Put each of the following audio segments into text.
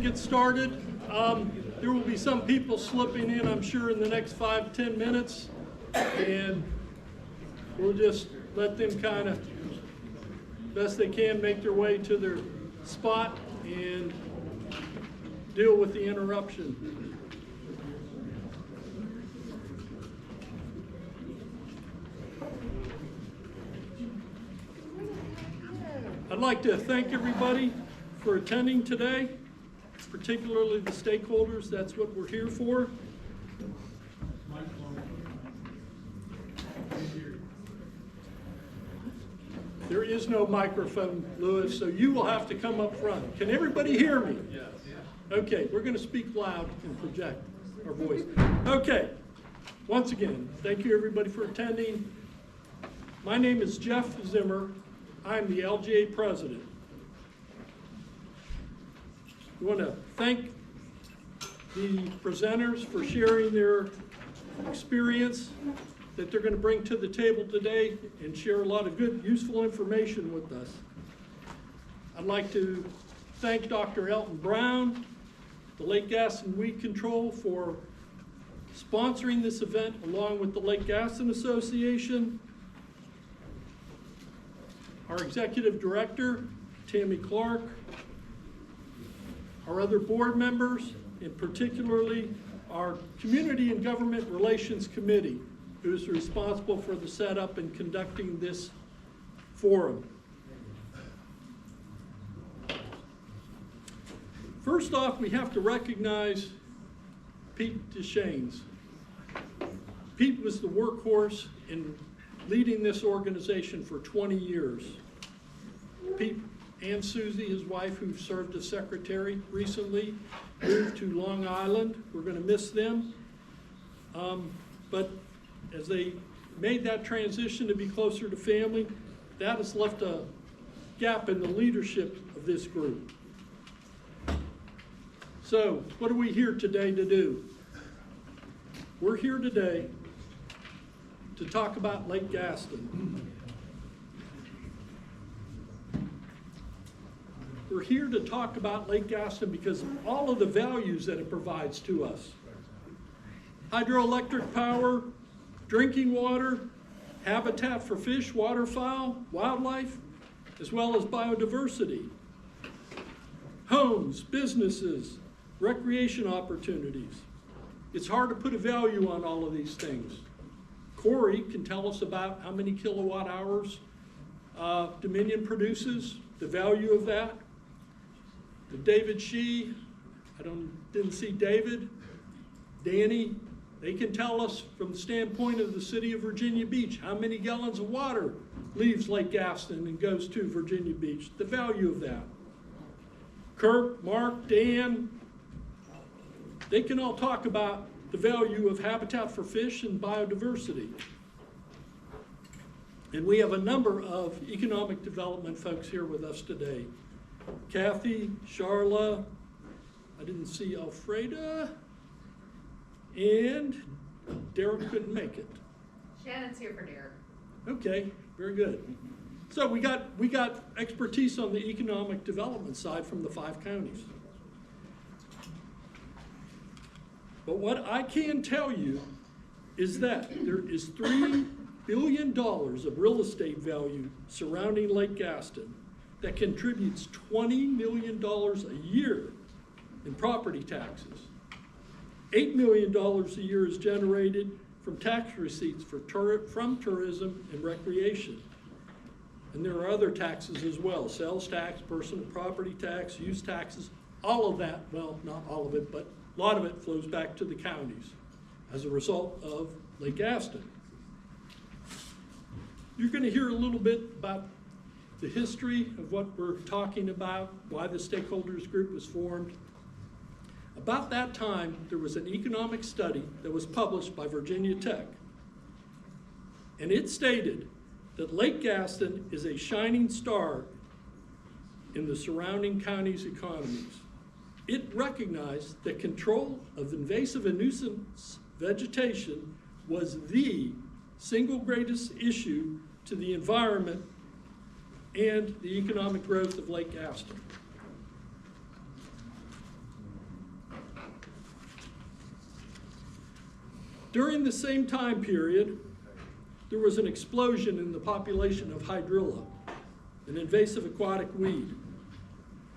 get started. There will be some people slipping in, I'm sure, in the next 5-10 minutes, and we'll just let them kind of, best they can, make their way to their spot and deal with the interruption. I'd like to thank everybody for attending today, particularly the stakeholders. That's what we're here for. There is no microphone, Lewis, so you will have to come up front. Can everybody hear me? Yes. Okay, we're going to speak loud and project our voice. Okay, once again, thank you everybody for attending. My name is Jeff Zimmer. I'm the LGA president. I want to thank the presenters for sharing their experience that they're going to bring to the table today and share a lot of good, useful information with us. I'd like to thank Dr. Elton Brown, the Lake Gaston Weed Control, for sponsoring this event along with the Lake Gaston Association, our executive director, Tammy Clark, our other board members, and particularly our Community and Government Relations Committee, who is responsible for the setup and conducting this forum. First off, we have to recognize Pete Deschenes. Pete was the workhorse in leading this organization for 20 years. Pete and Susie, his wife, who served as secretary recently, moved to Long Island. We're going to miss them. But as they made that transition to be closer to family, that has left a gap in the leadership of this group. So, what are we here today to do? We're here today to talk about Lake Gaston. We're here to talk about Lake Gaston because of all of the values that it provides to us. Hydroelectric power, drinking water, habitat for fish, waterfowl, wildlife, as well as biodiversity. Homes, businesses, recreation opportunities. It's hard to put a value on all of these things. Corey can tell us about how many kilowatt hours Dominion produces, the value of that. David Shee, didn't see David, Danny, they can tell us from the standpoint of the city of Virginia Beach how many gallons of water leaves Lake Gaston and goes to Virginia Beach, the value of that. Kirk, Mark, Dan, they can all talk about the value of habitat for fish and biodiversity. And we have a number of economic development folks here with us today. Kathy, Charla, I didn't see Alfreda, and Derek couldn't make it. Shannon's here for Derek. Okay, very good. So we got expertise on the economic development side from the 5 counties. But what I can tell you is that there is $3 billion of real estate value surrounding Lake Gaston that contributes $20 million a year in property taxes. $8 million a year is generated from tax receipts from tourism and recreation. And there are other taxes as well, sales tax, personal property tax, use taxes, all of that, well, not all of it, but a lot of it flows back to the counties as a result of Lake Gaston. You're going to hear a little bit about the history of what we're talking about, why the stakeholders group was formed. About that time, there was an economic study that was published by Virginia Tech. And it stated that Lake Gaston is a shining star in the surrounding counties' economies. It recognized that control of invasive and nuisance vegetation was the single greatest issue to the environment and the economic growth of Lake Gaston. During the same time period, there was an explosion in the population of hydrilla, an invasive aquatic weed.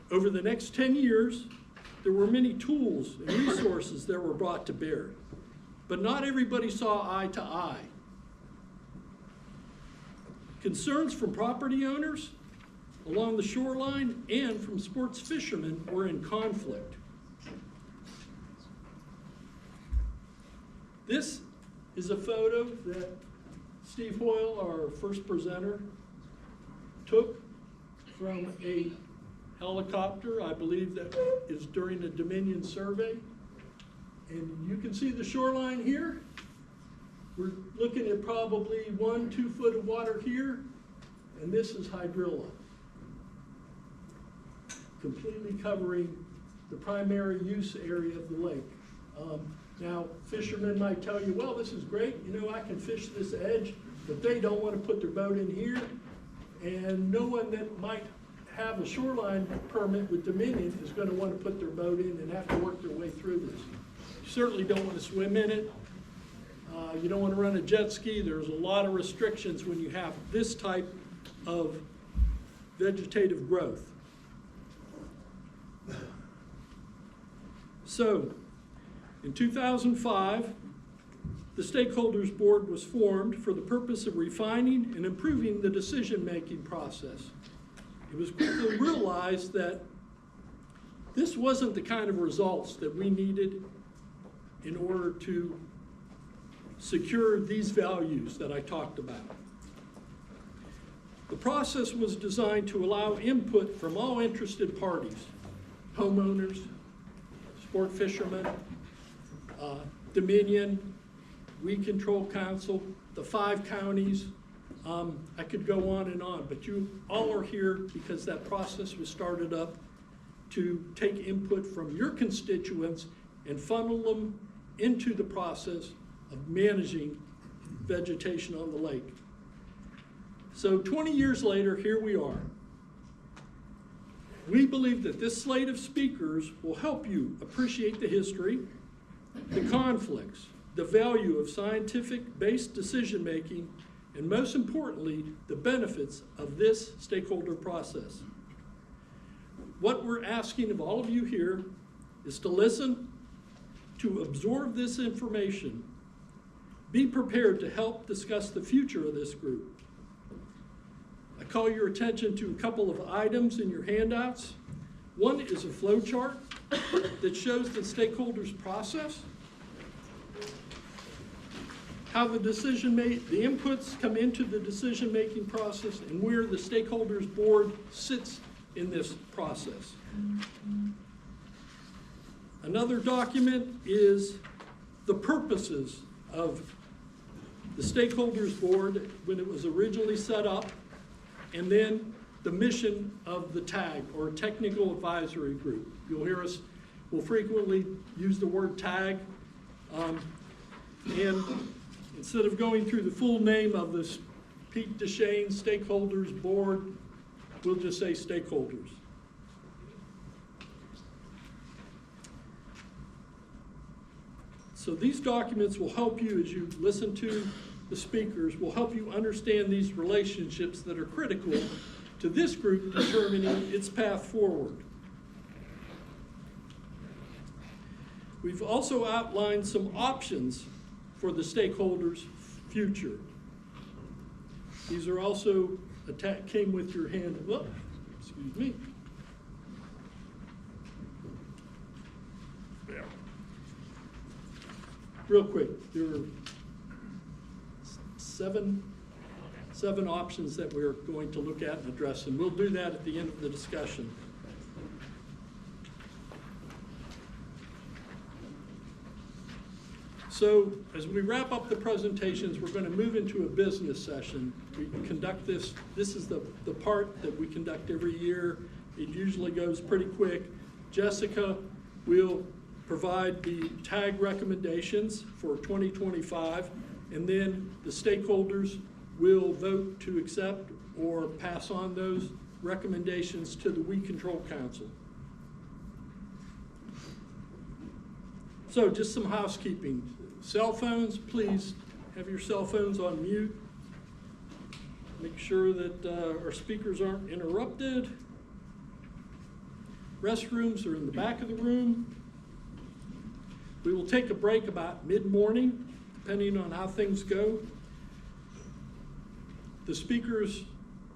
Over the next 10 years, there were many tools and resources that were brought to bear, but not everybody saw eye to eye. Concerns from property owners along the shoreline and from sports fishermen were in conflict. This is a photo that Steve Hoyle, our first presenter, took from a helicopter. I believe that is during a Dominion survey. And you can see the shoreline here. We're looking at probably 1-2 foot of water here, and this is hydrilla, completely covering the primary use area of the lake. Now, fishermen might tell you, well, this is great, you know, I can fish this edge, but they don't want to put their boat in here, and no one that might have a shoreline permit with Dominion is going to want to put their boat in and have to work their way through this. You certainly don't want to swim in it. You don't want to run a jet ski. There's a lot of restrictions when you have this type of vegetative growth. So, in 2005, the Stakeholders Board was formed for the purpose of refining and improving the decision-making process. It was quickly realized that this wasn't the kind of results that we needed in order to secure these values that I talked about. The process was designed to allow input from all interested parties, homeowners, sport fishermen, Dominion, Weed Control Council, the 5 counties. I could go on and on, but you all are here because that process was started up to take input from your constituents and funnel them into the process of managing vegetation on the lake. So 20 years later, here we are. We believe that this slate of speakers will help you appreciate the history, the conflicts, the value of scientific-based decision-making, and most importantly, the benefits of this stakeholder process. What we're asking of all of you here is to listen, to absorb this information, be prepared to help discuss the future of this group. I call your attention to a couple of items in your handouts. One is a flow chart that shows the stakeholders' process, how the inputs come into the decision-making process, and where the Stakeholders Board sits in this process. Another document is the purposes of the Stakeholders Board when it was originally set up, and then the mission of the TAG, or Technical Advisory Group. You'll hear us, we'll frequently use the word TAG, and instead of going through the full name of this Pete Deschenes Stakeholders Board, we'll just say stakeholders. So these documents will help you as you listen to the speakers, will help you understand these relationships that are critical to this group determining its path forward. We've also outlined some options for the stakeholders' future. These are also came with your hand. Whoop, excuse me. There. Real quick, there are seven options that we're going to look at and address, and we'll do that at the end of the discussion. So as we wrap up the presentations, we're going to move into a business session. We conduct this is the part that we conduct every year. It usually goes pretty quick. Jessica will provide the TAG recommendations for 2025, and then the stakeholders will vote to accept or pass on those recommendations to the Weed Control Council. So just some housekeeping. Cell phones, please have your cell phones on mute. Make sure that our speakers aren't interrupted. Restrooms are in the back of the room. We will take a break about mid-morning, depending on how things go. The speakers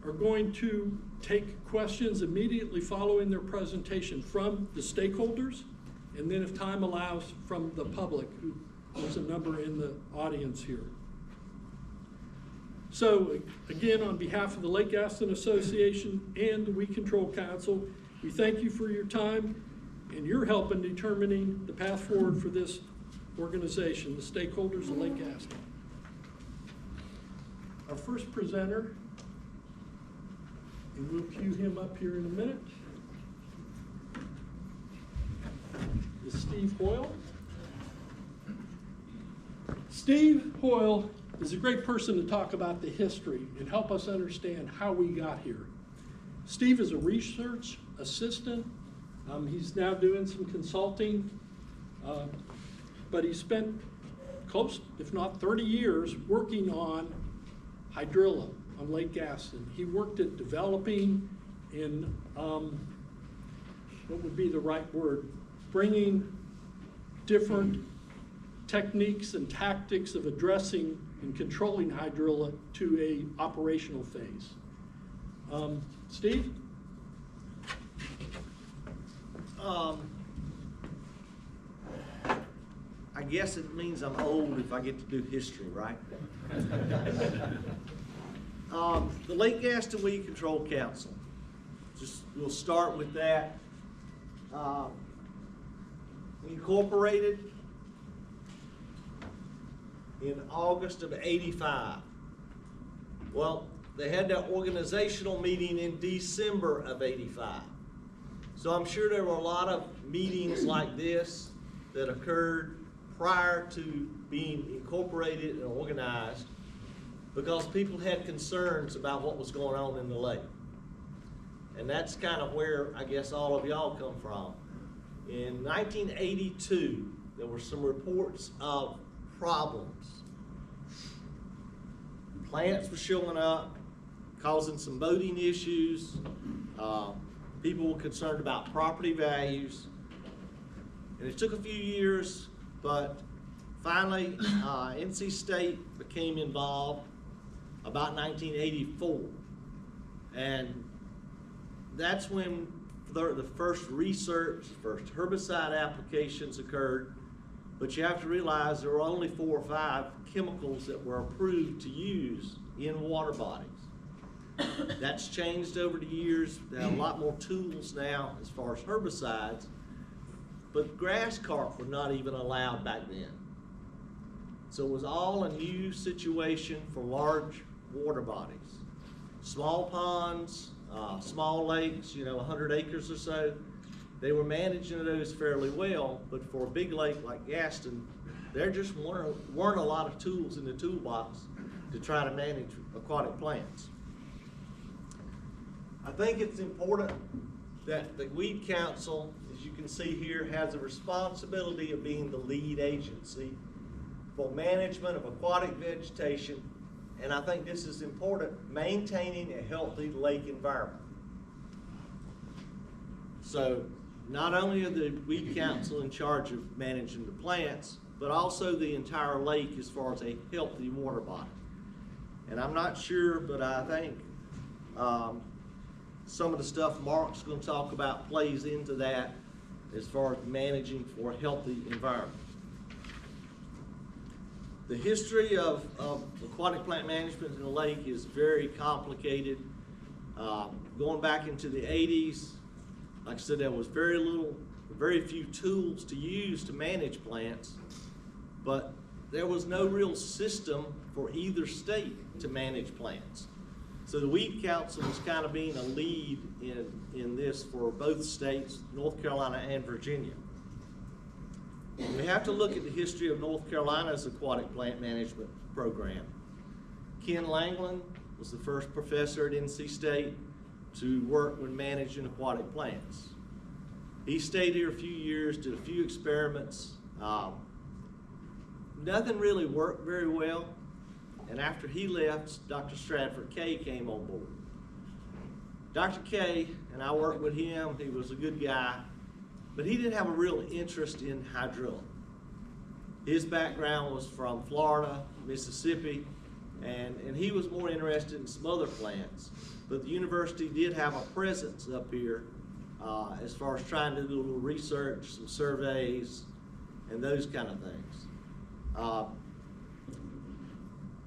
are going to take questions immediately following their presentation from the stakeholders, and then if time allows, from the public, who there's a number in the audience here. So again, on behalf of the Lake Gaston Association and the Weed Control Council, we thank you for your time and your help in determining the path forward for this organization, the stakeholders of Lake Gaston. Our first presenter, and we'll cue him up here in a minute, is Steve Hoyle. Steve Hoyle is a great person to talk about the history and help us understand how we got here. Steve is a research assistant. He's now doing some consulting, but he spent close, if not 30 years, working on hydrilla on Lake Gaston. He worked at developing in, what would be the right word, bringing different techniques and tactics of addressing and controlling hydrilla to a operational phase. Steve? I guess it means I'm old if I get to do history, right? The Lake Gaston Weed Control Council. We'll start with that. Incorporated in August of '85. Well, they had that organizational meeting in December of '85. So I'm sure there were a lot of meetings like this that occurred prior to being incorporated and organized because people had concerns about what was going on in the lake. And that's kind of where I guess all of y'all come from. In 1982, there were some reports of problems. Plants were showing up, causing some boating issues. People were concerned about property values. And it took a few years, but finally NC State became involved about 1984. And that's when the first research, first herbicide applications occurred. But you have to realize there were only 4 or 5 chemicals that were approved to use in water bodies. That's changed over the years. There are a lot more tools now as far as herbicides, but grass carp were not even allowed back then. So it was all a new situation for large water bodies. Small ponds, small lakes, 100 acres or so, they were managing those fairly well, but for a big lake like Gaston, there just weren't a lot of tools in the toolbox to try to manage aquatic plants. I think it's important that the Weed Council, as you can see here, has a responsibility of being the lead agency for management of aquatic vegetation, and I think this is important, maintaining a healthy lake environment. So not only are the Weed Council in charge of managing the plants, but also the entire lake as far as a healthy water body. And I'm not sure, but I think some of the stuff Mark's going to talk about plays into that as far as managing for a healthy environment. The history of aquatic plant management in the lake is very complicated. Going back into the 80s, like I said, there was very few tools to use to manage plants, but there was no real system for either state to manage plants. So the Weed Council was kind of being a lead in this for both states, North Carolina and Virginia. We have to look at the history of North Carolina's aquatic plant management program. Ken Langland was the first professor at NC State to work when managing aquatic plants. He stayed here a few years, did a few experiments, Nothing really worked very well, and after he left, Dr. Stratford K came on board. Dr. K, and I worked with him, he was a good guy, but he didn't have a real interest in hydrilla. His background was from Florida, Mississippi, and he was more interested in some other plants. But the university did have a presence up here as far as trying to do a little research, some surveys, and those kind of things.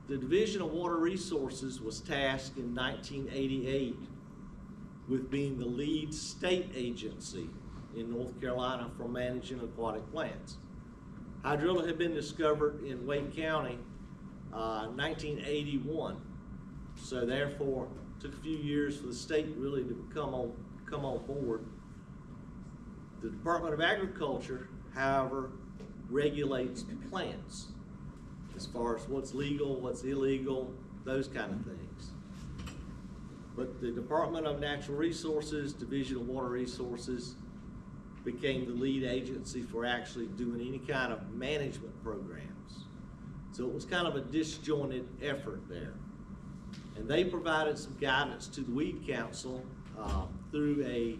The Division of Water Resources was tasked in 1988 with being the lead state agency in North Carolina for managing aquatic plants. Hydrilla had been discovered in Wake County 1981, so therefore it took a few years for the state really to come on board. The Department of Agriculture, however, regulates plants as far as what's legal, what's illegal, those kind of things. But the Department of Natural Resources, Division of Water Resources, became the lead agency for actually doing any kind of management programs. So it was kind of a disjointed effort there. And they provided some guidance to the Weed Council through a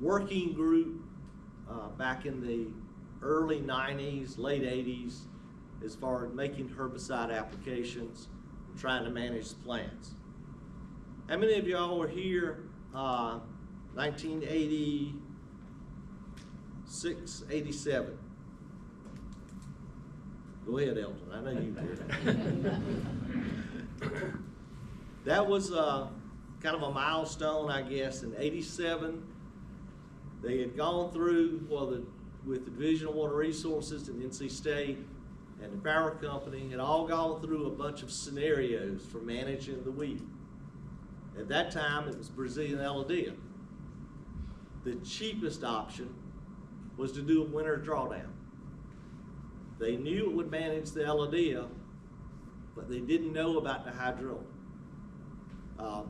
working group back in the early 90s, late 80s, as far as making herbicide applications and trying to manage the plants. How many of y'all were here 1986, 87? Go ahead, Elton, I know you were. That was kind of a milestone, I guess. In 87, they had gone through, with the Division of Water Resources and NC State and the power company, had all gone through a bunch of scenarios for managing the weed. At that time, it was Brazilian Elodea. The cheapest option was to do a winter drawdown. They knew it would manage the Elodea, but they didn't know about the hydrilla.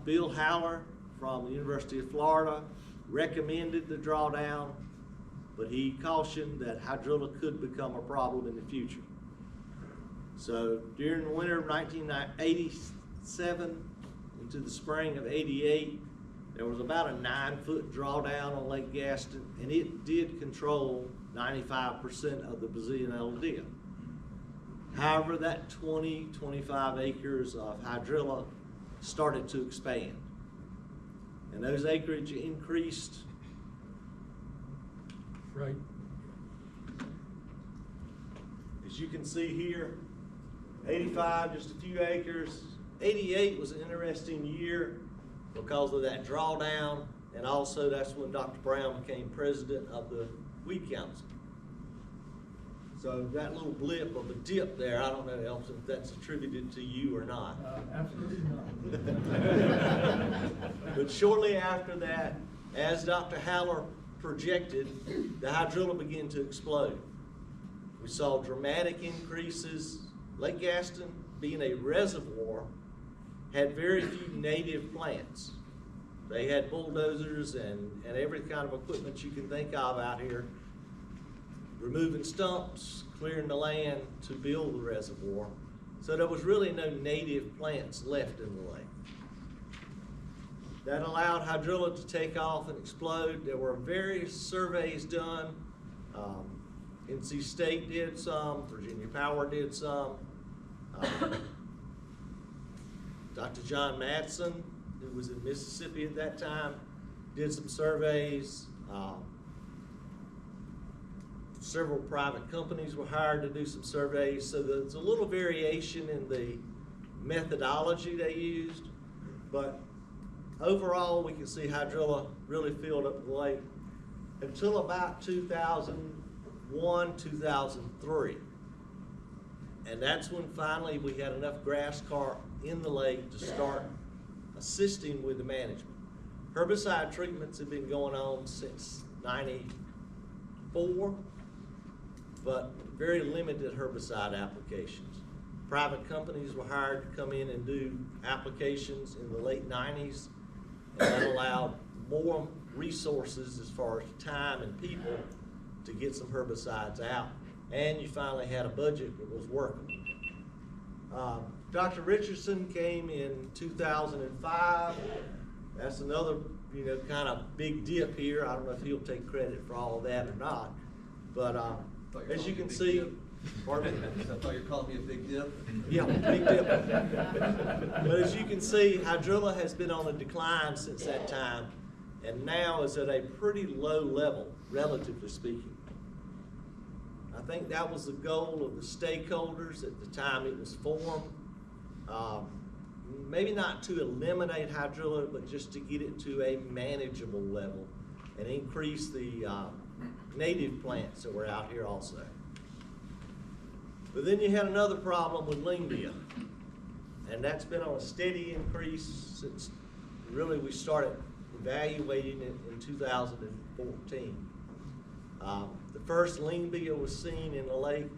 Bill Howler from the University of Florida recommended the drawdown, but he cautioned that hydrilla could become a problem in the future. So during the winter of 1987 into the spring of 88, there was about a 9-foot drawdown on Lake Gaston, and it did control 95% of the Brazilian Elodea. However, that 25 acres of hydrilla started to expand, and those acreage increased. Right. As you can see here, 85, just a few acres. 88 was an interesting year because of that drawdown, and also that's when Dr. Brown became president of the Weed Council. So that little blip of a dip there, I don't know, Elton, if that's attributed to you or not. Absolutely not. But shortly after that, as Dr. Haller projected, the hydrilla began to explode. We saw dramatic increases. Lake Gaston, being a reservoir, had very few native plants. They had bulldozers and every kind of equipment you can think of out here, removing stumps, clearing the land to build the reservoir. So there was really no native plants left in the lake. That allowed hydrilla to take off and explode. There were various surveys done. NC State did some, Virginia Power did some. Dr. John Madsen, who was in Mississippi at that time, did some surveys. Several private companies were hired to do some surveys, so there's a little variation in the methodology they used, but overall we can see hydrilla really filled up the lake until about 2001, 2003. And that's when finally we had enough grass carp in the lake to start assisting with the management. Herbicide treatments have been going on since '94, but very limited herbicide applications. Private companies were hired to come in and do applications in the late '90s, and that allowed more resources as far as time and people to get some herbicides out, and you finally had a budget that was workable. Dr. Richardson came in 2005. That's another, kind of big dip here. I don't know if he'll take credit for all of that or not, but as you can see, pardon me? I thought you were calling me a big dip. Yeah, big dip. But as you can see, hydrilla has been on a decline since that time, and now is at a pretty low level, relatively speaking. I think that was the goal of the stakeholders at the time it was formed. Maybe not to eliminate hydrilla, but just to get it to a manageable level and increase the native plants that were out here also. But then you had another problem with Lingbia, and that's been on a steady increase since really we started evaluating it in 2014. The first Lingbia was seen in the lake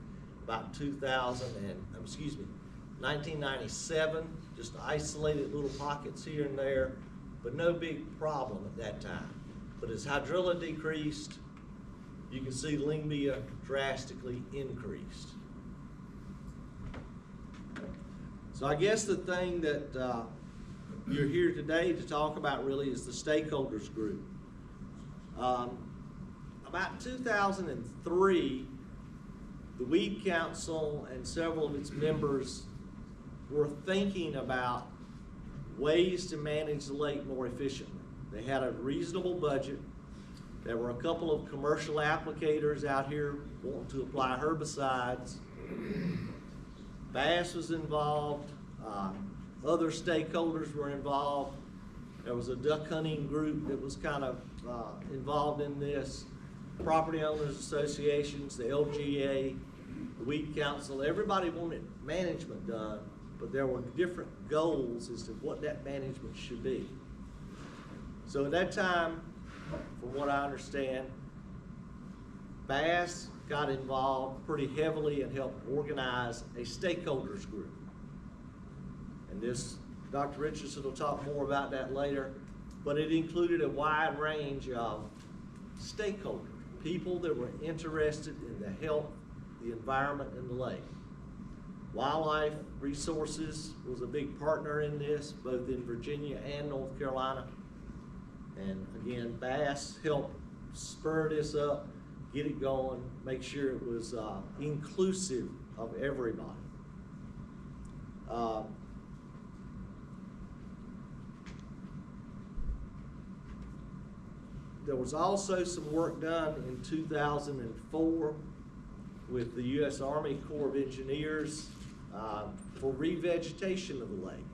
about 1997, just isolated little pockets here and there, but no big problem at that time. But as hydrilla decreased, you can see Lingbia drastically increased. So I guess the thing that you're here today to talk about really is the stakeholders group. About 2003, the Weed Council and several of its members were thinking about ways to manage the lake more efficiently. They had a reasonable budget. There were a couple of commercial applicators out here wanting to apply herbicides. Bass was involved, other stakeholders were involved. There was a duck hunting group that was kind of involved in this. Property owners associations, the LGA, the Weed Council, everybody wanted management done, but there were different goals as to what that management should be. So at that time, from what I understand, Bass got involved pretty heavily and helped organize a stakeholders group. And this, Dr. Richardson will talk more about that later, but it included a wide range of stakeholders, people that were interested in the health, the environment, and the lake. Wildlife Resources was a big partner in this, both in Virginia and North Carolina. And again, Bass helped spur this up, get it going, make sure it was inclusive of everybody. There was also some work done in 2004 with the U.S. Army Corps of Engineers for revegetation of the lake.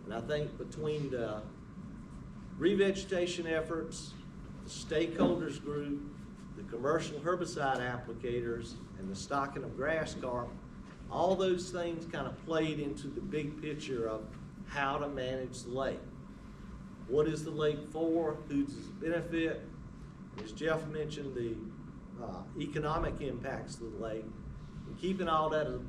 And I think between the revegetation efforts, the stakeholders group, the commercial herbicide applicators, and the stocking of grass carp, all those things kind of played into the big picture of how to manage the lake. What is the lake for? Who does it benefit? As Jeff mentioned, the economic impacts of the lake, and keeping all that as a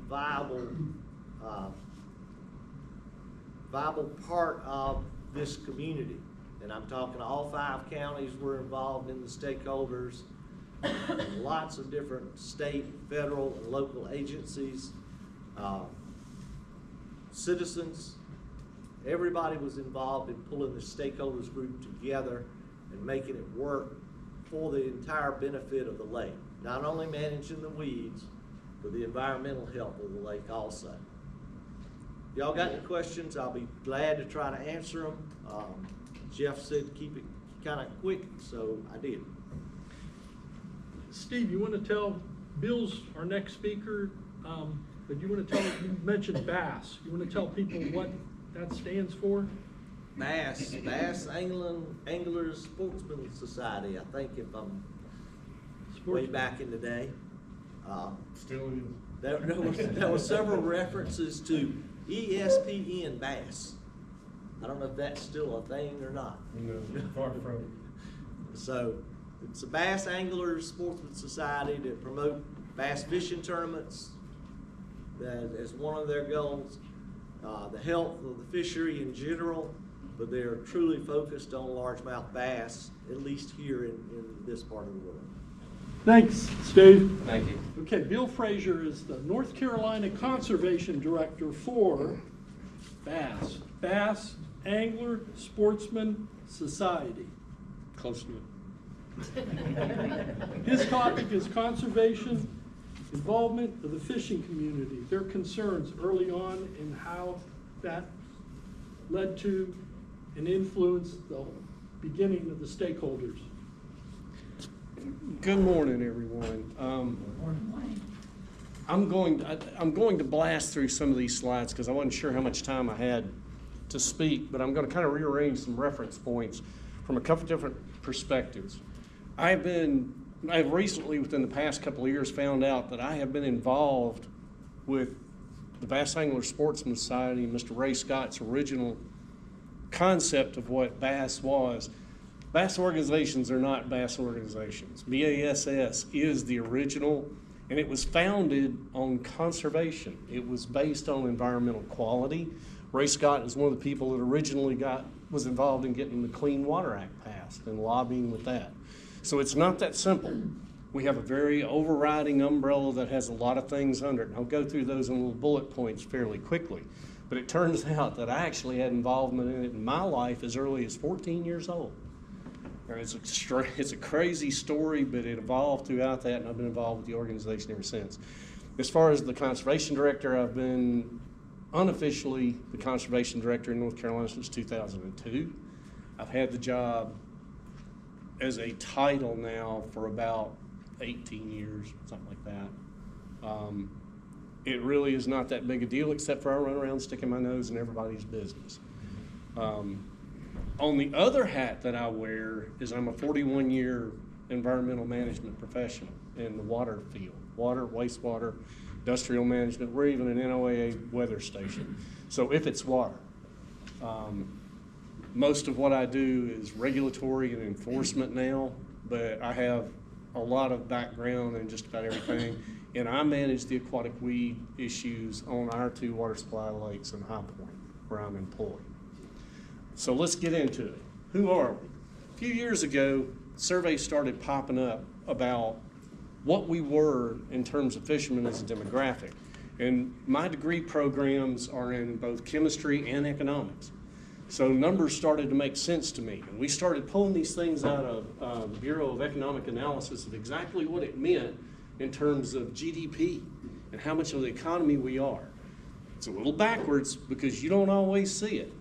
viable part of this community. And I'm talking all 5 counties were involved in the stakeholders, lots of different state, federal, and local agencies, citizens. Everybody was involved in pulling the stakeholders group together and making it work for the entire benefit of the lake. Not only managing the weeds, but the environmental health of the lake also. Y'all got any questions? I'll be glad to try to answer them. Jeff said keep it kind of quick, so I did. Steve, you want to tell, Bill's our next speaker, but you want to tell, you mentioned Bass. You want to tell people what that stands for? Bass Anglers Sportsman Society, I think, if I'm way back in the day. Still is. There were several references to ESPN Bass. I don't know if that's still a thing or not. No, far from it. So it's a Bass Anglers Sportsman Society that promote bass fishing tournaments as one of their goals. The health of the fishery in general, but they are truly focused on largemouth bass, at least here in this part of the world. Thanks, Steve. Thank you. Okay, Bill Frazier is the North Carolina Conservation Director for Bass Angler Sportsman Society. Close to it. His topic is conservation, involvement of the fishing community, their concerns early on, and how that led to and influenced the beginning of the stakeholders. Good morning, everyone. I'm going to blast through some of these slides because I wasn't sure how much time I had to speak, but I'm going to kind of rearrange some reference points from a couple different perspectives. I've recently, within the past couple of years, found out that I have been involved with the Bass Angler Sportsman Society, Mr. Ray Scott's original concept of what bass was. Bass organizations are not bass organizations. BASS is the original, and it was founded on conservation. It was based on environmental quality. Ray Scott is one of the people that originally was involved in getting the Clean Water Act passed and lobbying with that. So it's not that simple. We have a very overriding umbrella that has a lot of things under it, and I'll go through those in little bullet points fairly quickly. But it turns out that I actually had involvement in it in my life as early as 14 years old. It's a crazy story, but it evolved throughout that, and I've been involved with the organization ever since. As far as the conservation director, I've been unofficially the conservation director in North Carolina since 2002. I've had the job as a title now for about 18 years, something like that. It really is not that big a deal, except for I run around sticking my nose in everybody's business. On the other hat that I wear is I'm a 41-year environmental management professional in the water field, water, wastewater, industrial management. We're even an NOAA weather station. So if it's water, most of what I do is regulatory and enforcement now, but I have a lot of background in just about everything, and I manage the aquatic weed issues on our 2 water supply lakes in High Point, where I'm employed. So let's get into it. Who are we? A few years ago, surveys started popping up about what we were in terms of fishermen as a demographic. And my degree programs are in both chemistry and economics. So numbers started to make sense to me. And we started pulling these things out of the Bureau of Economic Analysis of exactly what it meant in terms of GDP and how much of the economy we are. It's a little backwards because you don't always see it.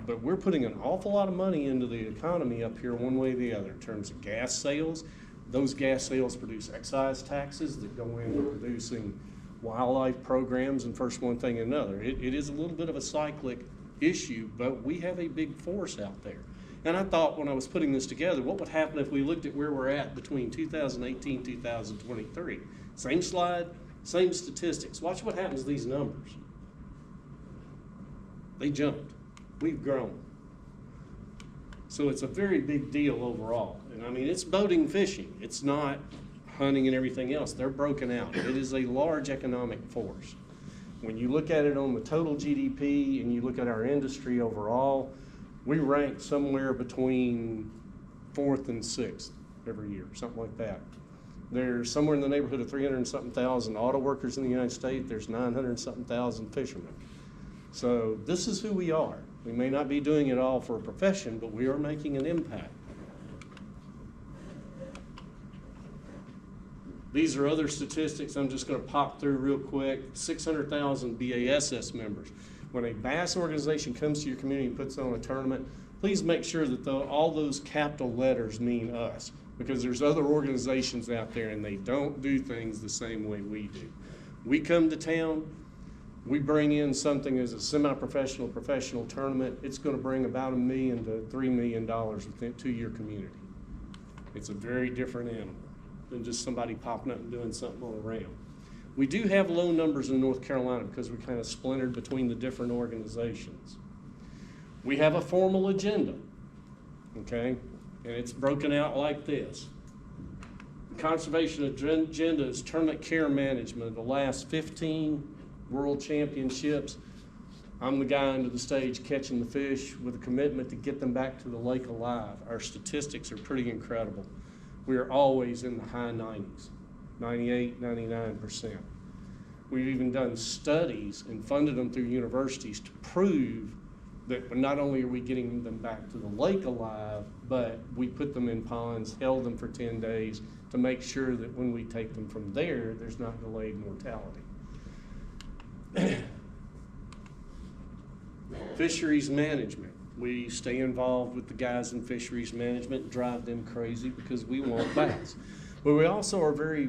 But we're putting an awful lot of money into the economy up here one way or the other in terms of gas sales. Those gas sales produce excise taxes that go into producing wildlife programs and first one thing and another. It is a little bit of a cyclic issue, but we have a big force out there. And I thought when I was putting this together, what would happen if we looked at where we're at between 2018 and 2023? Same slide, same statistics. Watch what happens to these numbers. They jumped. We've grown. So it's a very big deal overall. And I mean, it's boating, fishing. It's not hunting and everything else. They're broken out. It is a large economic force. When you look at it on the total GDP and you look at our industry overall, we rank somewhere between 4th and 6th every year, something like that. There's somewhere in the neighborhood of 300 and something thousand auto workers in the United States. There's 900 and something thousand fishermen. So this is who we are. We may not be doing it all for a profession, but we are making an impact. These are other statistics I'm just going to pop through real quick. 600,000 BASS members. When a bass organization comes to your community and puts on a tournament, please make sure that all those capital letters mean us, because there's other organizations out there and they don't do things the same way we do. We come to town, we bring in something as a semi-professional, professional tournament. It's going to bring about $1 million to $3 million to your community. It's a very different animal than just somebody popping up and doing something on a ramp. We do have low numbers in North Carolina because we kind of splintered between the different organizations. We have a formal agenda, okay? And it's broken out like this. The conservation agenda is tournament care management. The last 15 World Championships, I'm the guy under the stage catching the fish with a commitment to get them back to the lake alive. Our statistics are pretty incredible. we are always in the high 90s, 98, 99%. We've even done studies and funded them through universities to prove that not only are we getting them back to the lake alive, but we put them in ponds, held them for 10 days to make sure that when we take them from there, there's not delayed mortality. Fisheries management. We stay involved with the guys in fisheries management, drive them crazy because we want bass. But we also are very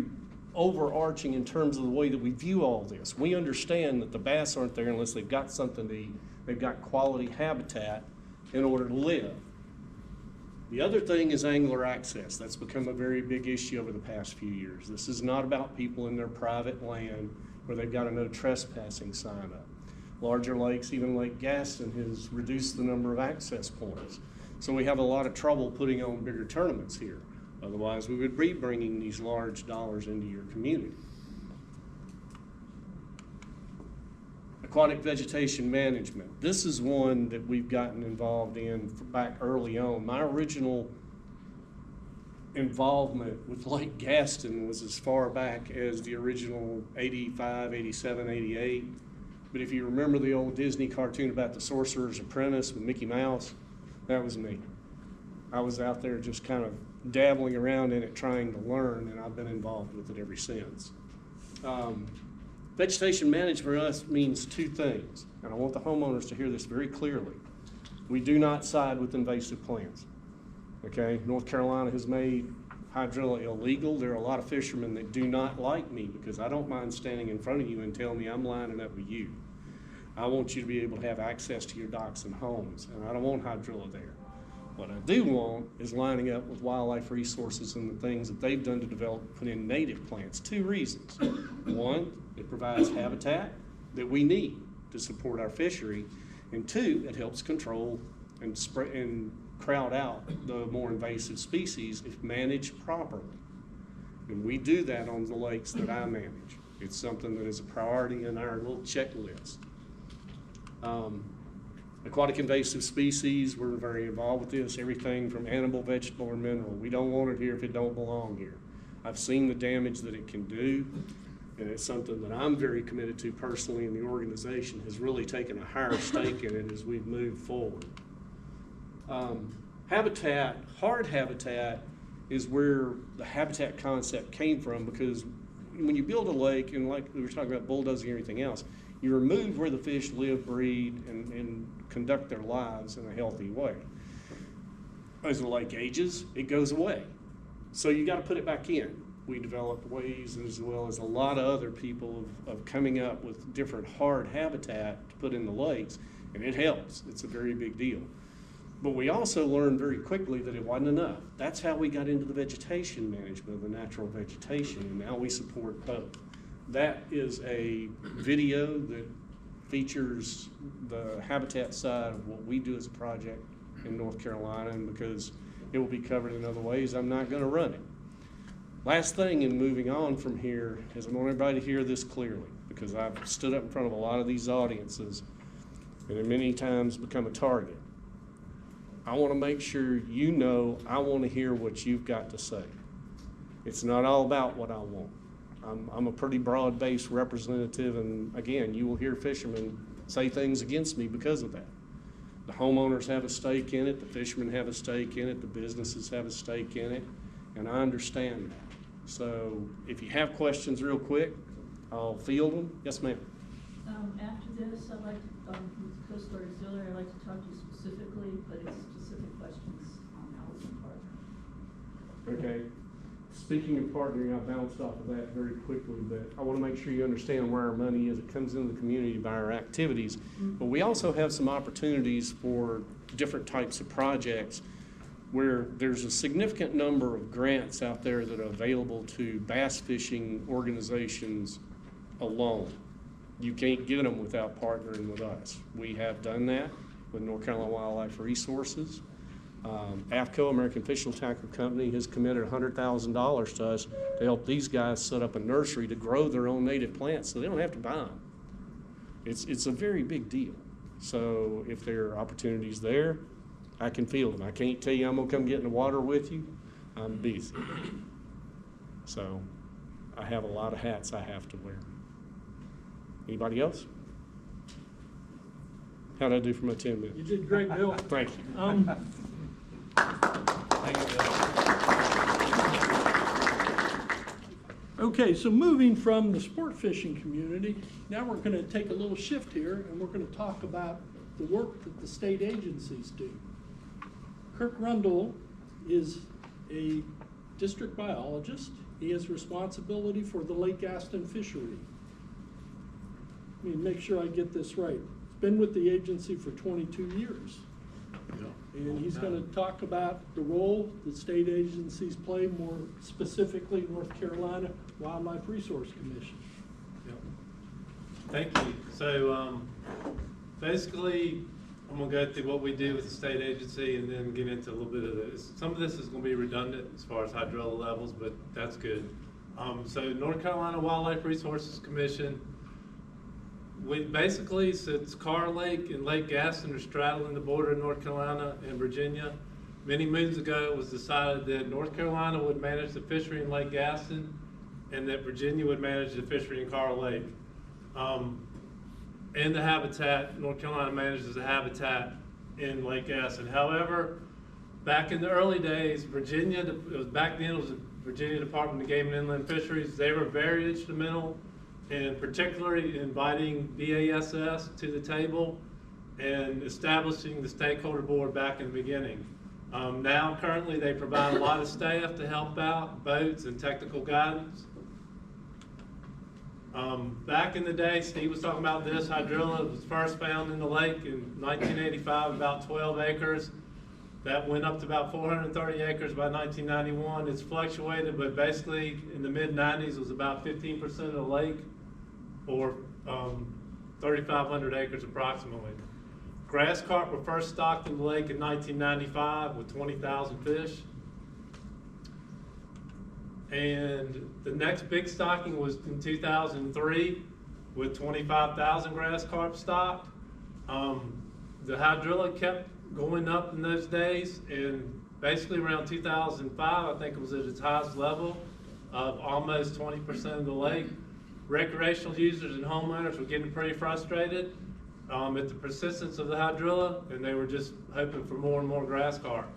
overarching in terms of the way that we view all this. We understand that the bass aren't there unless they've got something to eat, they've got quality habitat in order to live. The other thing is angler access. That's become a very big issue over the past few years. This is not about people in their private land where they've got a no trespassing sign up. Larger lakes, even Lake Gaston, has reduced the number of access points. So we have a lot of trouble putting on bigger tournaments here. Otherwise, we would be bringing these large dollars into your community. Aquatic vegetation management. This is one that we've gotten involved in back early on. My original involvement with Lake Gaston was as far back as the original 85, 87, 88. But if you remember the old Disney cartoon about the Sorcerer's Apprentice with Mickey Mouse, that was me. I was out there just kind of dabbling around in it, trying to learn, and I've been involved with it ever since. Vegetation management for us means two things, and I want the homeowners to hear this very clearly. We do not side with invasive plants. Okay, North Carolina has made hydrilla illegal. There are a lot of fishermen that do not like me because I don't mind standing in front of you and telling me I'm lining up with you. I want you to be able to have access to your docks and homes, and I don't want hydrilla there. What I do want is lining up with wildlife resources and the things that they've done to develop, put in native plants. Two reasons. One, it provides habitat that we need to support our fishery, and two, it helps control and spread and crowd out the more invasive species if managed properly. And we do that on the lakes that I manage. It's something that is a priority in our little checklist. Aquatic invasive species, we're very involved with this, everything from animal, vegetable, or mineral. We don't want it here if it don't belong here. I've seen the damage that it can do, and it's something that I'm very committed to personally, and the organization has really taken a higher stake in it as we've moved forward. Habitat, hard habitat, is where the habitat concept came from, because when you build a lake, and like we were talking about bulldozing and everything else, you remove where the fish live, breed, and conduct their lives in a healthy way. As the lake ages, it goes away. So you got to put it back in. We developed ways, as well as a lot of other people, of coming up with different hard habitat to put in the lakes, and it helps. It's a very big deal. But we also learned very quickly that it wasn't enough. That's how we got into the vegetation management of the natural vegetation, and now we support both. That is a video that features the habitat side of what we do as a project in North Carolina, and because it will be covered in other ways, I'm not going to run it. Last thing in moving on from here is I want everybody to hear this clearly, because I've stood up in front of a lot of these audiences and have many times become a target. I want to make sure you know I want to hear what you've got to say. It's not all about what I want. I'm a pretty broad-based representative, and again, you will hear fishermen say things against me because of that. The homeowners have a stake in it, the fishermen have a stake in it, the businesses have a stake in it, and I understand that. So if you have questions real quick, I'll field them. Yes, ma'am. After this, I'd like to, with Co-Star Auxiliary, I'd like to talk to you specifically, but it's specific questions on Allison Park. Okay. Speaking of partnering, I bounced off of that very quickly, but I want to make sure you understand where our money is. It comes into the community by our activities, but we also have some opportunities for different types of projects where there's a significant number of grants out there that are available to bass fishing organizations alone. You can't get them without partnering with us. We have done that with North Carolina Wildlife Resources. AFCO, American Fish and Tackle Company, has committed $100,000 to us to help these guys set up a nursery to grow their own native plants so they don't have to buy them. It's a very big deal. So if there are opportunities there, I can field them. I can't tell you I'm gonna come get in the water with you. I'm busy. So I have a lot of hats I have to wear. Anybody else? How'd I do for my 10 You minutes? did great, Bill. Thank you. Okay, so moving from the sport fishing community, now we're gonna take a little shift here, and we're gonna talk about the work that the state agencies do. Kirk Rundle is a district biologist. He has responsibility for the Lake Gaston fishery. Let me make sure I get this right. He's been with the agency for 22 years. And he's gonna talk about the role that state agencies play, more specifically North Carolina Wildlife Resource Commission. Thank you. So, basically, I'm gonna go through what we do with the state agency and then get into a little bit of this. Some of this is gonna be redundant as far as hydrilla levels, but that's good. So North Carolina Wildlife Resources Commission, basically, since Carr Lake and Lake Gaston are straddling the border of North Carolina and Virginia, many moons ago it was decided that North Carolina would manage the fishery in Lake Gaston and that Virginia would manage the fishery in Carr Lake. And the habitat, North Carolina manages the habitat in Lake Gaston. However, back in the early days, Virginia, back then it was the Virginia Department of Game and Inland Fisheries, they were very instrumental in particularly inviting BASS to the table and establishing the stakeholder board back in the beginning. Now, currently, they provide a lot of staff to help out, boats and technical guidance. Back in the day, Steve was talking about this, hydrilla was first found in the lake in 1985, about 12 acres. That went up to about 430 acres by 1991. It's fluctuated, but basically in the mid-90s, it was about 15% of the lake, or 3,500 acres approximately. Grass carp were first stocked in the lake in 1995 with 20,000 fish. And the next big stocking was in 2003 with 25,000 grass carp stocked. The hydrilla kept going up in those days, and basically around 2005, I think it was at its highest level of almost 20% of the lake. Recreational users and homeowners were getting pretty frustrated at the persistence of the hydrilla, and they were just hoping for more and more grass carp.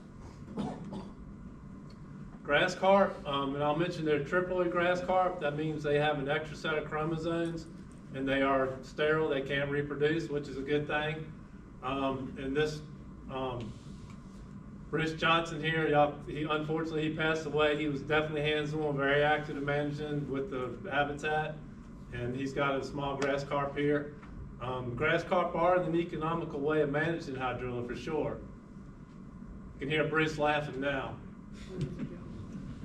Grass carp, and I'll mention they're triploid grass carp. That means they have an extra set of chromosomes, and they are sterile. They can't reproduce, which is a good thing. And this Bruce Johnson here, unfortunately he passed away. He was definitely hands-on, very active in managing with the habitat, and he's got a small grass carp here. Grass carp are an economical way of managing hydrilla for sure. You can hear Bruce laughing now.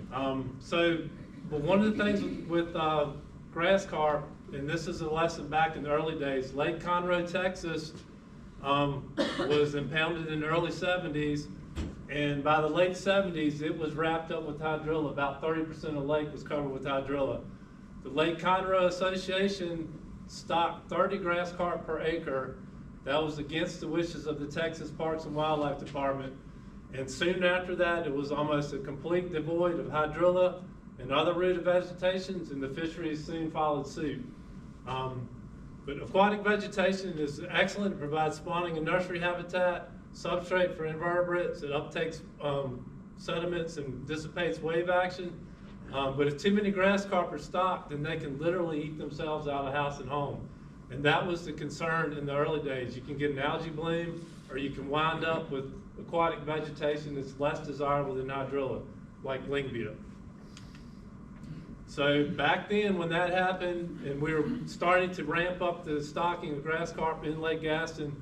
But one of the things with grass carp, and this is a lesson back in the early days, Lake Conroe, Texas was impounded in the early 70s, and by the late 70s it was wrapped up with hydrilla. About 30% of the lake was covered with hydrilla. The Lake Conroe Association stocked 30 grass carp per acre. That was against the wishes of the Texas Parks and Wildlife Department. And soon after that, it was almost a complete devoid of hydrilla and other rooted vegetations, and the fisheries soon followed suit. But aquatic vegetation is excellent. It provides spawning and nursery habitat, substrate for invertebrates. It uptakes sediments and dissipates wave action. But if too many grass carp are stocked, then they can literally eat themselves out of house and home. And that was the concern in the early days. You can get an algae bloom, or you can wind up with aquatic vegetation that's less desirable than hydrilla, like lingbia. So back then when that happened and we were starting to ramp up the stocking of grass carp in Lake Gaston,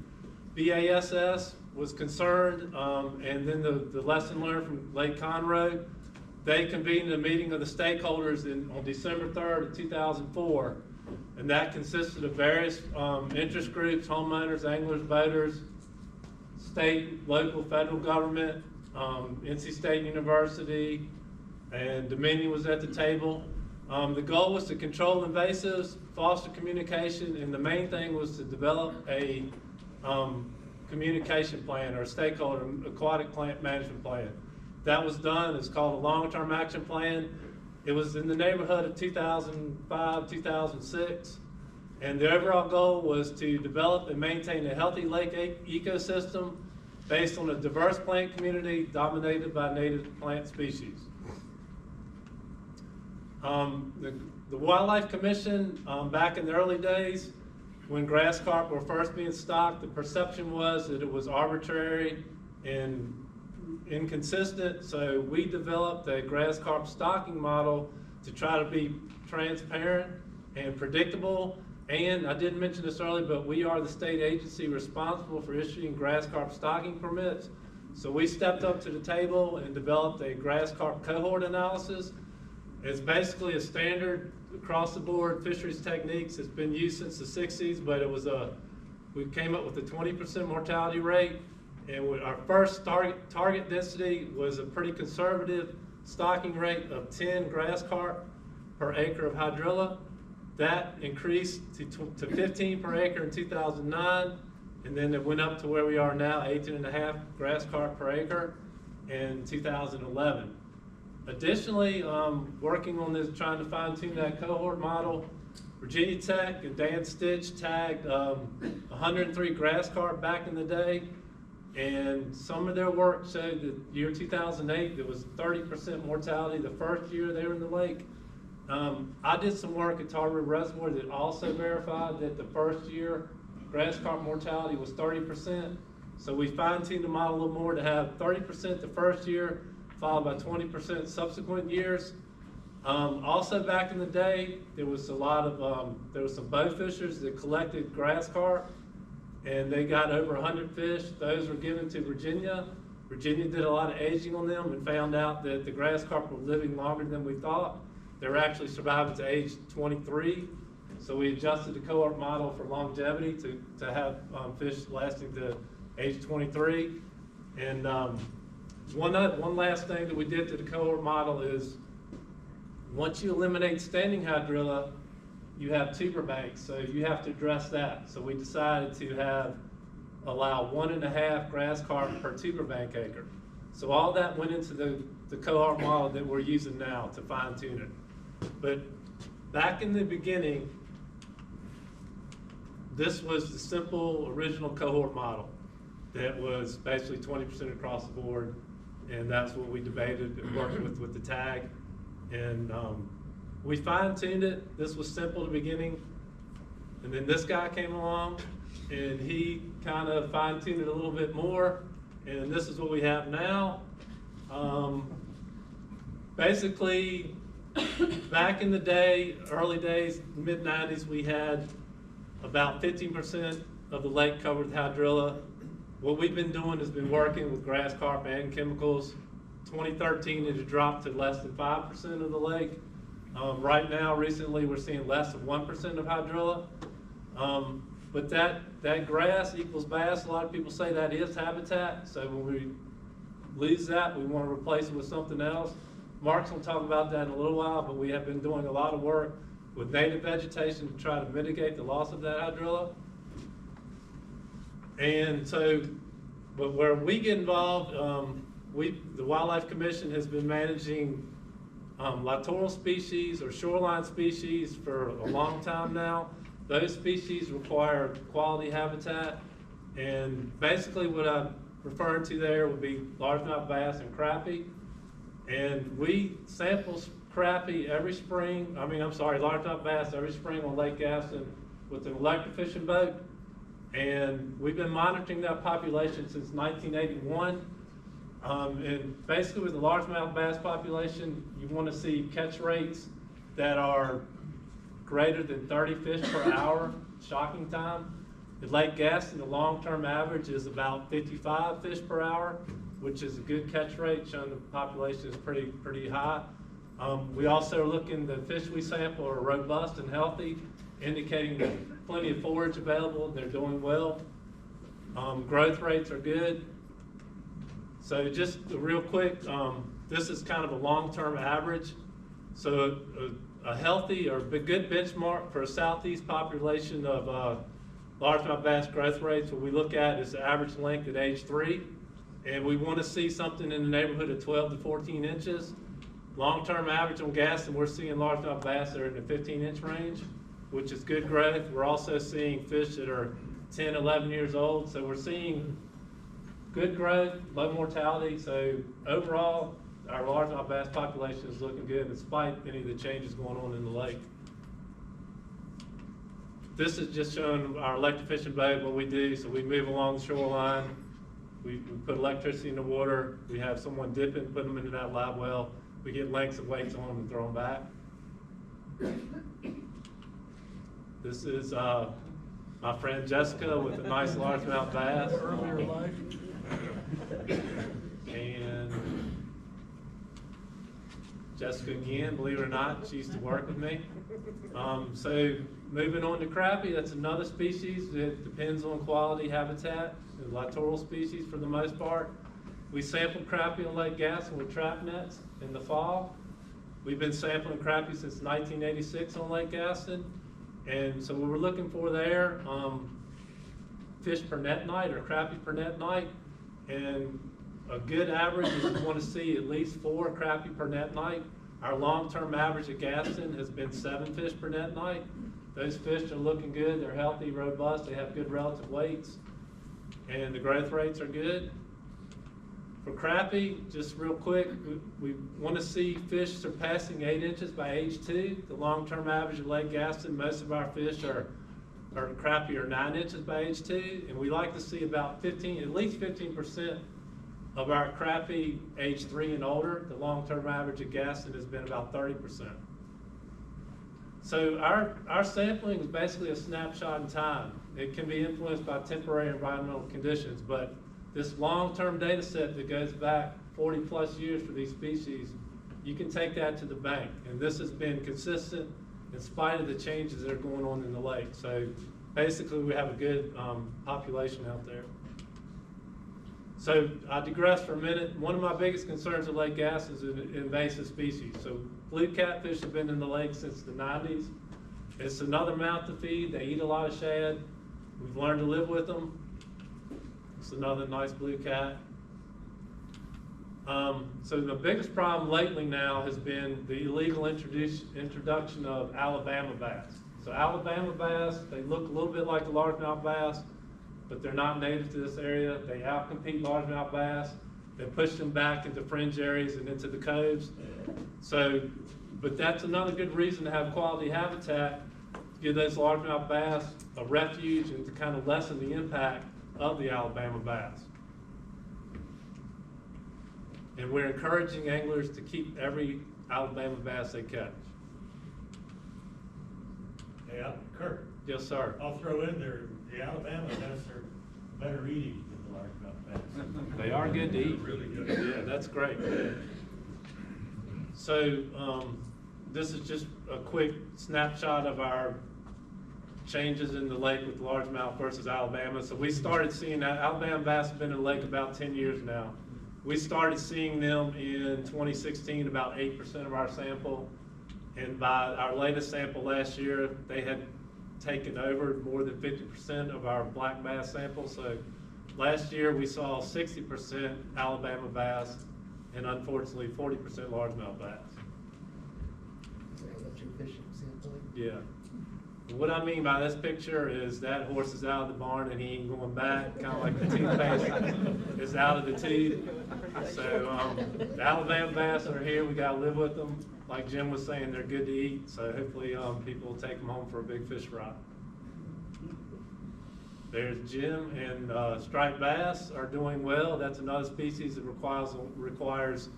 BASS was concerned, and then the lesson learned from Lake Conroe, they convened a meeting of the stakeholders on December 3rd of 2004, and that consisted of various interest groups, homeowners, anglers, boaters, state, local, federal government, NC State University, and Dominion was at the table. The goal was to control invasives, foster communication, and the main thing was to develop a communication plan or a stakeholder aquatic plant management plan. that was done. It's called a long-term action plan. It was in the neighborhood of 2005, 2006. And the overall goal was to develop and maintain a healthy lake ecosystem based on a diverse plant community dominated by native plant species. The Wildlife Commission, back in the early days, when grass carp were first being stocked, the perception was that it was arbitrary and inconsistent, so we developed a grass carp stocking model to try to be transparent and predictable. And I didn't mention this earlier, but we are the state agency responsible for issuing grass carp stocking permits. So we stepped up to the table and developed a grass carp cohort analysis. It's basically a standard across the board fisheries techniques. It's been used since the 60s, but we came up with a 20% mortality rate. And our first target density was a pretty conservative stocking rate of 10 grass carp per acre of hydrilla. That increased to 15 per acre in 2009, and then it went up to where we are now, 18.5 grass carp per acre in 2011. Additionally, working on this, trying to fine tune that cohort model, Virginia Tech and Dan Stitch tagged 103 grass carp back in the day, and some of their work showed that year 2008, there was 30% mortality the first year they were in the lake. I did some work at Tar River Reservoir that also verified that the first year grass carp mortality was 30%. So we fine-tuned the model a little more to have 30% the first year, followed by 20% subsequent years. Also back in the day, there was a lot of, there was some bow fishers that collected grass carp, and they got over 100 fish. Those were given to Virginia. Virginia did a lot of aging on them and found out that the grass carp were living longer than we thought. They were actually surviving to age 23. So we adjusted the cohort model for longevity to have fish lasting to age 23. And one last thing that we did to the cohort model is once you eliminate standing hydrilla, you have tuber banks, so you have to address that. So we decided to allow 1.5 grass carp per tuber bank acre. So all that went into the cohort model that we're using now to fine tune it. But back in the beginning, this was the simple original cohort model that was basically 20% across the board, and that's what we debated and worked with the tag. And we fine-tuned it. This was simple at the beginning, and then this guy came along and he kind of fine-tuned it a little bit more, and this is what we have now. Basically, back in the day, early days, mid-90s, we had about 15% of the lake covered with hydrilla. What we've been doing has been working with grass carp and chemicals. 2013, it had dropped to less than 5% of the lake. Right now, recently, we're seeing less than 1% of hydrilla. But that grass equals bass. A lot of people say that is habitat. So when we lose that, we want to replace it with something else. Mark's going to talk about that in a little while, but we have been doing a lot of work with native vegetation to try to mitigate the loss of that hydrilla. And so, but where we get involved, the Wildlife Commission has been managing littoral species or shoreline species for a long time now. Those species require quality habitat, and basically what I'm referring to there would be largemouth bass and crappie. And we sample crappie every spring, largemouth bass every spring on Lake Gaston with an electrofishing boat. And we've been monitoring that population since 1981. And basically with the largemouth bass population, you want to see catch rates that are greater than 30 fish per hour, shocking time. At Lake Gaston, the long-term average is about 55 fish per hour, which is a good catch rate, showing the population is pretty high. We also are looking, the fish we sample are robust and healthy, indicating that plenty of forage available, they're doing well. Growth rates are good. So just real quick, this is kind of a long-term average. So a healthy or a good benchmark for a southeast population of largemouth bass growth rates, what we look at is the average length at age 3. and we want to see something in the neighborhood of 12 to 14 inches. Long-term average on Gaston, we're seeing largemouth bass that are in the 15-inch range, which is good growth. We're also seeing fish that are 10, 11 years old, so we're seeing good growth, low mortality. So overall, our largemouth bass population is looking good despite any of the changes going on in the lake. This is just showing our electric fishing boat, what we do. So we move along the shoreline, we put electricity in the water, we have someone dip it, put them into that live well, we get lengths of weights on them and throw them back. This is my friend Jessica with a nice largemouth bass. Earlier life. And Jessica again, believe it or not, she used to work with me. So moving on to crappie, that's another species that depends on quality habitat. The littoral species for the most part. We sampled crappie on Lake Gaston with trap nets in the fall. We've been sampling crappie since 1986 on Lake Gaston. And so what we're looking for there, fish per net night or crappie per net night. And a good average is you want to see at least 4 crappie per net night. Our long-term average at Gaston has been 7 fish per net night. Those fish are looking good, they're healthy, robust, they have good relative weights, and the growth rates are good. For crappie, just real quick, we want to see fish surpassing 8 inches by age 2. The long-term average at Lake Gaston, most of our fish are crappie are 9 inches by age 2, and we like to see about at least 15% of our crappie age 3 and older. The long-term average at Gaston has been about 30%. So our sampling is basically a snapshot in time. It can be influenced by temporary environmental conditions, but this long-term data set that goes back 40 plus years for these species, you can take that to the bank. And this has been consistent in spite of the changes that are going on in the lake. So basically we have a good population out there. So I digress for a minute. One of my biggest concerns at Lake Gaston is an invasive species. So blue catfish have been in the lake since the 90s. It's another mouth to feed. They eat a lot of shad. We've learned to live with them. It's another nice blue cat. So the biggest problem lately now has been the illegal introduction of Alabama bass. So Alabama bass, they look a little bit like the largemouth bass, but they're not native to this area. They outcompete largemouth bass. They push them back into fringe areas and into the coves. So, but that's another good reason to have quality habitat, to give those largemouth bass a refuge and to kind of lessen the impact of the Alabama bass. And we're encouraging anglers to keep every Alabama bass they catch. Hey, Kurt, Yes, sir. I'll throw in there, the Alabama bass are better eating than the largemouth bass. They are good to eat. Really good. Yeah, that's great. So this is just a quick snapshot of our changes in the lake with largemouth versus Alabama. So we started seeing that Alabama bass have been in the lake about 10 years now. We started seeing them in 2016, about 8% of our sample. And by our latest sample last year, they had taken over more than 50% of our black bass sample. So last year we saw 60% Alabama bass and unfortunately 40% largemouth bass. Yeah. And what I mean by this picture is that horse is out of the barn and he ain't going back, kind of like the toothpaste is out of the tube. So the Alabama bass are here, we gotta live with them. Like Jim was saying, they're good to eat, so hopefully people will take them home for a big fish fry. There's Jim, and striped bass are doing well. That's another species that requires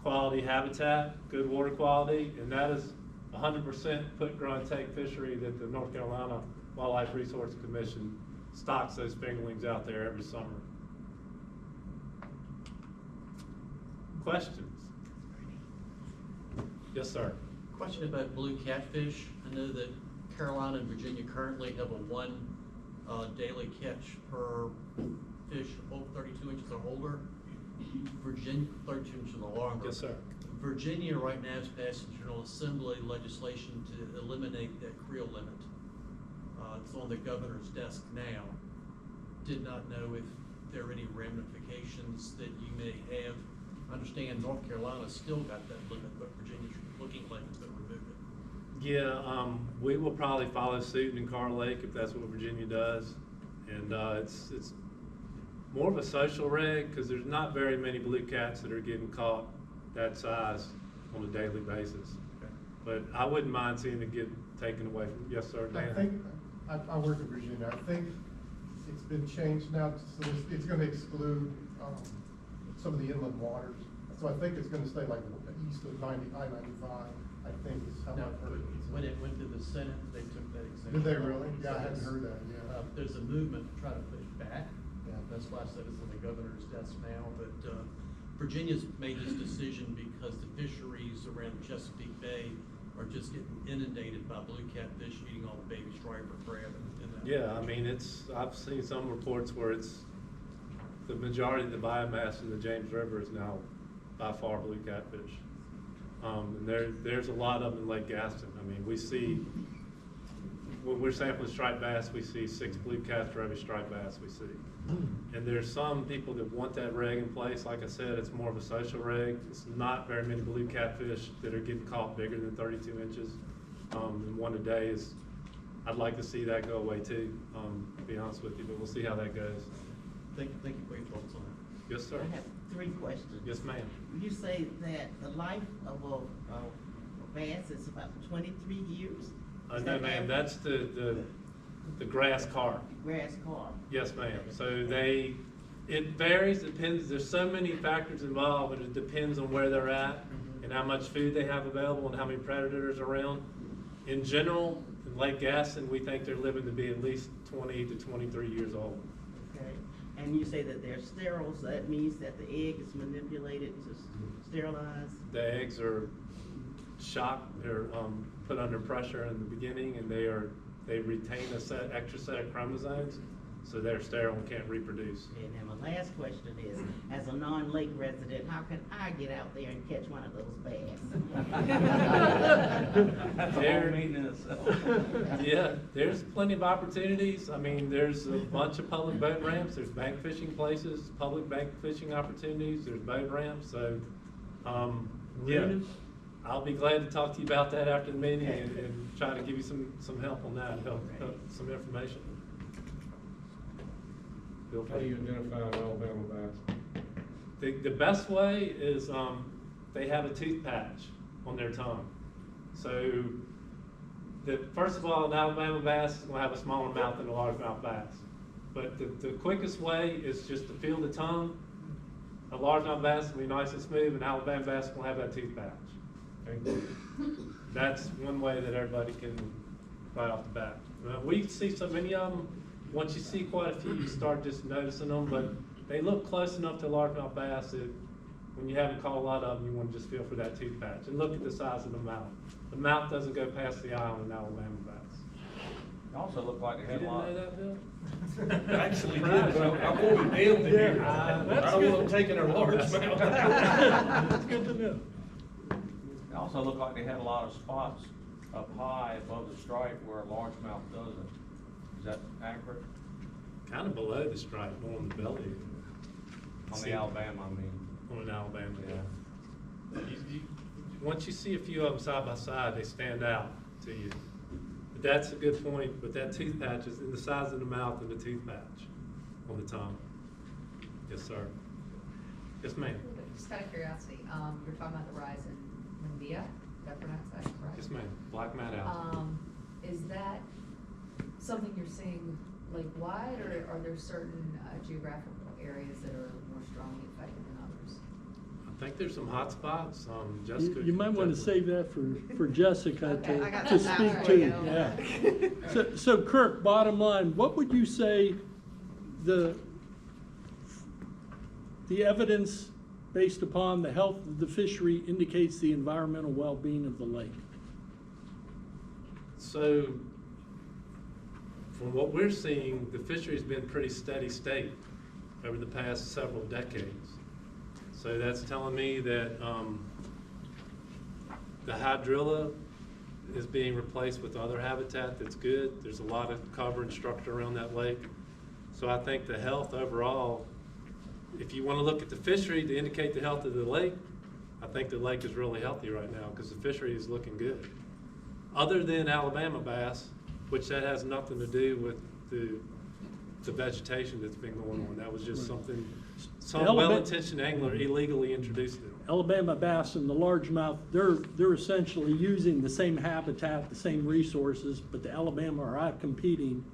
quality habitat, good water quality, and that is 100% put, grow, and take fishery that the North Carolina Wildlife Resource Commission stocks those fingerlings out there every summer. Questions? Yes, sir. Question about blue catfish. I know that Carolina and Virginia currently have a 1 daily catch per fish 32 inches or older. Virginia, 32 inches or longer. Yes, sir. Virginia right now is passing General Assembly legislation to eliminate that creel limit. It's on the governor's desk now. Did not know if there are any ramifications that you may have. I understand North Carolina's still got that limit, but Virginia's looking like it's gonna remove it. Yeah, we will probably follow suit in Carr Lake if that's what Virginia does. And, it's more of a social reg, because there's not very many blue cats that are getting caught that size on a daily basis. But I wouldn't mind seeing it get taken away from, yes, sir, I Dan? think, I work in Virginia, I think it's been changed now, so it's gonna exclude, some of the inland waters. So I think it's gonna stay like east of I-95, I think is how I've heard. When it went to the Senate, they took that exemption. Did they really? Yeah, I hadn't heard that, yeah. There's a movement to try to push back. Yeah. That's why I said it's on the governor's desk now, but, Virginia's made this decision because the fisheries around Chesapeake Bay are just getting inundated by blue catfish eating all the baby striper crab and that. Yeah, I mean, I've seen some reports where it's, the majority of the biomass in the James River is now by far blue catfish. And there's a lot of them in Lake Gaston. I mean, we see, when we're sampling striped bass, we see 6 blue cats for every striped bass we see. And there's some people that want that reg in place. Like I said, it's more of a social reg. It's not very many blue catfish that are getting caught bigger than 32 inches. And one a day is, I'd like to see that go away too, to be honest with you, but we'll see how that goes. Thank you for your thoughts on that. Yes, sir. I have 3 questions. Yes, ma'am. You say that the life of a bass is about 23 years? Is No, that ma'am, average? that's the grass carp. Grass carp. Yes, ma'am. So it varies, depends, there's so many factors involved, but it depends on where they're at and how much food they have available and how many predators are around. In general, in Lake Gaston, we think they're living to be at least 20 to 23 years old. Okay. And you say that they're sterile, so that means that the egg is manipulated to sterilize? The eggs are shocked, they're put under pressure in the beginning, and they retain a extra set of chromosomes, so they're sterile and can't reproduce. And then my last question is, as a non-lake resident, how can I get out there and catch one of those bass? That's a whole meeting in itself. Yeah, there's plenty of opportunities. I mean, there's a bunch of public boat ramps, there's bank fishing places, public bank fishing opportunities, there's boat ramps, so, yeah. Marinas? I'll be glad to talk to you about that after the meeting and try to give you some help on that, help some information. Feel How do you free. identify an Alabama bass? The best way is, they have a tooth patch on their tongue. So, first of all, an Alabama bass is gonna have a smaller mouth than a largemouth bass. But the quickest way is just to feel the tongue. A largemouth bass will be nice and smooth, and Alabama bass will have that tooth patch. That's one way that everybody can, right off the bat. We see so many of them, once you see quite a few, you start just noticing them, but they look close enough to largemouth bass that when you haven't caught a lot of them, you want to just feel for that tooth patch. And look at the size of the mouth. The mouth doesn't go past the eye on an Alabama bass. It also looked like they You had a didn't lot. know that, Bill? I actually did, but I won't be damned to hear. That's I don't good. want them taking their large mouth. That's good to know. It also looked like they had a lot of spots up high above the stripe where a largemouth doesn't. Is that accurate? Kind of below the stripe, more on the belly. On See- the Alabama, I mean. On an Alabama, yeah. Once you see a few of them side by side, they stand out to you. But that's a good point, but that tooth patch is in the size of the mouth and the tooth patch on the tongue. Yes, sir. Yes, ma'am. Just out of curiosity, you're talking about the rise in Limbia, did I pronounce that correct? Yes, ma'am. Black madhouse. Is that something you're seeing lake-wide, or are there certain geographical areas that are more strongly affected than others? I think there's some hot spots. Jessica. You might want to save that for Jessica Okay, I got to that speak right, to, yeah. yeah. So Kirk, bottom line, what would you say the evidence based upon the health of the fishery indicates the environmental well-being of the lake? So, from what we're seeing, the fishery's been pretty steady state over the past several decades. So that's telling me that the hydrilla is being replaced with other habitat that's good. There's a lot of cover and structure around that lake. So I think the health overall if you wanna look at the fishery to indicate the health of the lake, I think the lake is really healthy right now, because the fishery is looking good. Other than Alabama bass, which that has nothing to do with the vegetation that's been going on. That was just something, some Alabama- well-intentioned angler illegally introduced it. Alabama bass and the largemouth, they're essentially using the same habitat, the same resources, but the Alabama are out competing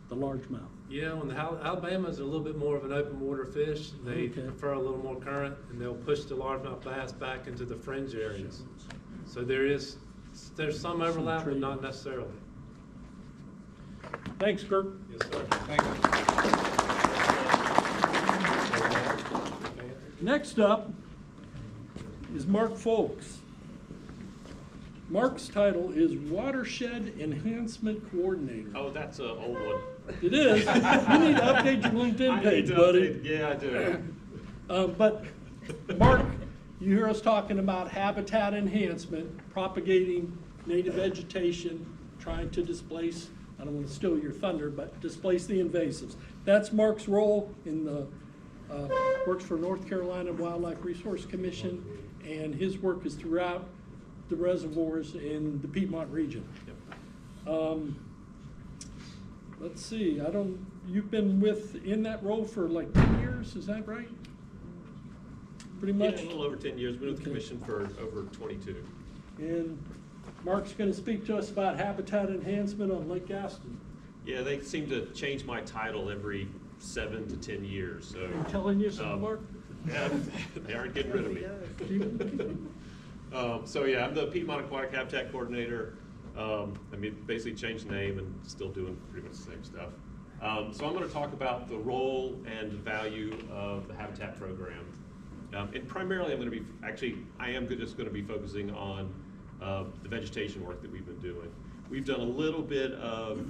the largemouth. Yeah, when Alabama's a little bit more of an open water fish, they Okay. prefer a little more current, and they'll push the largemouth bass back into the fringe areas. So there's some overlap, but not necessarily. Thanks, Kirk. Yes, sir. Thank you. Next up is Mark Folks. Mark's title is Watershed Enhancement Coordinator. Oh, that's an old one. It is. You need to update your LinkedIn page, buddy. Yeah, I do. But Mark, you hear us talking about habitat enhancement, propagating native vegetation, trying to displace, I don't want to steal your thunder, but displace the invasives. That's Mark's role in the, works for North Carolina Wildlife Resource Commission, and his work is throughout the reservoirs in the Piedmont region. Let's see, you've been in that role for like 10 years, is that right? Pretty Yeah, much? a little over 10 years, been with the Okay. commission for over 22. And Mark's gonna speak to us about habitat enhancement on Lake Gaston. Yeah, they seem to change my title every 7 to 10 years, so. I'm telling you something, Mark? Yeah, they aren't getting rid of me. So yeah, I'm the Piedmont Aquatic Habitat Coordinator. I mean, basically changed the name and still doing pretty much the same stuff. So I'm going to talk about the role and value of the habitat program. And primarily I'm going to be, I am just going to be focusing on the vegetation work that we've been doing. We've done a little bit of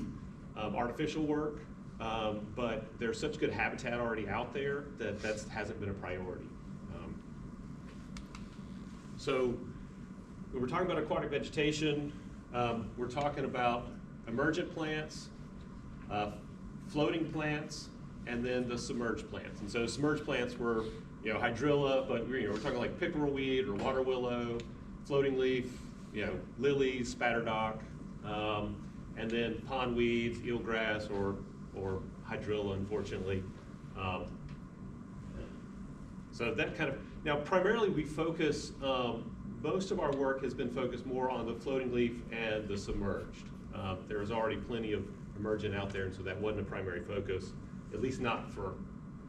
artificial work, but there's such good habitat already out there that hasn't been a priority. So when we're talking about aquatic vegetation, we're talking about emergent plants, floating plants, and then the submerged plants. And so submerged plants were, hydrilla, but we're talking like pickerelweed or water willow, floating leaf, lilies, spatterdock, and then pondweeds, eelgrass, or hydrilla, unfortunately. So that kind of, now primarily we focus, most of our work has been focused more on the floating leaf and the submerged. There is already plenty of emergent out there, and so that wasn't a primary focus, at least not for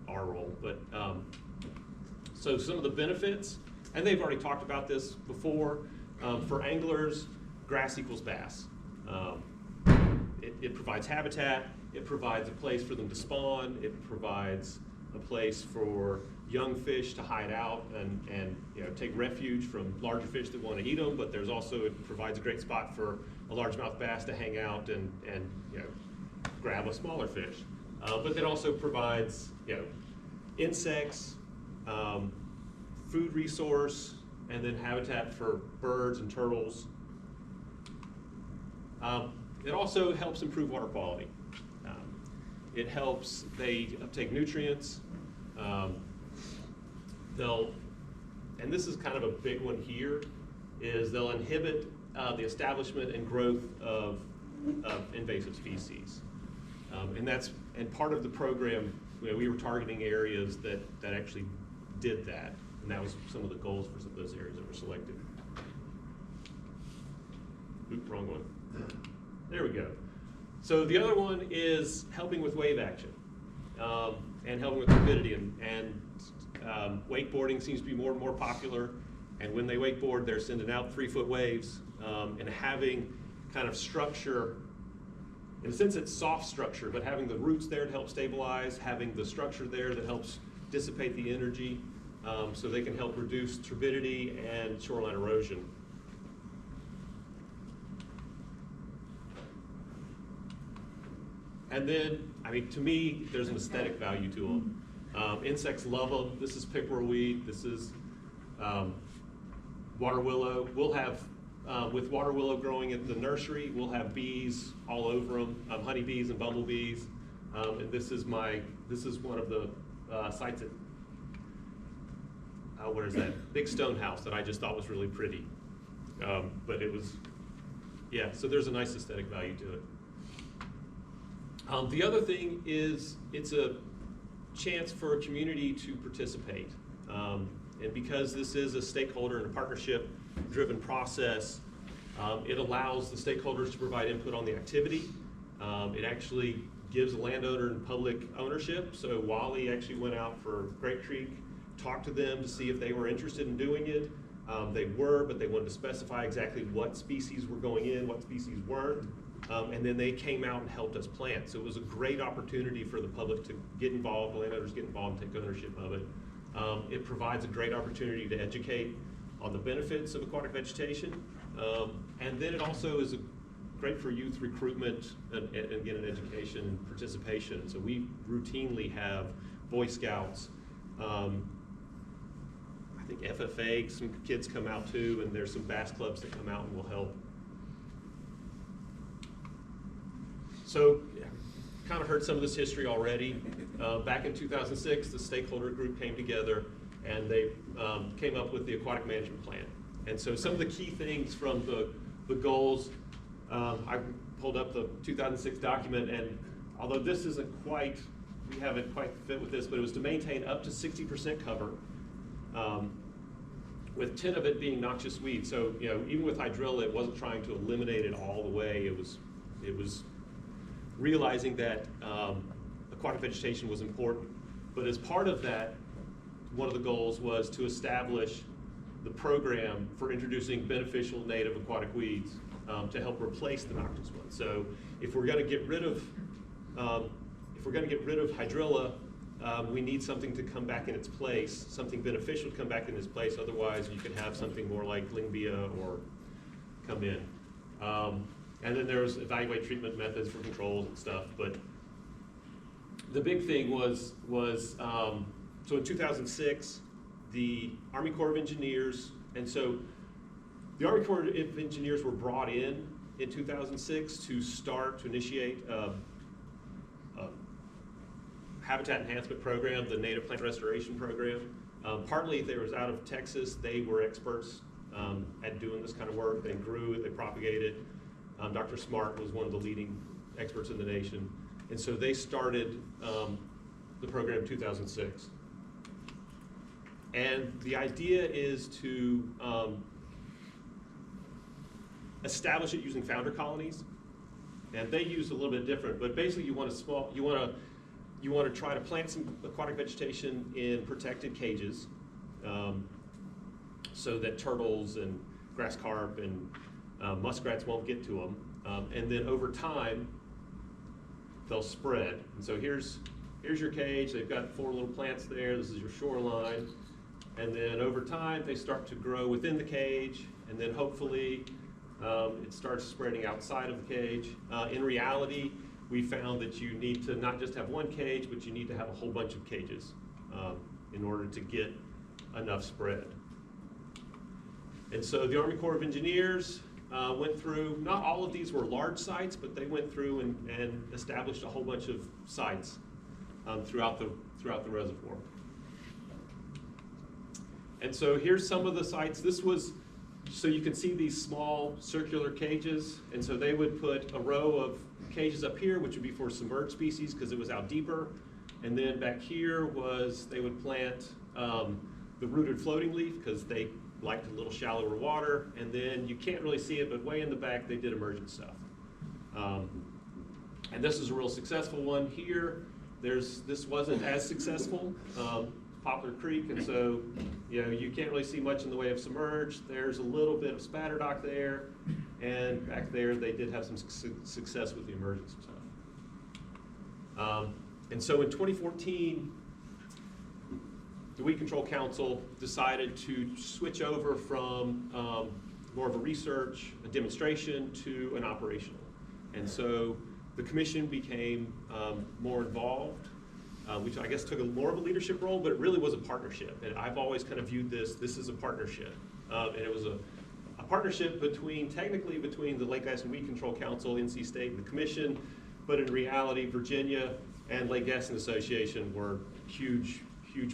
our role. But so some of the benefits, and they've already talked about this before, for anglers, grass equals bass. It provides habitat, it provides a place for them to spawn, it provides a place for young fish to hide out and take refuge from larger fish that want to eat them, but it provides a great spot for a largemouth bass to hang out and grab a smaller fish. But it also provides insects, food resource, and then habitat for birds and turtles. It also helps improve water quality. It helps they uptake nutrients. And this is kind of a big one here, is they'll inhibit the establishment and growth of invasive species. And part of the program, we were targeting areas that actually did that, and that was some of the goals for some of those areas that were selected. Oop, wrong one. There we go. So the other one is helping with wave action and helping with turbidity. And wakeboarding seems to be more and more popular. And when they wakeboard, they're sending out 3-foot waves and having kind of structure. In a sense, it's soft structure, but having the roots there to help stabilize, having the structure there that helps dissipate the energy so they can help reduce turbidity and shoreline erosion. And then, to me, there's an aesthetic value to them. Insects love them. This is pickerelweed. This is water willow. We'll have, with water willow growing at the nursery, we'll have bees all over them, honeybees and bumblebees. And this is one of the sites what is that, big stone house that I just thought was really pretty. But it was, yeah, so there's a nice aesthetic value to it. The other thing is it's a chance for a community to participate. And because this is a stakeholder and a partnership-driven process, it allows the stakeholders to provide input on the activity. It actually gives the landowner and public ownership. So Wally actually went out for Great Creek, talked to them to see if they were interested in doing it. They were, but they wanted to specify exactly what species were going in, what species weren't. And then they came out and helped us plant. So it was a great opportunity for the public to get involved, landowners get involved and take ownership of it. It provides a great opportunity to educate on the benefits of aquatic vegetation. And then it also is great for youth recruitment and again, an education and participation. So we routinely have Boy Scouts, I think FFA, some kids come out too, and there's some bass clubs that come out and will help. So, kind of heard some of this history already. Back in 2006, the stakeholder group came together and they came up with the aquatic management plan. And so some of the key things from the goals, I pulled up the 2006 document, and although this isn't quite, we haven't quite fit with this, but it was to maintain up to 60% cover, with 10 of it being noxious weeds. So, you know, even with hydrilla, it wasn't trying to eliminate it all the way. It was realizing that aquatic vegetation was important. But as part of that, one of the goals was to establish the program for introducing beneficial native aquatic weeds to help replace the noxious ones. So if we're going to get rid of hydrilla, we need something to come back in its place, something beneficial to come back in its place. Otherwise, you could have something more like Lingbia or come in. And then there's evaluate treatment methods for controls and stuff. But the big thing was so in 2006, the Army Corps of Engineers, and so the Army Corps of Engineers were brought in 2006 to initiate a habitat enhancement program, the native plant restoration program. Partly they was out of Texas. They were experts at doing this kind of work. They grew it, they propagated. Dr. Smart was one of the leading experts in the nation. And so they started the program in 2006. And the idea is to establish it using founder colonies. And they use a little bit different, but basically you want to try to plant some aquatic vegetation in protected cages so that turtles and grass carp and muskrats won't get to them. And then over time, they'll spread. And so here's your cage. They've got 4 little plants there. This is your shoreline. And then over time, they start to grow within the cage. And then hopefully, it starts spreading outside of the cage. In reality, we found that you need to not just have one cage, but you need to have a whole bunch of cages in order to get enough spread. And so the Army Corps of Engineers went through, not all of these were large sites, but they went through and established a whole bunch of sites throughout the reservoir. And so here's some of the sites. This was, so you can see these small circular cages, and so they would put a row of cages up here, which would be for submerged species because it was out deeper. And then back here was, they would plant the rooted floating leaf because they liked a little shallower water. And then you can't really see it, but way in the back, they did emergent stuff. And this is a real successful one here. This wasn't as successful, Poplar Creek, and so you can't really see much in the way of submerged. There's a little bit of spatter dock there, and back there they did have some success with the emergent stuff. And so in 2014, the Weed Control Council decided to switch over from more of a research, a demonstration, to an operational. And so the commission became more involved, which I guess took more of a leadership role, but it really was a partnership. And I've always kind of viewed this as a partnership. And it was a partnership technically between the Lake Gaston Weed Control Council, NC State, and the commission, but in reality, Virginia and Lake Gaston Association were huge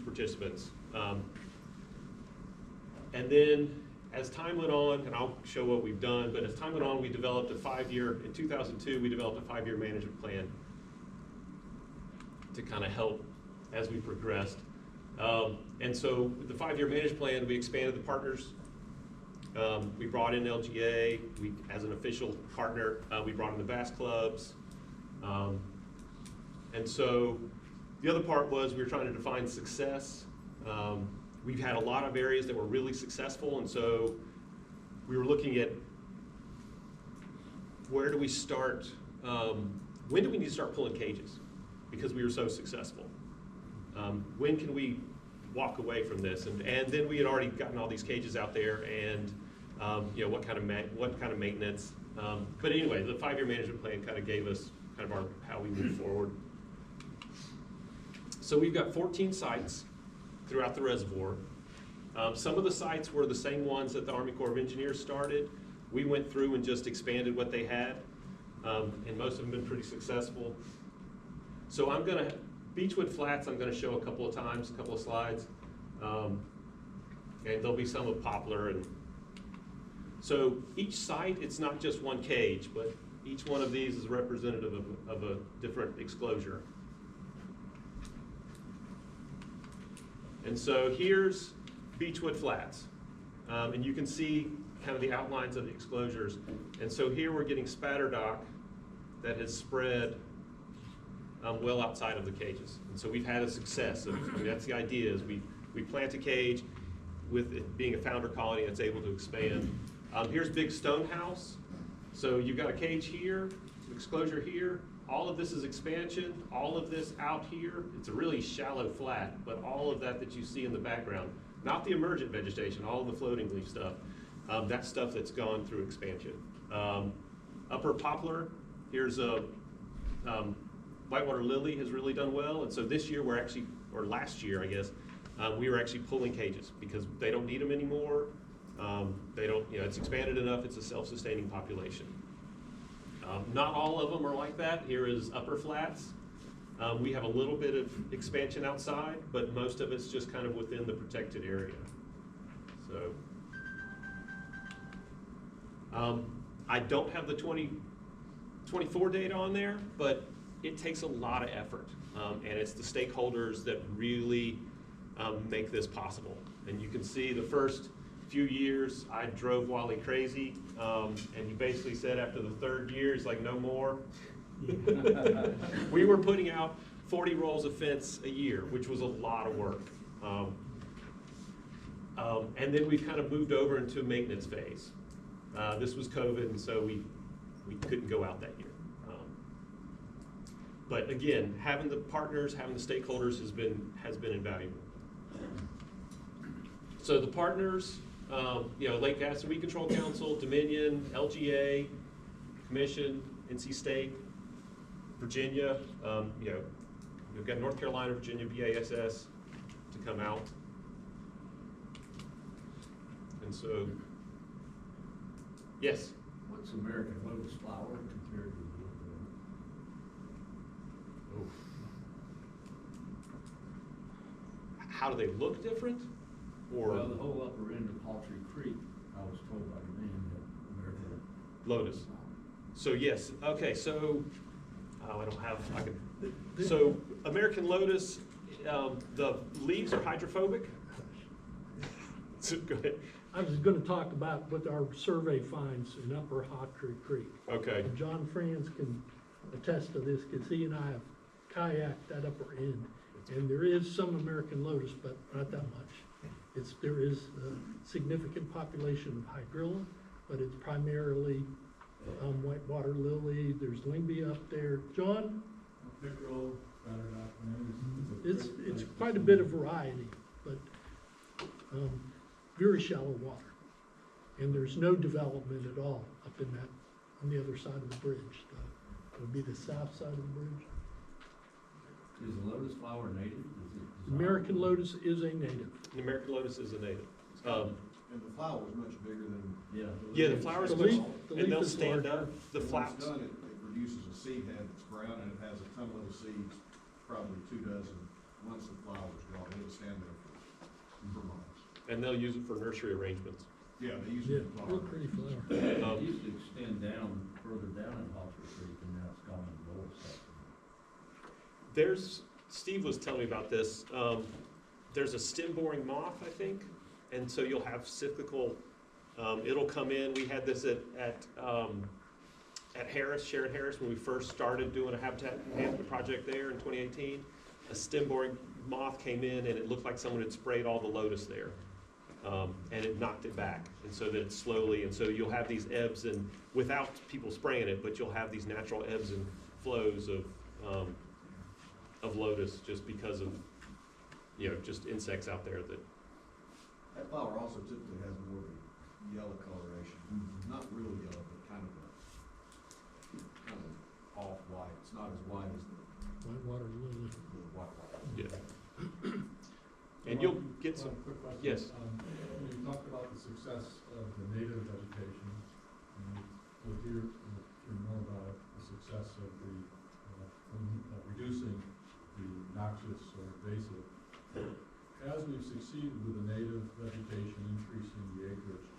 participants. And then as time went on, and I'll show what we've done, but as time went on, we developed a 5-year, in 2002, we developed a 5-year management plan to kind of help as we progressed. And so with the 5-year management plan, we expanded the partners. We brought in LGA, as an official partner, we brought in the bass clubs. And so the other part was we were trying to define success. We've had a lot of areas that were really successful, and so we were looking at where do we start, when do we need to start pulling cages? Because we were so successful. When can we walk away from this? And then we had already gotten all these cages out there, and what kind of maintenance. But anyway, the 5-year management plan kind of gave us kind of how we move forward. So we've got 14 sites throughout the reservoir. Some of the sites were the same ones that the Army Corps of Engineers started. We went through and just expanded what they had, and most of them have been pretty successful. So Beechwood Flats I'm gonna show a couple of times, a couple of slides. And there'll be some of Poplar. And so each site, it's not just one cage, but each one of these is representative of a different exclosure. And so here's Beechwood Flats. And you can see kind of the outlines of the exclosures. And so here we're getting spatter dock that has spread well outside of the cages. And so we've had a success. That's the idea, is we plant a cage with it being a founder colony that's able to expand. Here's Big Stone House. So you've got a cage here, exclosure here. All of this is expansion. All of this out here, it's a really shallow flat, but all of that you see in the background, not the emergent vegetation, all of the floating leaf stuff, that's stuff that's gone through expansion. Upper Poplar, here's a whitewater lily has really done well, and so this year we're actually, or last year I guess, we were actually pulling cages because they don't need them anymore. They don't, it's expanded enough, it's a self-sustaining population. Not all of them are like that. Here is Upper Flats. We have a little bit of expansion outside, but most of it's just kind of within the protected area. So, I don't have the 2024 data on there, but it takes a lot of effort. And it's the stakeholders that really make this possible. And you can see the first few years, I drove Wally crazy, and he basically said after the 3rd year, he's like, no more. We were putting out 40 rolls of fence a year, which was a lot of work. And then we kind of moved over into a maintenance phase. This was COVID, and so we couldn't go out that year. But again, having the partners, having the stakeholders has been invaluable. So the partners, Lake Gas and Weed Control Council, Dominion, LGA, Commission, NC State, Virginia, we've got North Carolina, Virginia, BASS to come out. And so, yes? What's American Lotus flower compared to How do they look different? Or well, the whole upper end of Paltry Creek, I was told by the man that American Lotus. So yes, okay, so, so American Lotus, the leaves are hydrophobic. So go ahead. I was gonna talk about what our survey finds in Upper Hawtree Creek. Okay. And John Franz can attest to this, because he and I have kayaked that upper end. And there is some American Lotus, but not that much. There is a significant population of hydrilla, but it's primarily whitewater lily. There's Lingby up there. John? pickerel, It's quite a bit of variety, but very shallow water. And there's no development at all up in that, on the other side of the bridge. It would be the south side of the bridge. Is the lotus flower native? American Lotus is a native. The American Lotus is a native. And the flower is much bigger than. Yeah, the flowers The much, leaf and they'll is stand larger. up, the When flaps. it's done, it produces a seed head that's brown, and it has a ton of little seeds, probably 2 dozen. Once the flower's gone, it'll stand there for months. and they'll use it for nursery arrangements. Yeah, they use Yeah, it for real flower. pretty flower. It used to extend down, further down in Hawtree Creek, and now it's gone in the lower section. Steve was telling me about this, there's a stem boring moth, I think, and so you'll have cyclical, it'll come in, we had this at Harris, Sharon Harris, when we first started doing a habitat management project there in 2018, a stem boring moth came in and it looked like someone had sprayed all the lotus there. And it knocked it back, and so that it's slowly, and so you'll have these ebbs and, without people spraying it, but you'll have these natural ebbs and flows of lotus just because of, just insects out there that. That flower also typically has more of a yellow coloration, not really yellow, but kind of off-white. It's not as white as the Whitewater lily. white. Yeah. And you'll get some, One quick question. yes. You talked about the success of the native vegetation, and we'll hear more about the success of the, reducing the noxious or invasive. As we've succeeded with the native vegetation, increasing the acreage,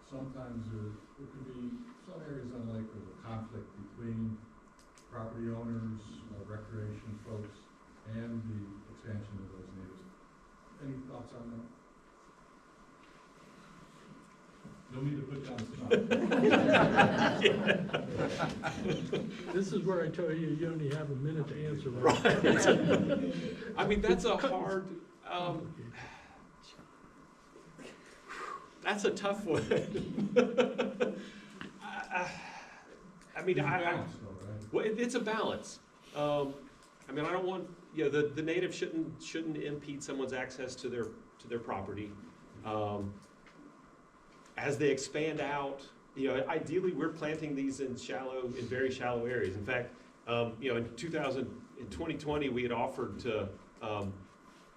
sometimes there could be some areas on the lake where there's a conflict between property owners, recreation folks, and the expansion of those natives. Any thoughts on that? No need to put down the This is where I tell you, you only have a minute to answer. Right. I mean, that's a hard, that's a tough one. I mean, well, it's a balance. I mean, I don't want, the native shouldn't impede someone's access to their property. As they expand out, ideally we're planting these in very shallow areas. In fact, in 2020 we had offered to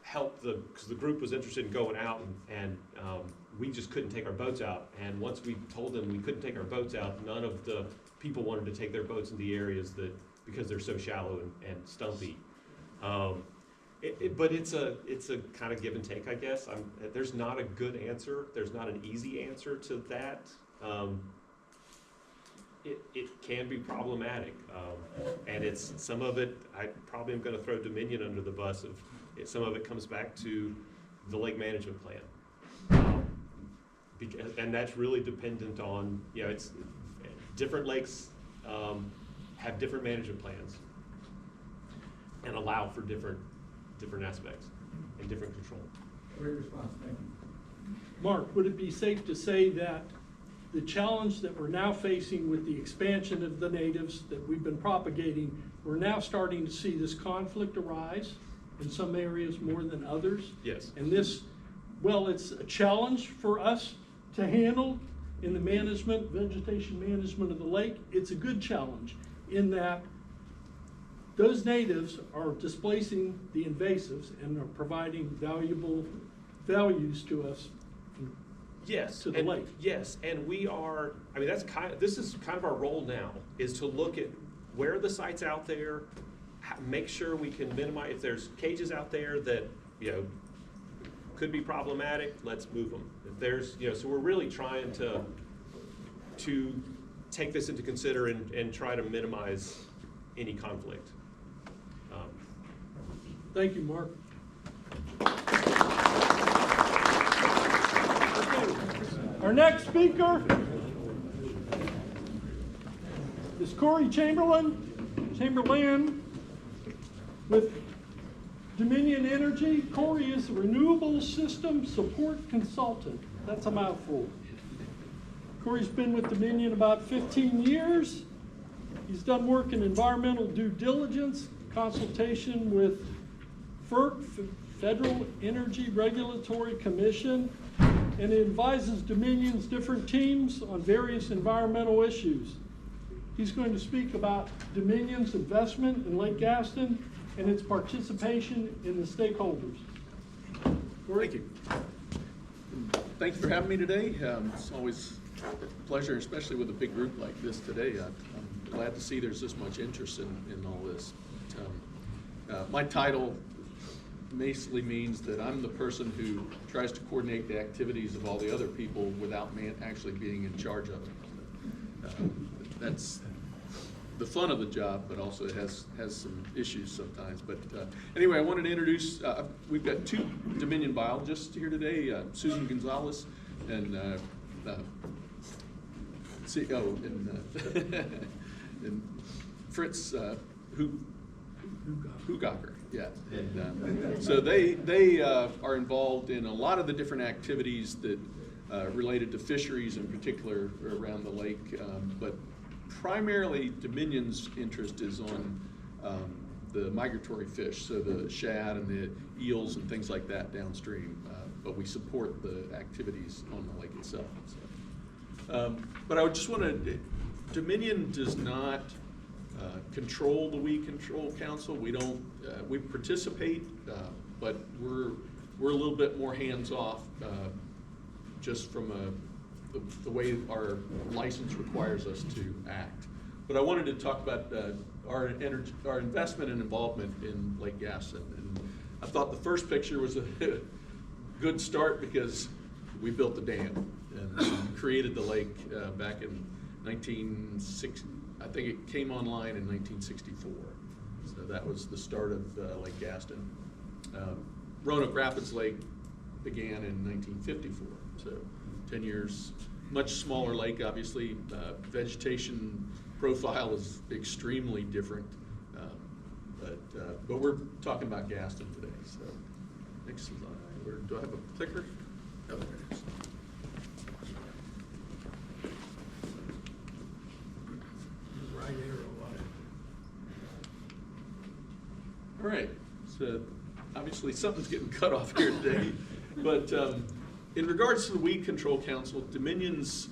help because the group was interested in going out and we just couldn't take our boats out. And once we told them we couldn't take our boats out, none of the people wanted to take their boats in the areas because they're so shallow and stumpy. But it's a kind of give and take, I guess. There's not a good answer. There's not an easy answer to that. It can be problematic, and it's some of it. I probably am going to throw Dominion under the bus. Some of it comes back to the lake management plan, and that's really dependent on it's different lakes have different management plans and allow for different aspects and different control. Great response, thank you. Mark, would it be safe to say that the challenge that we're now facing with the expansion of the natives that we've been propagating, we're now starting to see this conflict arise in some areas more than others? Yes. And it's a challenge for us to handle in the vegetation management of the lake. It's a good challenge in that those natives are displacing the invasives and are providing valuable values to us. Yes, to the lake. Yes, and we are. I mean, this is kind of our role now, is to look at where are the sites out there, make sure we can minimize if there's cages out there that could be problematic. Let's move them. If there's so we're really trying to take this into consider and try to minimize any conflict. Thank you, Mark. Our next speaker is Corey Chamberlain with Dominion Energy. Corey is a renewable system support consultant. That's a mouthful. Corey's been with Dominion about 15 years. He's done work in environmental due diligence, consultation with FERC, Federal Energy Regulatory Commission, and it advises Dominion's different teams on various environmental issues. He's going to speak about Dominion's investment in Lake Gaston and its participation in the stakeholders. Thank you. Thank you for having me today. It's always a pleasure, especially with a big group like this today. I'm glad to see there's this much interest in all this. My title basically means that I'm the person who tries to coordinate the activities of all the other people without actually being in charge of them. That's the fun of the job, but also it has some issues sometimes. But anyway, I wanted to introduce, we've got two Dominion biologists here today, Susan Gonzalez and and Fritz Hugacher, yeah. And so they are involved in a lot of the different activities that related to fisheries in particular around the lake, but primarily Dominion's interest is on the migratory fish, so the shad and the eels and things like that downstream, but we support the activities on the lake itself. So. But I would just want to, Dominion does not control the Weed Control Council. We don't, we participate, but we're a little bit more hands-off just from the way our license requires us to act. But I wanted to talk about our investment and involvement in Lake Gaston. And I thought the first picture was a good start because we built the dam and created the lake back in 1960. I think it came online in 1964. So that was the start of Lake Gaston. Roanoke Rapids Lake began in 1954. So 10 years, much smaller lake, obviously. Vegetation profile is extremely different. But we're talking about Gaston today. So next slide. Do I have a clicker? Oh, there it is. Right arrow on it. All right, so obviously something's getting cut off here today, but in regards to the Weed Control Council, Dominion's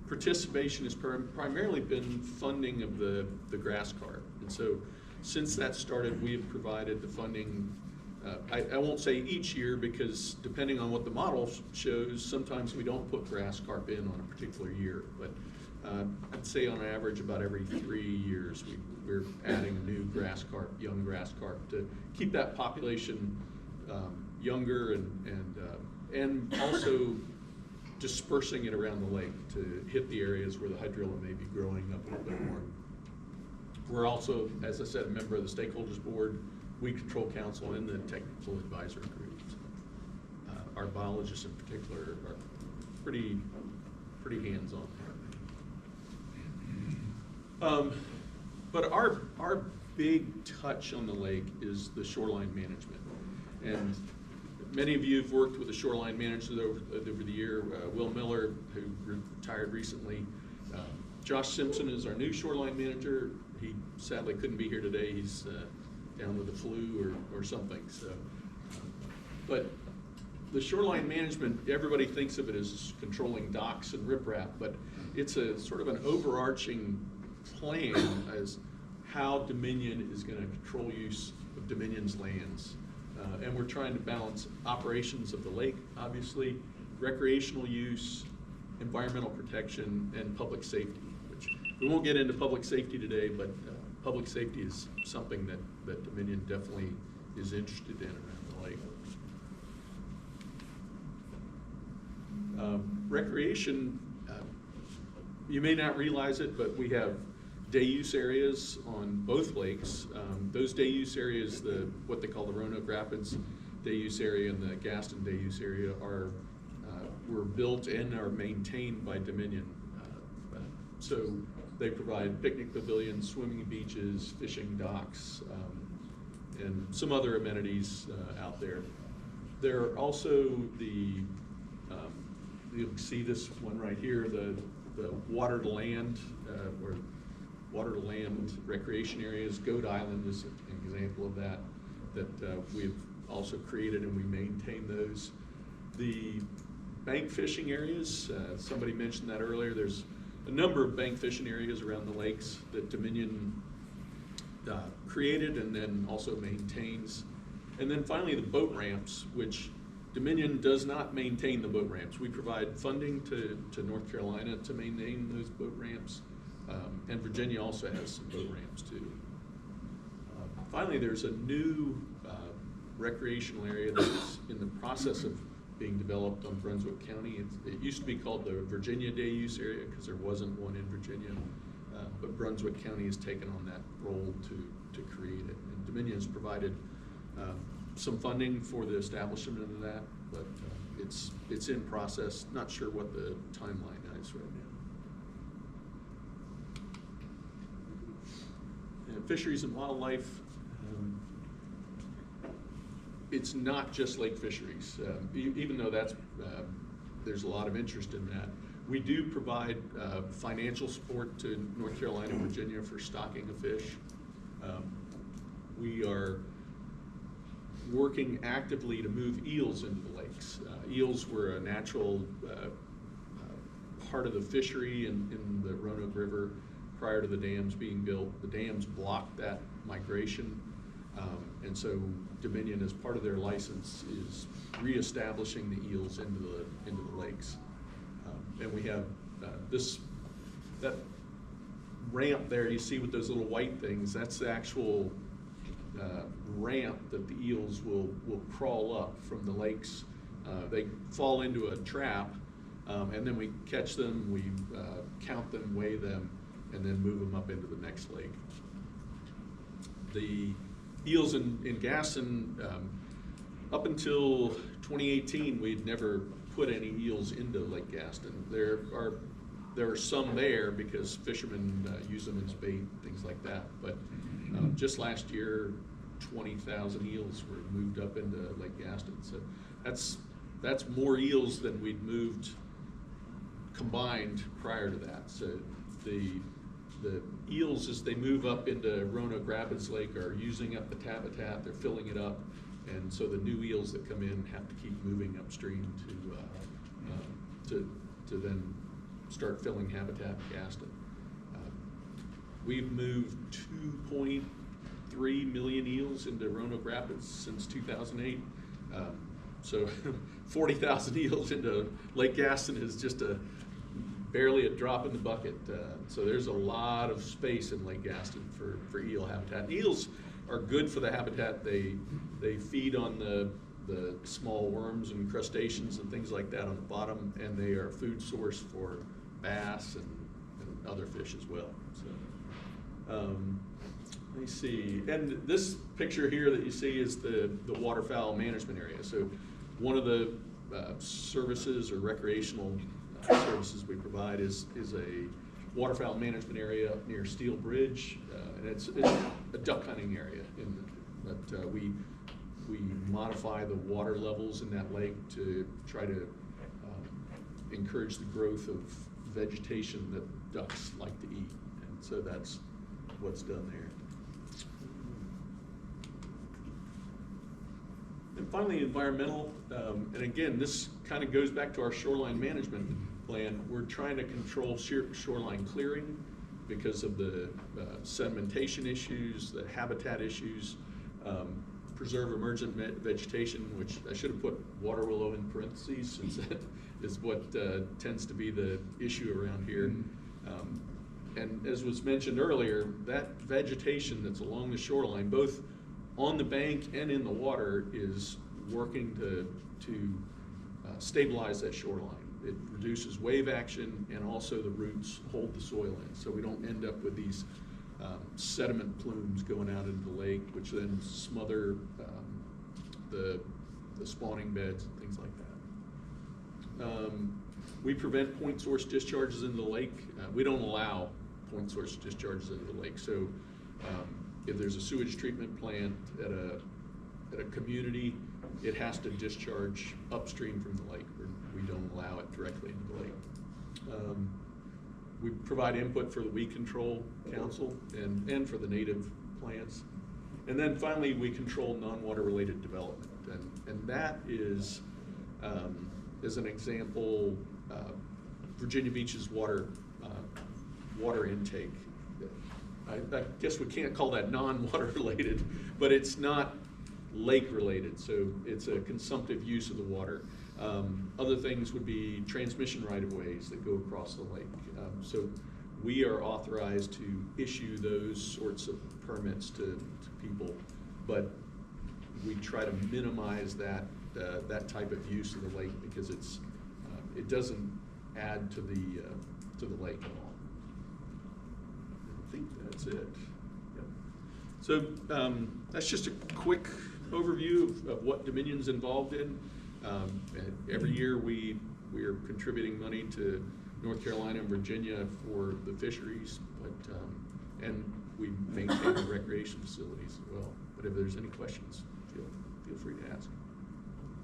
participation has primarily been funding of the grass carp. And so since that started, we have provided the funding, I won't say each year because depending on what the model shows, sometimes we don't put grass carp in on a particular year, but I'd say on average about every 3 years we're adding a new grass carp, young grass carp, to keep that population younger and also dispersing it around the lake to hit the areas where the hydrilla may be growing up a little bit more. We're also, as I said, a member of the Stakeholders Board, Weed Control Council, and the Technical Advisory Group. Our biologists in particular are pretty hands-on. But our big touch on the lake is the shoreline management. And many of you have worked with the shoreline managers over the year. Will Miller, who retired recently. Josh Simpson is our new shoreline manager. He sadly couldn't be here today. He's down with the flu or something. So, but the shoreline management, everybody thinks of it as controlling docks and riprap, but it's a sort of an overarching plan as how Dominion is going to control use of Dominion's lands. And we're trying to balance operations of the lake, obviously, recreational use, environmental protection, and public safety, which we won't get into public safety today, but public safety is something that Dominion definitely is interested in around the lake. Recreation, you may not realize it, but we have day use areas on both lakes. Those day use areas, what they call the Roanoke Rapids day use area and the Gaston day use area were built and are maintained by Dominion. So they provide picnic pavilions, swimming beaches, fishing docks, and some other amenities out there. There are also you'll see this one right here, the water to land, or water to land recreation areas. Goat Island is an example of that we've also created, and we maintain those. The bank fishing areas, somebody mentioned that earlier. There's a number of bank fishing areas around the lakes that Dominion created and then also maintains. And then finally the boat ramps, which Dominion does not maintain the boat ramps. We provide funding to North Carolina to maintain those boat ramps. And Virginia also has some boat ramps too. Finally, there's a new recreational area that's in the process of being developed on Brunswick County. It used to be called the Virginia Day Use Area because there wasn't one in Virginia, but Brunswick County has taken on that role to create it. And Dominion has provided some funding for the establishment of that, but it's in process. Not sure what the timeline is right now. And fisheries and wildlife. It's not just lake fisheries, even though that's there's a lot of interest in that. We do provide financial support to North Carolina and Virginia for stocking of fish. We are working actively to move eels into the lakes. Eels were a natural part of the fishery in the Roanoke River prior to the dams being built. The dams blocked that migration. And so Dominion, as part of their license, is reestablishing the eels into the lakes. And we have that ramp there you see with those little white things. That's the actual ramp that the eels will crawl up from the lakes. They fall into a trap, and then we catch them, we count them, weigh them, and then move them up into the next lake. The eels in Gaston, up until 2018, we'd never put any eels into Lake Gaston. There are some there because fishermen use them as bait, things like that. But just last year, 20,000 eels were moved up into Lake Gaston. So that's more eels than we'd moved combined prior to that. So the eels, as they move up into Roanoke Rapids Lake, are using up the habitat, they're filling it up, and so the new eels that come in have to keep moving upstream to then start filling habitat in Gaston. We've moved 2.3 million eels into Roanoke Rapids since 2008. So 40,000 eels into Lake Gaston is just barely a drop in the bucket. So there's a lot of space in Lake Gaston for eel habitat. And eels are good for the habitat. They feed on the small worms and crustaceans and things like that on the bottom, and they are a food source for bass and other fish as well. So let me see. And this picture here that you see is the waterfowl management area. So one of the services or recreational services we provide is a waterfowl management area up near Steel Bridge, and it's a duck hunting area. But we modify the water levels in that lake to try to encourage the growth of vegetation that ducks like to eat, and so that's what's done there. And finally, environmental, and again, this kind of goes back to our shoreline management plan. We're trying to control shoreline clearing because of the sedimentation issues, the habitat issues, preserve emergent vegetation, which I should have put water willow in parentheses since that is what tends to be the issue around here. And as was mentioned earlier, that vegetation that's along the shoreline, both on the bank and in the water, is working to stabilize that shoreline. It reduces wave action, and also the roots hold the soil in, so we don't end up with these sediment plumes going out into the lake, which then smother the spawning beds and things like that. We prevent point source discharges into the lake. We don't allow point source discharges into the lake. So if there's a sewage treatment plant at a community, it has to discharge upstream from the lake. We don't allow it directly into the lake. We provide input for the Weed Control Council and for the native plants. And then finally, we control non-water related development. And that is, as an example, Virginia Beach's water intake. I guess we can't call that non-water related, but it's not lake related, so it's a consumptive use of the water. Other things would be transmission right-of-ways that go across the lake. So we are authorized to issue those sorts of permits to people, but we try to minimize that, that type of use of the lake because it doesn't add to the lake at all. I think that's it. Yep. So that's just a quick overview of what Dominion's involved in. Every year we are contributing money to North Carolina and Virginia for the fisheries, but and we maintain the recreation facilities as well. But if there's any questions, feel free to ask.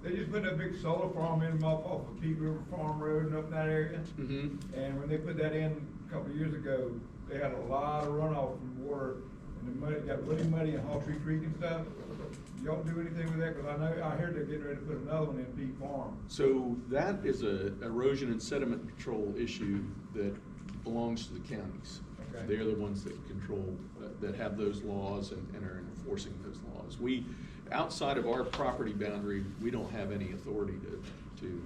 They just put that big solar farm in off of Key River Farm Road and up that area. Mm-hmm. And when they put that in a couple of years ago, they had a lot of runoff from water, and the mud got really muddy in Hawtree Creek and stuff. Y'all do anything with that? Cause I heard they're getting ready to put another one in Peak Farm. So that is a erosion and sediment control issue that belongs to the counties. Okay. They're the ones that control, that have those laws and are enforcing those laws. We, outside of our property boundary, we don't have any authority to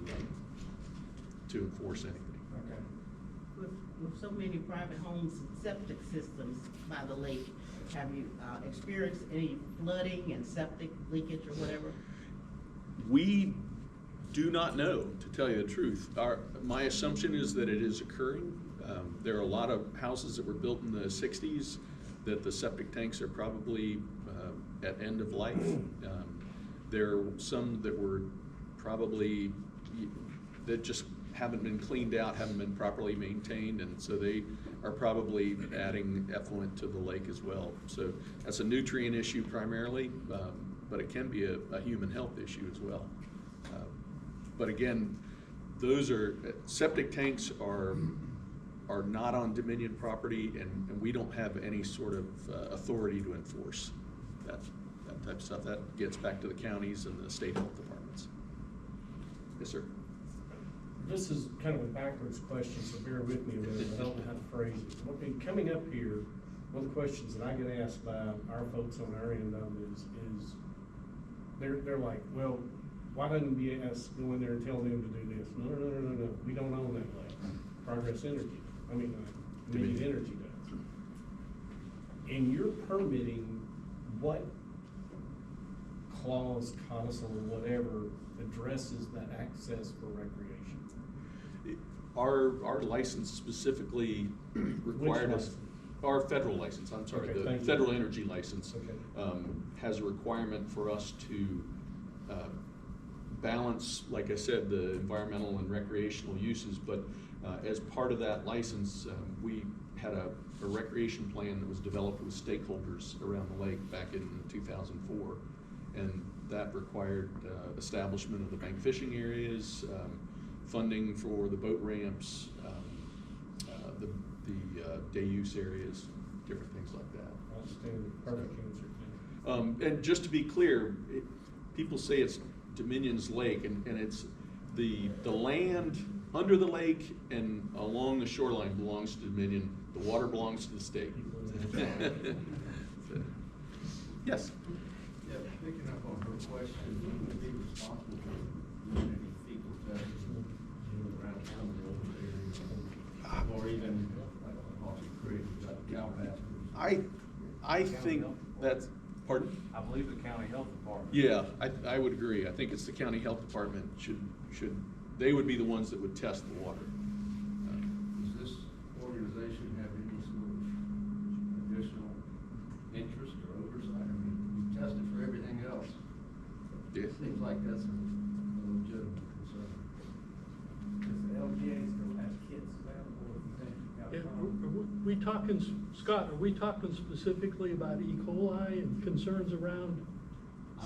enforce anything. Okay. With so many private homes and septic systems by the lake, have you experienced any flooding and septic leakage or whatever? We do not know, to tell you the truth. My assumption is that it is occurring. There are a lot of houses that were built in the 60s that the septic tanks are probably at end of life. There are some that were probably, that just haven't been cleaned out, haven't been properly maintained, and so they are probably adding effluent to the lake as well. So that's a nutrient issue primarily, but it can be a human health issue as well. But again, those are, septic tanks are not on Dominion property, and we don't have any sort of authority to enforce that type of stuff. That gets back to the counties and the state health departments. Yes, sir. This is kind of a backwards question, so bear with me a minute. I don't know how to phrase it. And coming up here, one of the questions that I get asked by our folks on our end of is they're like, well, why doesn't BS go in there and tell them to do this? No. We don't own that land. Progress Energy, Dominion Energy does. And you're permitting what clause, codicil, or whatever addresses that access for recreation? Our license specifically required us, our federal license, I'm sorry, Okay, the federal energy license has a requirement for us to balance, like I said, the environmental and recreational uses, but as part of that license, we had a recreation plan that was developed with stakeholders around the lake back in 2004, and that required establishment of the bank fishing areas, funding for the boat ramps, the day use areas, different things like that. Outstanding, perfect answer. And just to be clear, people say it's Dominion's lake, and it's the land under the lake and along the shoreline belongs to Dominion. The water belongs to the state. Yes? Yeah, picking up on her question, who would be responsible for doing any fecal testing around some of those areas? Or even like Hawtree Creek, like cow pastures? I think that's, pardon? I believe the county health department. Yeah, I would agree. I think it's the county health department they would be the ones that would test the water. Does this organization have any sort of additional interest or oversight? I mean, you test it for everything else. Yeah. It seems like that's a legitimate concern. Does the LKG still have kits available if you think you've got a Yeah, problem? are we talking, Scott, are we talking specifically about E. coli and concerns around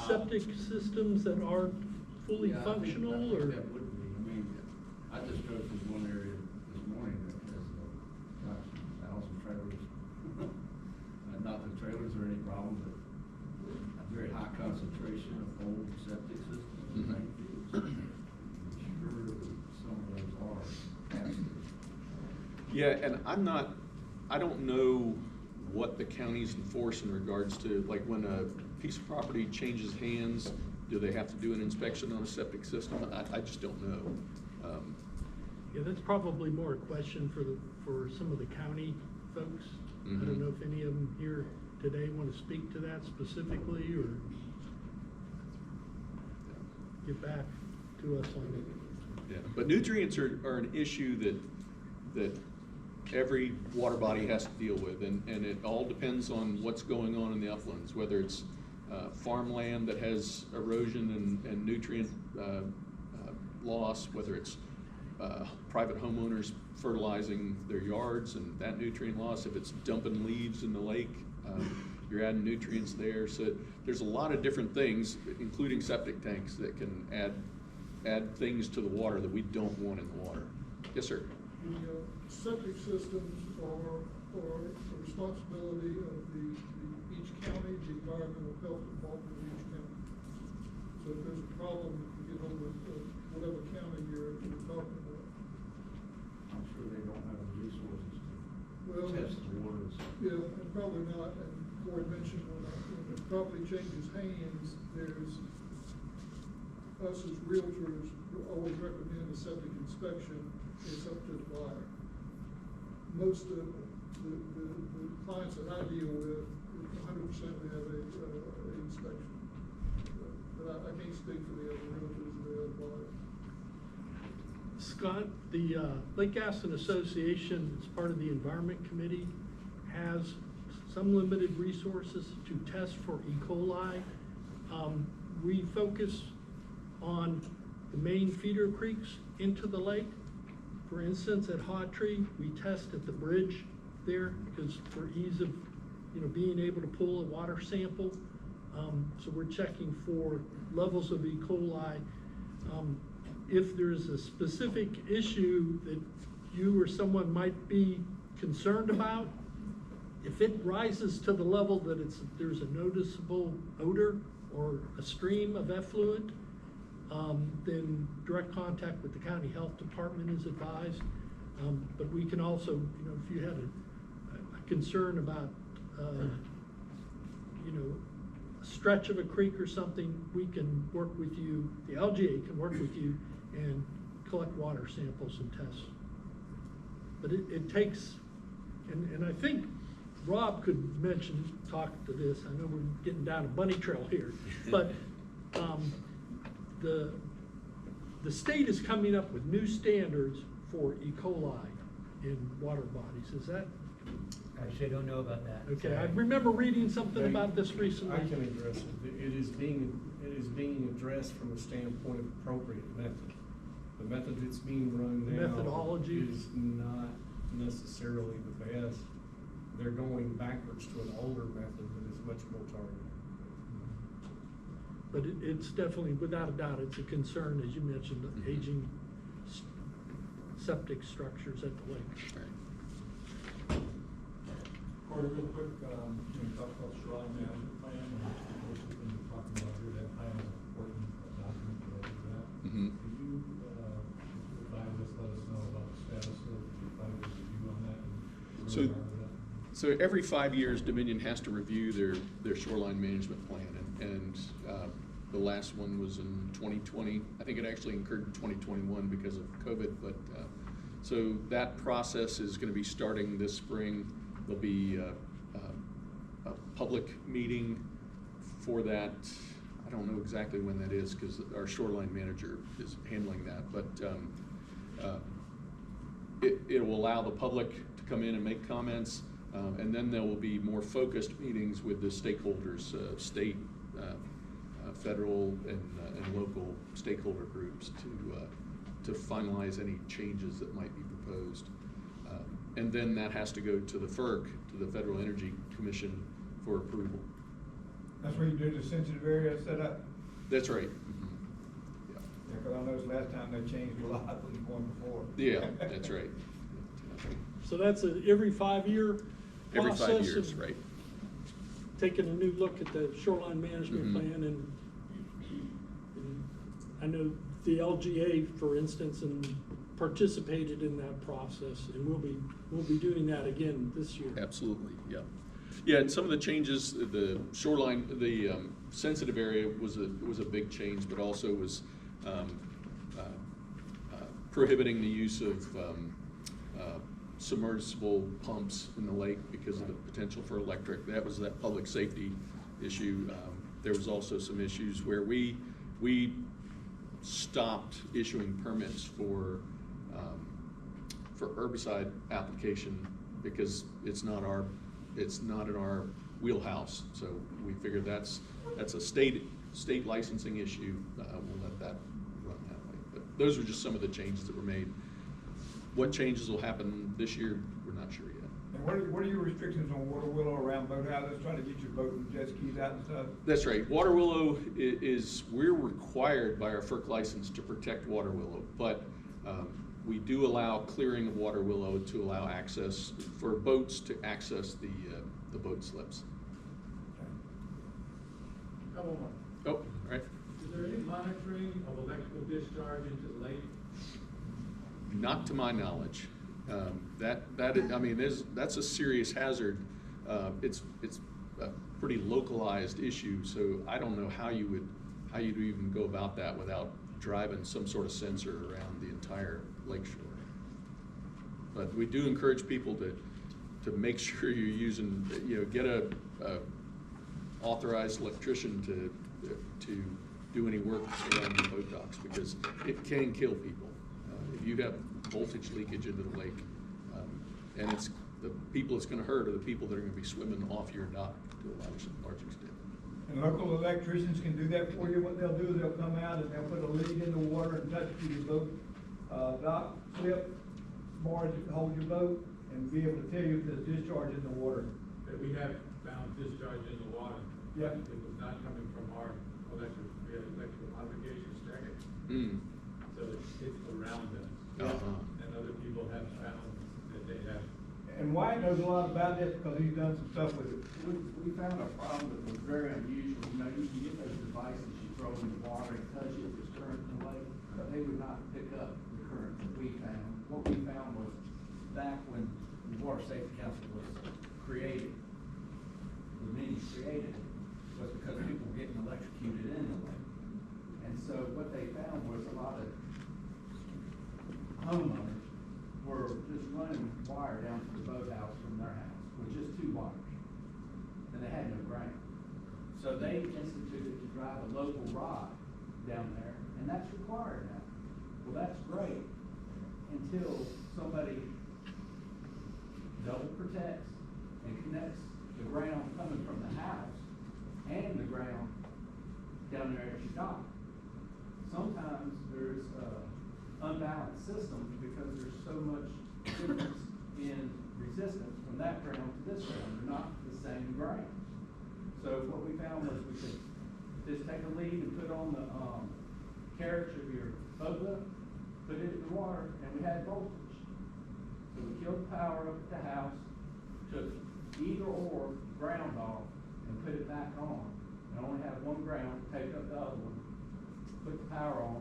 septic systems that aren't fully Yeah, functional, I think or? that would be. I mean, I just drove through one area this morning that has, gosh, 1,000 trailers. Not that trailers are any problem, but a very high concentration of old septic systems and bank fields. I'm sure that some of those are hazardous. Yeah, and I don't know what the counties enforce in regards to, like, when a piece of property changes hands, do they have to do an inspection on a septic system? I just don't know. Yeah, that's probably more a question for some of the county folks. I don't know if any of them here do they want to speak to that specifically, or get back to us on it? Yeah, but nutrients are an issue that every water body has to deal with, and it all depends on what's going on in the uplands, whether it's farmland that has erosion and nutrient loss, whether it's private homeowners fertilizing their yards and that nutrient loss, if it's dumping leaves in the lake, you're adding nutrients there. So there's a lot of different things, including septic tanks, that can add things to the water that we don't want in the water. Yes, sir. The septic systems are the responsibility of each county, the environmental health department of each county. So if there's a problem, you get hold of whatever county you're talking about. I'm sure they don't have the resources Well, to test the waters. Yeah, and probably not, and Corey mentioned when the property changes hands, there's, us as realtors always recommend a septic inspection. It's up to the buyer. Most of the clients that I deal with, 100% they have a inspection. But I can't speak for the other realtors or the other buyers. Scott, the Lake Gaston Association, as part of the Environment Committee, has some limited resources to test for E. coli. We focus on the main feeder creeks into the lake. For instance, at Hawtree, we test at the bridge there because for ease of, being able to pull a water sample. So we're checking for levels of E. coli. If there's a specific issue that you or someone might be concerned about, if it rises to the level that there's a noticeable odor or a stream of effluent, then direct contact with the county health department is advised. But we can also, if you had a concern about, a stretch of a creek or something, we can work with you, the LGA can work with you and collect water samples and tests. But it takes, and I think Rob could talk to this, I know we're getting down a bunny trail here, but the state is coming up with new standards for E. coli in water bodies. Is that? Actually, I don't know about that. Okay, I remember reading something about this recently. I can address it. It is being addressed from a standpoint of appropriate method. The method that's being run now Methodology is not necessarily the best. They're going backwards to an older method that is much more targeted. But it's definitely, without a doubt, it's a concern, as you mentioned, the aging septic structures at the lake. Corey, real quick, you talked about shoreline management plan, and what we've been talking about here, that plan is an important document related to that. Mm-hmm. Could you, advise us, let us know about the status of the 5-year review on that, and where we are with that? So every 5 years, Dominion has to review their shoreline management plan, and the last one was in 2020. I think it actually occurred in 2021 because of COVID, but so that process is going to be starting this spring. There'll be a public meeting for that. I don't know exactly when that is because our shoreline manager is handling that, but it will allow the public to come in and make comments, and then there will be more focused meetings with the stakeholders, state, federal, and local stakeholder groups to finalize any changes that might be proposed. And then that has to go to the FERC, to the Federal Energy Commission, for approval. That's where you did the sensitive area set up? That's right. Yeah, because I noticed last time they changed a lot from the one before. Yeah, that's right. So that's every 5-year Every process 5 years, of right. taking a new look at the shoreline management Mm-hmm. plan, and I know the LGA, for instance, and participated in that process, and we'll be doing that again this year. Absolutely, yeah. Yeah, and some of the changes, the shoreline, the sensitive area was a big change, but also was prohibiting the use of submersible pumps in the lake because of the potential for electric. That was that public safety issue. There was also some issues where we stopped issuing permits for herbicide application because it's not in our wheelhouse. So we figured that's a state licensing issue. We'll let that run that way. But those were just some of the changes that were made. What changes will happen this year, we're not sure yet. And what are your restrictions on water willow around boathouses, trying to get your boat and jet skis out and stuff? That's right. Water willow we're required by our FERC license to protect water willow, but we do allow clearing of water willow to allow access for boats to access the boat slips. Come on. Oh, all right. Is there any monitoring of electrical discharge into the lake? Not to my knowledge. That's a serious hazard. It's a pretty localized issue, so I don't know how you'd even go about that without driving some sort of sensor around the entire lakeshore. But we do encourage people to make sure you're using, get a authorized electrician to do any work around the boat docks, because it can kill people. If you have voltage leakage into the lake, and it's the people it's going to hurt are the people that are going to be swimming off your dock to a large extent. And local electricians can do that for you. What they'll do is they'll come out and they'll put a lead in the water and touch it to your boat, dock, slip, bars that hold your boat, and be able to tell you if there's discharge in the water. That we have found discharge in the water. Yeah. It was not coming from our electrical modification circuit. So it's around us. And other people have found that they have. And Wyatt knows a lot about this because he's done some stuff with it. We found a problem that was very unusual. You can get those devices you throw in the water and touch it if there's current in the lake, but they would not pick up the current that we found. What we found was back when the Water Safety Council was created, the meaning created, was because people were getting electrocuted in the lake. And so what they found was a lot of homeowners were just running wire down to the boathouse from their house with just 2 wires, and they had no ground. So they instituted to drive a local rod down there, and that's required now. Well, that's great until somebody double protects and connects the ground coming from the house and the ground down there at your dock. Sometimes there's unbalanced systems because there's so much difference in resistance from that ground to this ground. They're not the same ground. So what we found was we could just take a lead and put on the carriage of your boat hook, put it in the water, and we had voltage. So we killed the power up at the house, took either or ground off, and put it back on, and only have one ground, take up the other one, put the power on,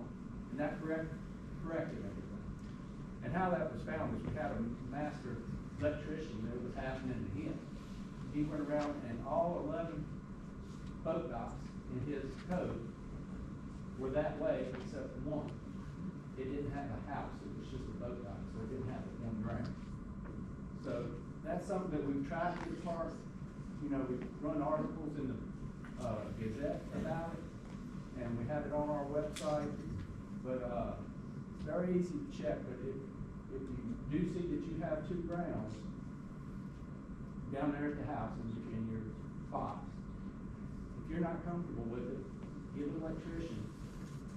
and that corrected everything. And how that was found was we had a master electrician that was happening to him. He went around and all 11 boat docks in his code were that way except for one. It didn't have a house, it was just a boat dock, so it didn't have one ground. So that's something that we've tried to depart. We've run articles in the Gazette about it, and we have it on our website. But it's very easy to check. But if you do see that you have 2 grounds down there at the house in your box, if you're not comfortable with it, get an electrician,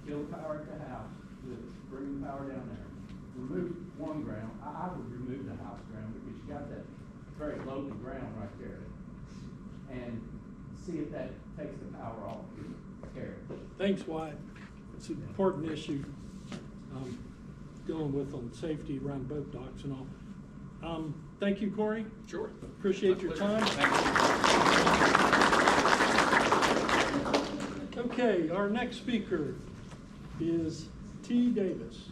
kill the power at the house, bring the power down there. Remove one ground. I would remove the house ground because you got that very local ground right there, and see if that takes the power off your carriage. Thanks, Wyatt. It's an important issue dealing with on safety around boat docks and all. Thank you, Corey. Sure. Appreciate your time. Okay, our next speaker is T. Davis.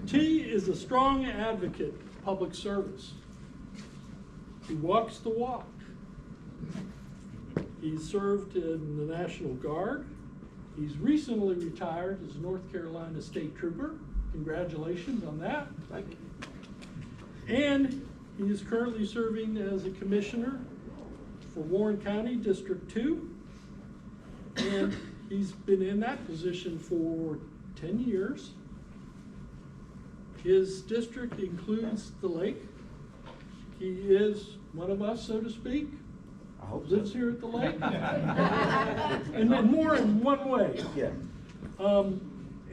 T is a strong advocate of public service. He walks the walk. He served in the National Guard. He's recently retired as a North Carolina State Trooper. Congratulations on that. Thank you. And he is currently serving as a commissioner for Warren County District 2. And he's been in that position for 10 years. His district includes the lake. He is one of us, so to speak. I hope so. Lives here at the lake. And then more in one way. Yeah.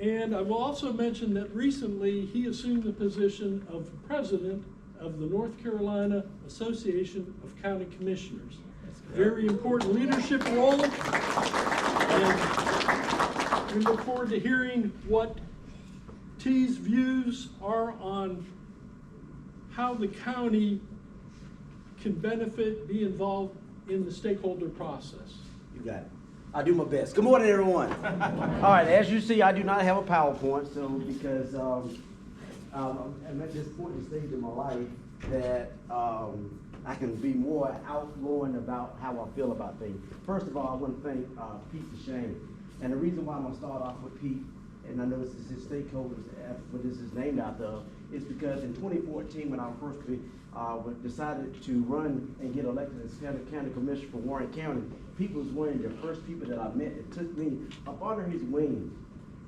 And I will also mention that recently he assumed the position of president of the North Carolina Association of County Commissioners. Very important leadership role. And we look forward to hearing what T's views are on how the county can benefit, be involved in the stakeholder process. You got it. I'll do my best. Good morning, everyone. All right, as you see, I do not have a PowerPoint, so because I'm at this point in the stage of my life that I can be more outgoing about how I feel about things. First of all, I want to thank Pete Deschenes. And the reason why I'm going to start off with Pete, and I know this is his stakeholders, what this is named after, is because in 2014, when I first decided to run and get elected as county commissioner for Warren County, Pete was one of the first people that I met that took me up under his wing,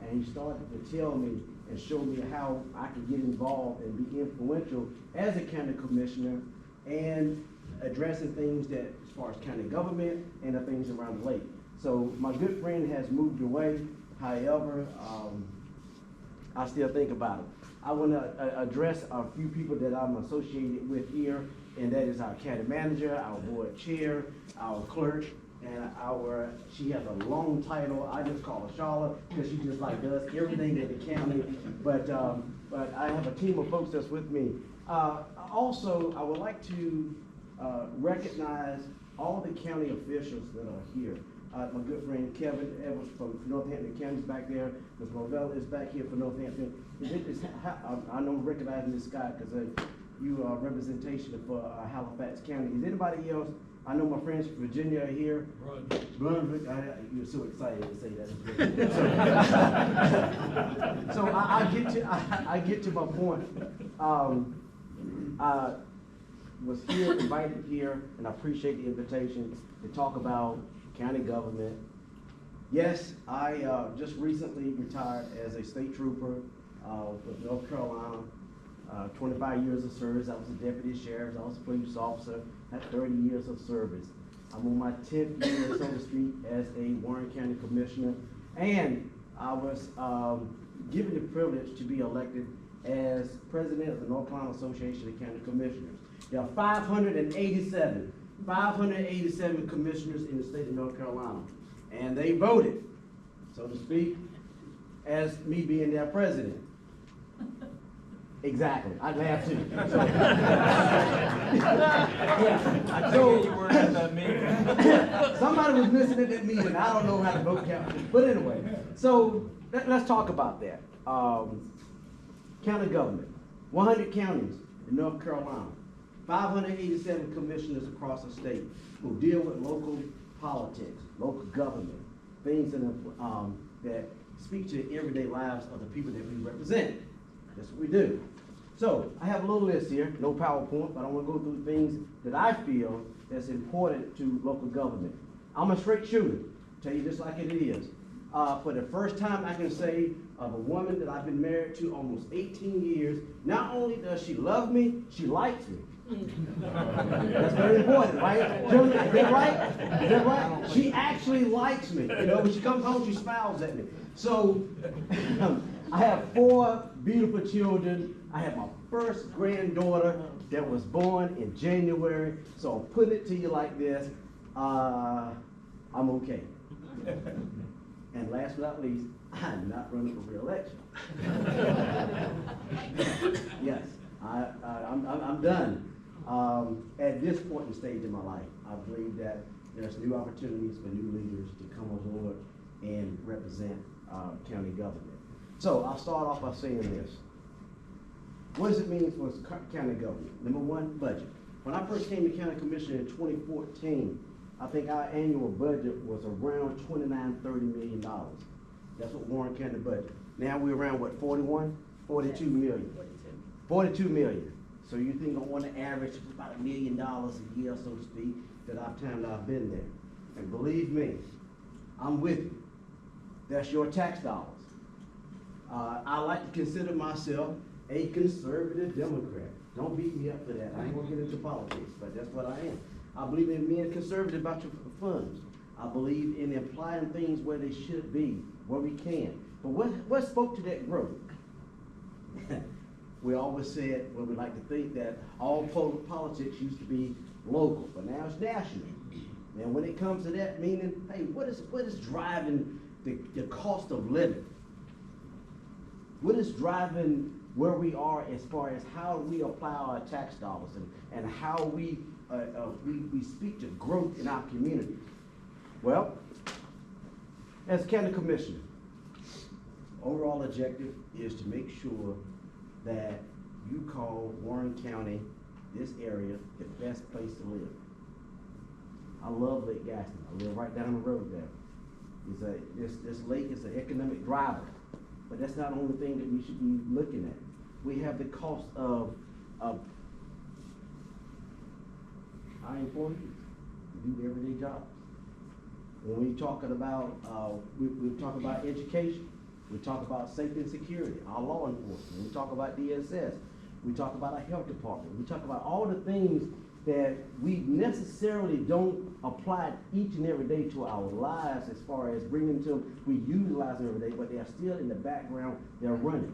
and he started to tell me and show me how I could get involved and be influential as a county commissioner and addressing things that, as far as county government and the things around the lake. So my good friend has moved away. However, I still think about it. I want to address a few people that I'm associated with here, and that is our county manager, our board chair, our clerk, and she has a long title. I just call her Charlotte because she just like does everything at the county. But I have a team of folks that's with me. Also, I would like to recognize all the county officials that are here. My good friend Kevin Evans from Northampton County is back there. Ms. Movell is back here for Northampton. I know I'm recognizing this guy because you are representation for Halifax County. Is anybody else? I know my friends from Virginia are here. Brunswick. You're so excited to say that. So I get to my point. I was here, invited here, and I appreciate the invitation to talk about county government. Yes, I just recently retired as a state trooper with North Carolina. 25 years of service. I was a deputy sheriff. I was a police officer. Had 30 years of service. I'm on my 10th year, so to speak, as a Warren County commissioner. And I was given the privilege to be elected as president of the North Carolina Association of County Commissioners. There are 587 commissioners in the state of North Carolina. And they voted, so to speak, as me being their president. Exactly, I'd have to. Somebody was missing at that meeting. I don't know how to vote count. But anyway, so let's talk about that. County government, 100 counties in North Carolina, 587 commissioners across the state who deal with local politics, local government, things that speak to the everyday lives of the people that we represent. That's what we do. So I have a little list here, no PowerPoint, but I want to go through things that I feel that's important to local government. I'm a straight shooter, tell you just like it is. For the first time I can say of a woman that I've been married to almost 18 years, not only does she love me, she likes me. That's very important, right? Gentlemen, is that right? Is that right? She actually likes me. You know, when she comes home, she smiles at me. So I have 4 beautiful children. I have my first granddaughter that was born in January. So I'll put it to you like this. I'm okay. And last but not least, I'm not running for re-election. Yes, I'm done. At this point in the stage in my life, I believe that there's new opportunities for new leaders to come on board and represent county government. So I'll start off by saying this. What does it mean for county government? Number one, budget. When I first came to county commissioner in 2014, I think our annual budget was around $29–30 million. That's what Warren County budget. Now we're around what, 41? 42 million. 42 million. So you think on the average, it's about $1 million a year, so to speak, that I've been there. And believe me, I'm with you. That's your tax dollars. I like to consider myself a conservative Democrat. Don't beat me up for that. I ain't gonna get into politics, but that's what I am. I believe in being conservative about your funds. I believe in applying things where they should be, where we can. But what spoke to that growth? We always said, well, we like to think that all politics used to be local, but now it's national. And when it comes to that, meaning, hey, what is driving the cost of living? What is driving where we are as far as how we apply our tax dollars and how we speak to growth in our community? Well, as county commissioner, overall objective is to make sure that you call Warren County, this area, the best place to live. I love Lake Gaston. I live right down the road there. This lake is an economic driver, but that's not the only thing that we should be looking at. We have the cost of our employees who do everyday jobs. When we talking about, we talk about education, we talk about safety and security, our law enforcement, we talk about DSS, we talk about our health department, we talk about all the things that we necessarily don't apply each and every day to our lives as far as bringing to them, we utilize them every day, but they're still in the background, they're running.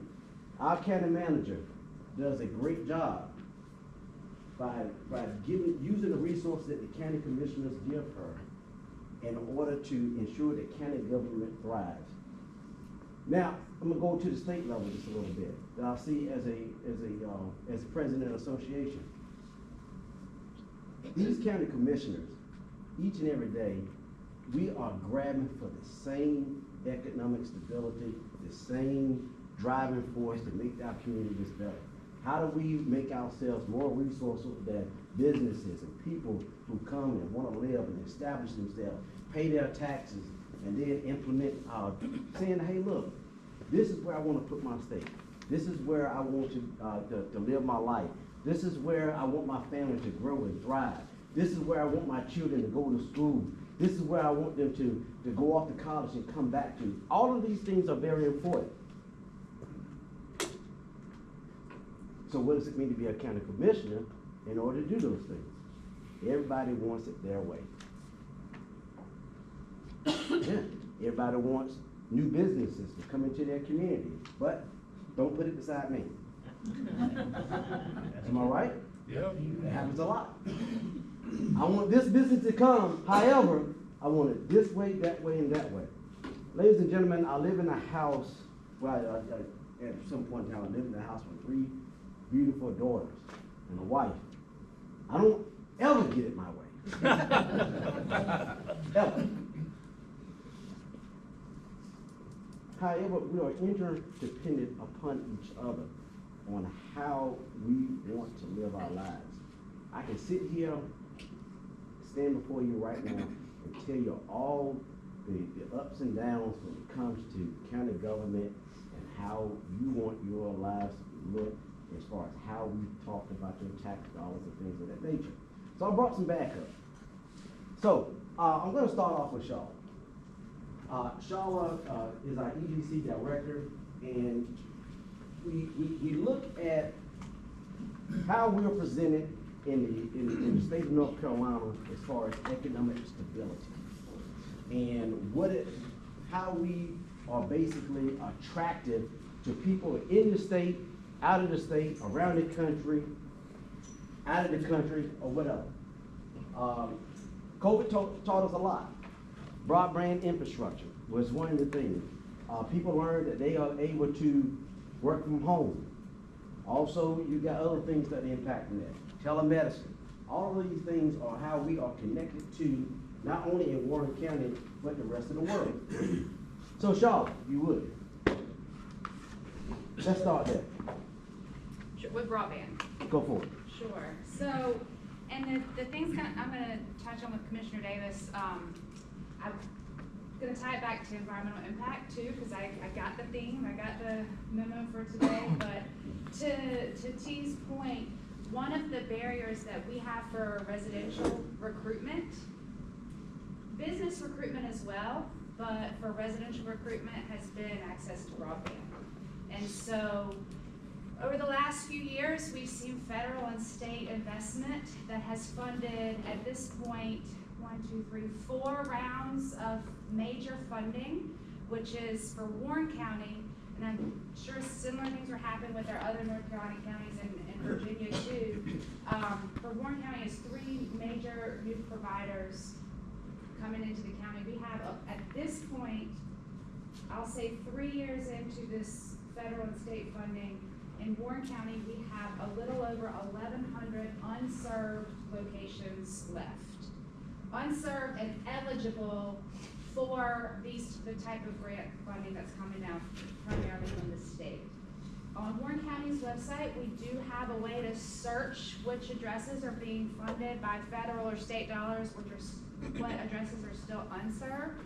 Our county manager does a great job by using the resources that the county commissioners give her in order to ensure that county government thrives. Now, I'm gonna go to the state level just a little bit. That I see as a president of the association. These county commissioners, each and every day, we are grabbing for the same economic stability, the same driving force to make our communities better. How do we make ourselves more resourceful that businesses and people who come and want to live and establish themselves, pay their taxes, and then implement saying, hey, look, this is where I want to put my stake. This is where I want to live my life. This is where I want my family to grow and thrive. This is where I want my children to go to school. This is where I want them to go off to college and come back to. All of these things are very important. So what does it mean to be a county commissioner in order to do those things? Everybody wants it their way. Yeah. Everybody wants new businesses to come into their community, but don't put it beside me. Am I right? Yeah. It happens a lot. I want this business to come, however, I want it this way, that way, and that way. Ladies and gentlemen, I live in a house, well, at some point in time, I lived in a house with 3 beautiful daughters and a wife. I don't ever get it my way. Ever. However, we are interdependent upon each other on how we want to live our lives. I can sit here, stand before you right now, and tell you all the ups and downs when it comes to county government and how you want your lives to look as far as how we talk about your tax dollars and things of that nature. So I brought some backup. So I'm going to start off with Shaw. Shaw is our EDC director, and we look at how we're presented in the state of North Carolina as far as economic stability, and how we are basically attractive to people in the state, out of the state, around the country, out of the country, or whatever. COVID taught us a lot. Broadband infrastructure was one of the things. People learned that they are able to work from home. Also, you got other things that are impacting that. Telemedicine. All of these things are how we are connected to not only in Warren County, but the rest of the world. So, Shaw, if you would. Let's start there. Sure, with broadband. Go for it. Sure. So, and the things I'm going to touch on with Commissioner Davis, gonna tie it back to environmental impact too, because I got the theme, I got the memo for today, but to T's point, one of the barriers that we have for residential recruitment, business recruitment as well, but for residential recruitment has been access to broadband. And so over the last few years, we've seen federal and state investment that has funded, at this point, 4 rounds of major funding, which is for Warren County, and I'm sure similar things were happening with our other North Carolina counties and Virginia too. For Warren County is 3 major new providers coming into the county. We have, at this point, I'll say 3 years into this federal and state funding, in Warren County, we have a little over 1,100 unserved locations left. Unserved and eligible for the type of grant funding that's coming out primarily from the state. On Warren County's website, we do have a way to search which addresses are being funded by federal or state dollars, what addresses are still unserved.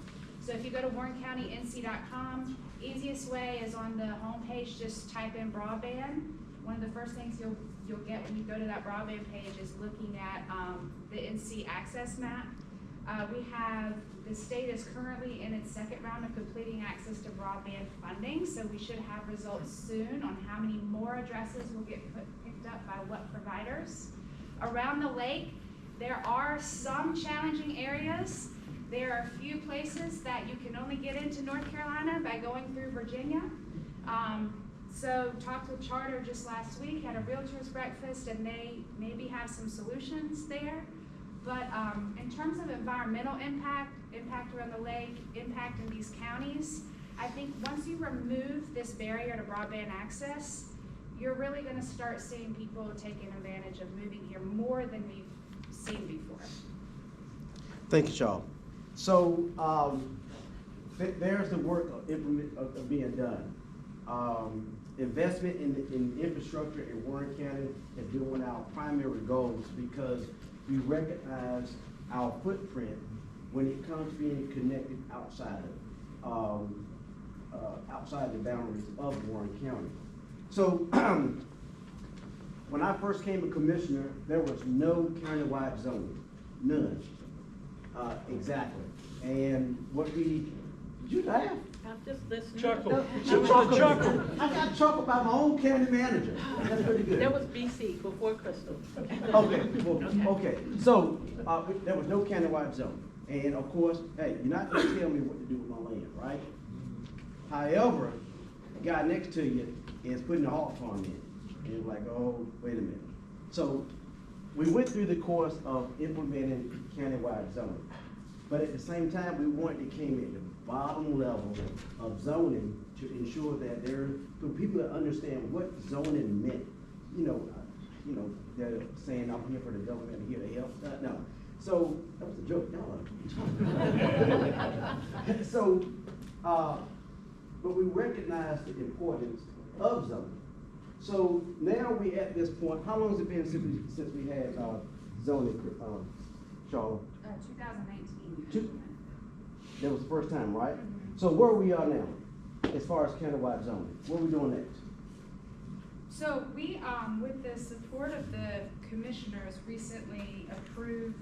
So if you go to warrencountyNC.com, easiest way is on the homepage, just type in broadband. One of the first things you'll get when you go to that broadband page is looking at the NC access map. The state is currently in its second round of completing access to broadband funding, so we should have results soon on how many more addresses will get picked up by what providers. Around the lake, there are some challenging areas. There are a few places that you can only get into North Carolina by going through Virginia. So talked with Charter just last week, had a realtors breakfast, and they maybe have some solutions there. But in terms of environmental impact around the lake, impact in these counties, I think once you remove this barrier to broadband access, you're really gonna start seeing people taking advantage of moving here more than we've seen before. Thank you, Charles. So there's the work of being done. Investment in infrastructure in Warren County has been one of our primary goals because we recognize our footprint when it comes to being connected outside the boundaries of Warren County. So when I first came a commissioner, there was no countywide zoning, none. Exactly. And what did you laugh? I'm just listening. Chuckle. Chuckle. I got chuckle by my own county manager. That's pretty good. That was BC, before Crystal. Okay. So there was no countywide zone. And of course, hey, you're not gonna tell me what to do with my land, right? However, the guy next to you is putting a hog farm in. And you're like, oh, wait a minute. So we went through the course of implementing countywide zoning. But at the same time, we wanted to came at the bottom level of zoning to ensure that for people to understand what zoning meant. They're saying I'm here for the government, I'm here to help. No. So that was a joke, y'all. So, but we recognize the importance of zoning. So now we at this point. How long has it been since we had zoning, Charlotte? 2019. That was the first time, right? Mm-hmm. So where we are now, as far as countywide zoning, what are we doing next? So we, with the support of the commissioners, recently approved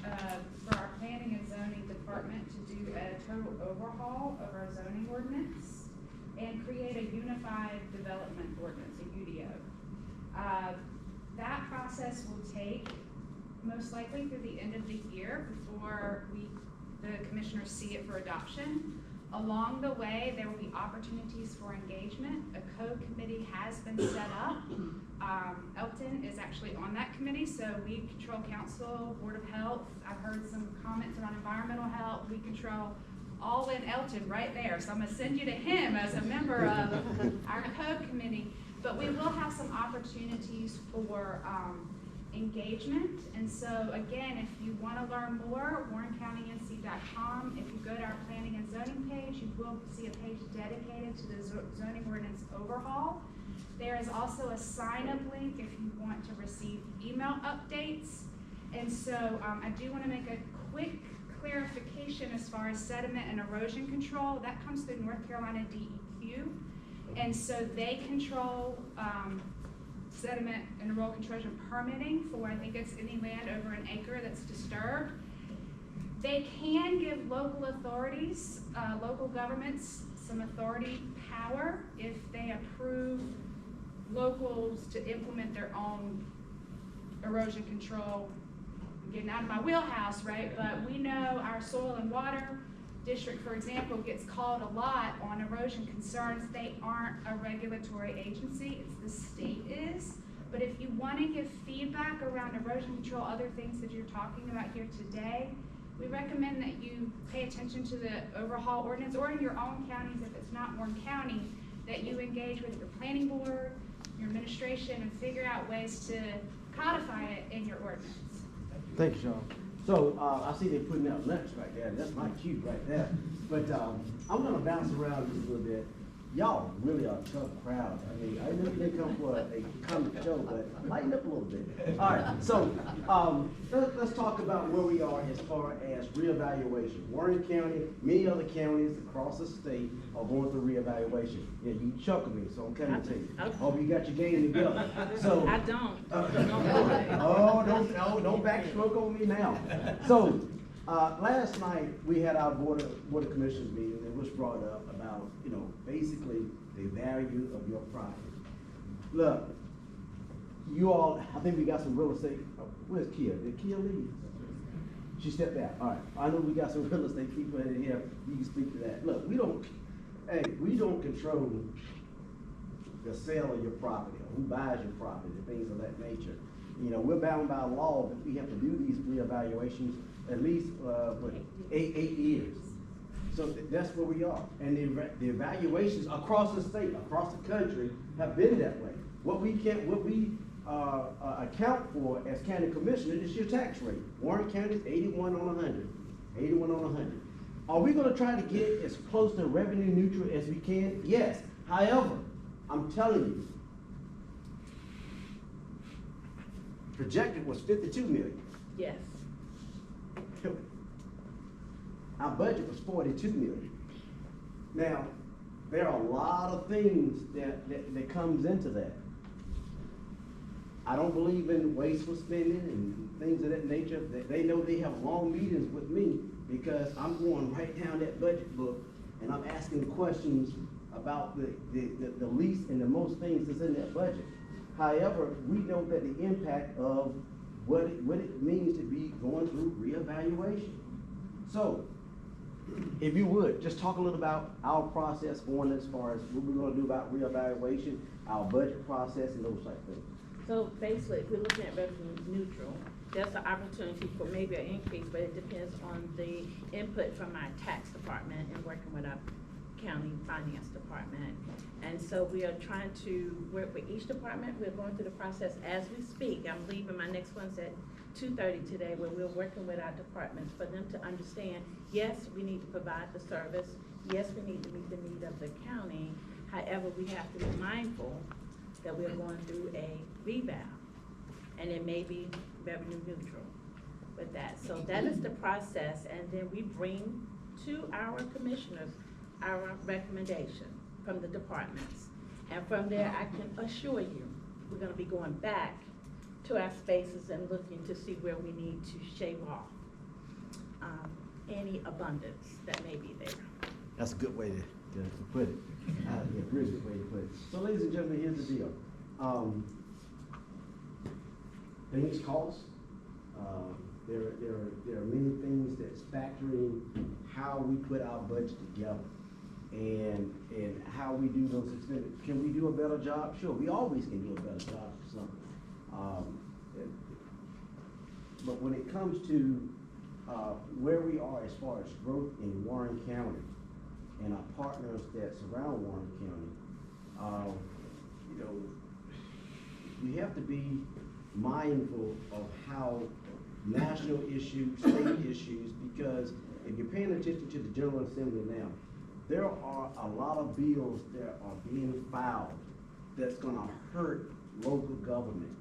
for our planning and zoning department to do a total overhaul of our zoning ordinance and create a unified development ordinance, a UDO. That process will take most likely through the end of the year before the commissioners see it for adoption. Along the way, there will be opportunities for engagement. A code committee has been set up. Elton is actually on that committee, so Weed Control Council, Board of Health. I've heard some comments around environmental health, Weed Control, all in Elton right there. So I'm gonna send you to him as a member of our code committee. But we will have some opportunities for engagement. And so again, if you want to learn more, warrencountyNC.com. If you go to our planning and zoning page, you will see a page dedicated to the zoning ordinance overhaul. There is also a sign-up link if you want to receive email updates. And so I do want to make a quick clarification recreation, as far as sediment and erosion control, that comes through North Carolina DEQ. And so they control sediment and erosion control permitting for, I think it's any land over an acre that's disturbed. They can give local authorities, local governments, some authority power if they approve locals to implement their own erosion control. I'm getting out of my wheelhouse, right? But we know our soil and water district, for example, gets called a lot on erosion concerns. They aren't a regulatory agency, it's the state is. But if you want to give feedback around erosion control, other things that you're talking about here today, we recommend that you pay attention to the overhaul ordinance, or in your own counties, if it's not Warren County, that you engage with your planning board, your administration, and figure out ways to codify it in your ordinance. Thank you, Sean. So, I see they putting out lunch right there, that's my cue right there. But, I'm gonna bounce around just a little bit. Y'all really are a tough crowd. I mean, I know they come for a comic show, but lighten up a little bit. All right, so, let's talk about where we are as far as reevaluation. Warren County, many other counties across the state are going through reevaluation. Yeah, you chuckle me, so I'm coming to you. Hope you got your game together. So I don't. Don't backstroke on me now. So, last night, we had our Board of Commissioners meeting, and it was brought up about, basically the value of your property. Look, you all, I think we got some real estate, where's Kia? Did Kia leave? She stepped out, all right. I know we got some real estate people in here, you can speak to that. Look, we don't control the sale of your property, or who buys your property, and things of that nature. We're bound by law, but we have to do these reevaluations at least, for 8 years. So that's where we are. And the evaluations across the state, across the country, have been that way. What we account for as county commissioner is your tax rate. Warren County is 81 on 100. 81 on 100. Are we gonna try to get as close to revenue neutral as we can? Yes. However, I'm telling you, projected was 52 million. Yes. Our budget was 42 million. Now, there are a lot of things that comes into that. I don't believe in wasteful spending and things of that nature. They know they have long meetings with me because I'm going right down that budget book and I'm asking questions about the least and the most things that's in that budget. However, we know that the impact of what it means to be going through reevaluation. So, if you would, just talk a little about our process going as far as what we're gonna do about reevaluation, our budget process, and those type of things. So basically, if we're looking at revenue neutral, there's an opportunity for maybe an increase, but it depends on the input from our tax department and working with our county finance department. And so we are trying to work with each department. We're going through the process as we speak. I'm leaving, my next one's at 2:30 today, where we're working with our departments for them to understand, yes, we need to provide the service. Yes, we need to meet the need of the county. However, we have to be mindful that we're going through a revow, and it may be revenue neutral with that. So that is the process, and then we bring to our commissioners our recommendation from the departments. And from there, I can assure you, we're gonna be going back to our spaces and looking to see where we need to shave off any abundance that may be there. That's a good way to put it. Yeah, really good way to put it. So ladies and gentlemen, here's the deal. Things cost. There are many things that's factoring how we put our budget together and how we do those expenditures. Can we do a better job? Sure, we always can do a better job for something. But when it comes to where we are as far as growth in Warren County and our partners that surround Warren County, you have to be mindful of how national issues, state issues, because if you're paying attention to the General Assembly now, there are a lot of bills that are being filed that's gonna hurt local government.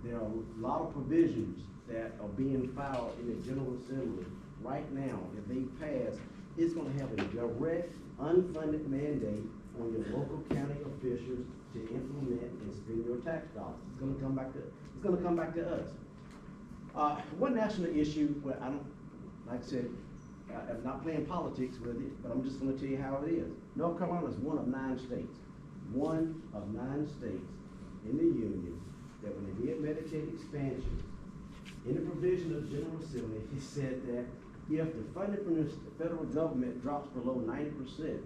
There are a lot of provisions that are being filed in the General Assembly right now, if they pass, it's gonna have a direct, unfunded mandate on your local county officials to implement and spend your tax dollars. It's gonna come back to us. One national issue where I don't, like I said, I'm not playing politics with it, but I'm just gonna tell you how it is. North Carolina is one of 9 states. One of 9 states in the union that when they did Medicaid expansion, in the provision of General Assembly, he said that if the funding from the federal government drops below 90%,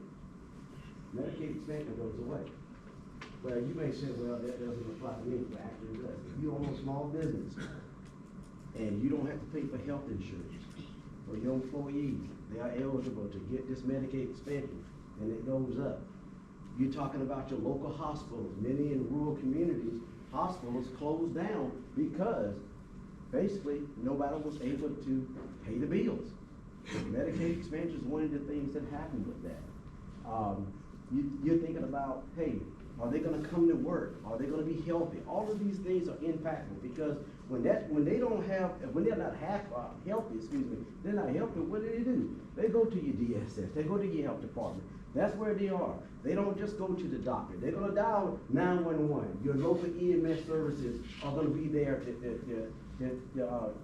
Medicaid expansion goes away. Well, you may say, well, that doesn't apply to me, but actually it does. If you own a small business and you don't have to pay for health insurance for your employees, they are eligible to get this Medicaid expansion, and it goes up. You're talking about your local hospitals. Many in rural communities, hospitals closed down because basically nobody was able to pay the bills. Medicaid expansion is one of the things that happened with that. You're thinking about, hey, are they gonna come to work? Are they gonna be healthy? All of these things are impactful because when they're not healthy, they're not healthy, what do? They go to your DSS, they go to your health department. That's where they are. They don't just go to the doctor. They're gonna dial 911. Your local EMS services are gonna be there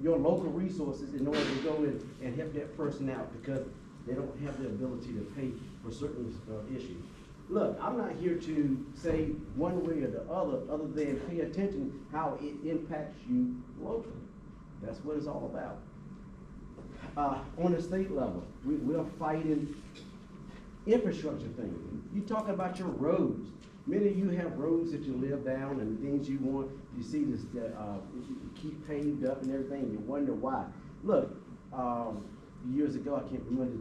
your local resources in order to go in and help that person out because they don't have the ability to pay for certain issues. Look, I'm not here to say one way or the other than pay attention how it impacts you locally. That's what it's all about. On the state level, we're fighting infrastructure things. You're talking about your roads. Many of you have roads that you live down and things you want, you see this, keep paved up and everything, and you wonder why. Look, years ago, I can't remember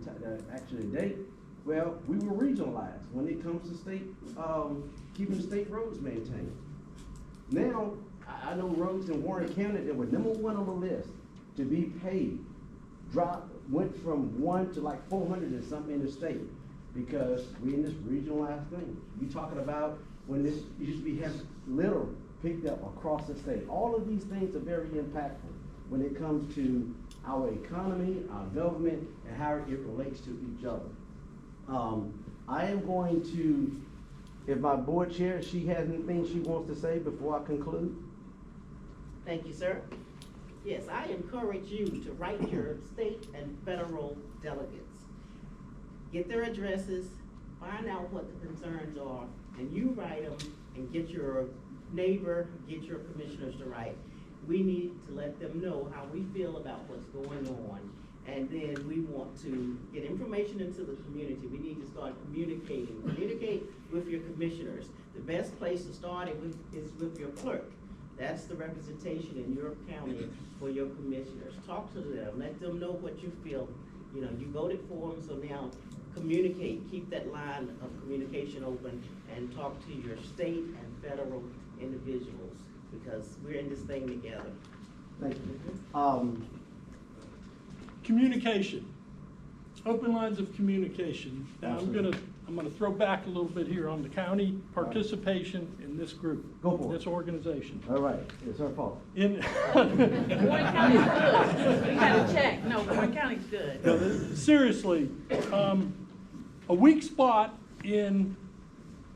the date, well, we were regionalized when it comes to state, keeping state roads maintained. Now, I know roads in Warren County that were #1 on the list to be paved, went from 1 to like 400 and something in the state because we in this regionalized thing. You talking about when this used to be litter picked up across the state. All of these things are very impactful when it comes to our economy, our government, and how it relates to each other. I am going to, if my board chair, she has anything she wants to say before I conclude? Thank you, sir. Yes, I encourage you to write your state and federal delegates. Get their addresses, find out what the concerns are, and you write them and get your neighbor, get your commissioners to write. We need to let them know how we feel about what's going on. And then we want to get information into the community. We need to start communicating. Communicate with your commissioners. The best place to start is with your clerk. That's the representation in your county for your commissioners. Talk to them, let them know what you feel. You know, you voted for them, so now communicate. Keep that line of communication open and talk to your state and federal individuals because we're in this thing together. Thank you. Communication, open lines of communication. Now I'm gonna throw back a little bit here on the county participation in this group, this organization. All right, it's our fault. Warren County's good. We gotta check. No, Warren County's good. No, seriously, a weak spot in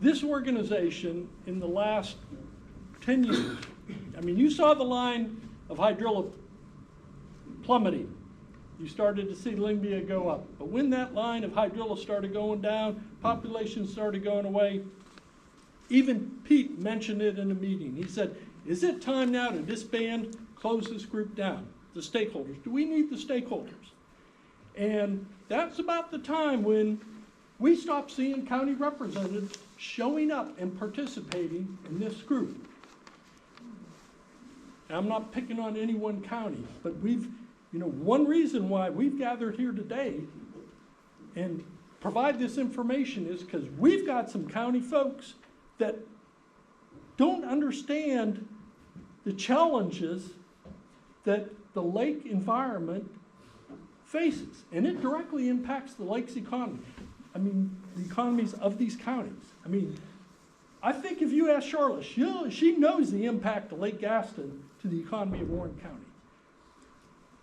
this organization in the last 10 years. I mean, you saw the line of hydrilla plummeting. You started to see Lingbia go up. But when that line of hydrilla started going down, population started going away, even Pete mentioned it in a meeting. He said, is it time now to disband, close this group down? The stakeholders, do we need the stakeholders? And that's about the time when we stopped seeing county representatives showing up and participating in this group. And I'm not picking on any one county, but one reason why we've gathered here today and provide this information is because we've got some county folks that don't understand the challenges that the lake environment faces. And it directly impacts the lake's economy. I mean, the economies of these counties. I mean, I think if you ask Charlotte, she knows the impact of Lake Gaston to the economy of Warren County.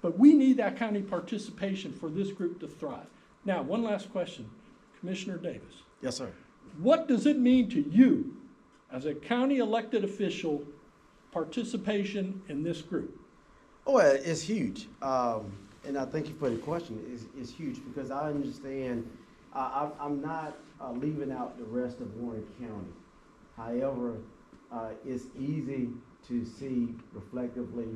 But we need that county participation for this group to thrive. Now, one last question. Commissioner Davis. Yes, sir. What does it mean to you, as a county elected official, participation in this group? Oh, it's huge. And I thank you for the question. It's huge because I understand I'm not leaving out the rest of Warren County. However, it's easy to see reflectively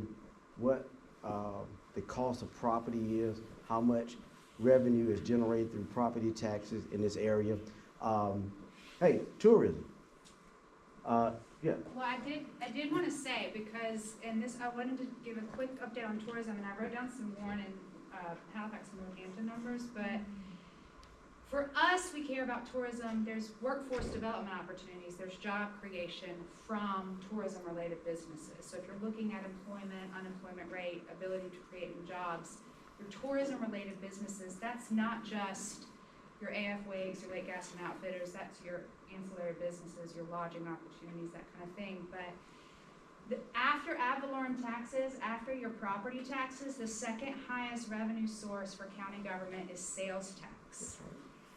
what the cost of property is, how much revenue is generated through property taxes in this area. Hey, tourism. Yeah. Well, I did want to say, because, and this, I wanted to give a quick update on tourism, and I wrote down some Warren and Halifax and Northampton numbers, but for us, we care about tourism. There's workforce development opportunities. There's job creation from tourism-related businesses. So if you're looking at employment, unemployment rate, ability to create new jobs, your tourism-related businesses, that's not just your AF Wigs, your Lake Gaston Outfitters, that's your ancillary businesses, your lodging opportunities, that kind of thing. But after ad valorem taxes, after your property taxes, the second highest revenue source for county government is sales tax.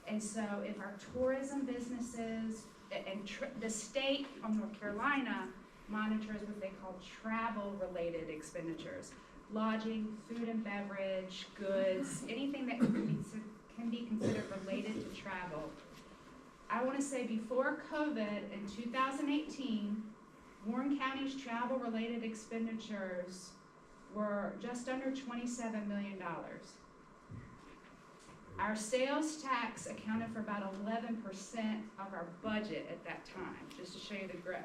And so if our tourism businesses, and the state of North Carolina monitors what they call travel-related expenditures, lodging, food and beverage, goods, anything that can be considered related to travel. I want to say before COVID in 2018, Warren County's travel-related expenditures were just under $27 million. Our sales tax accounted for about 11% of our budget at that time, just to show you the growth.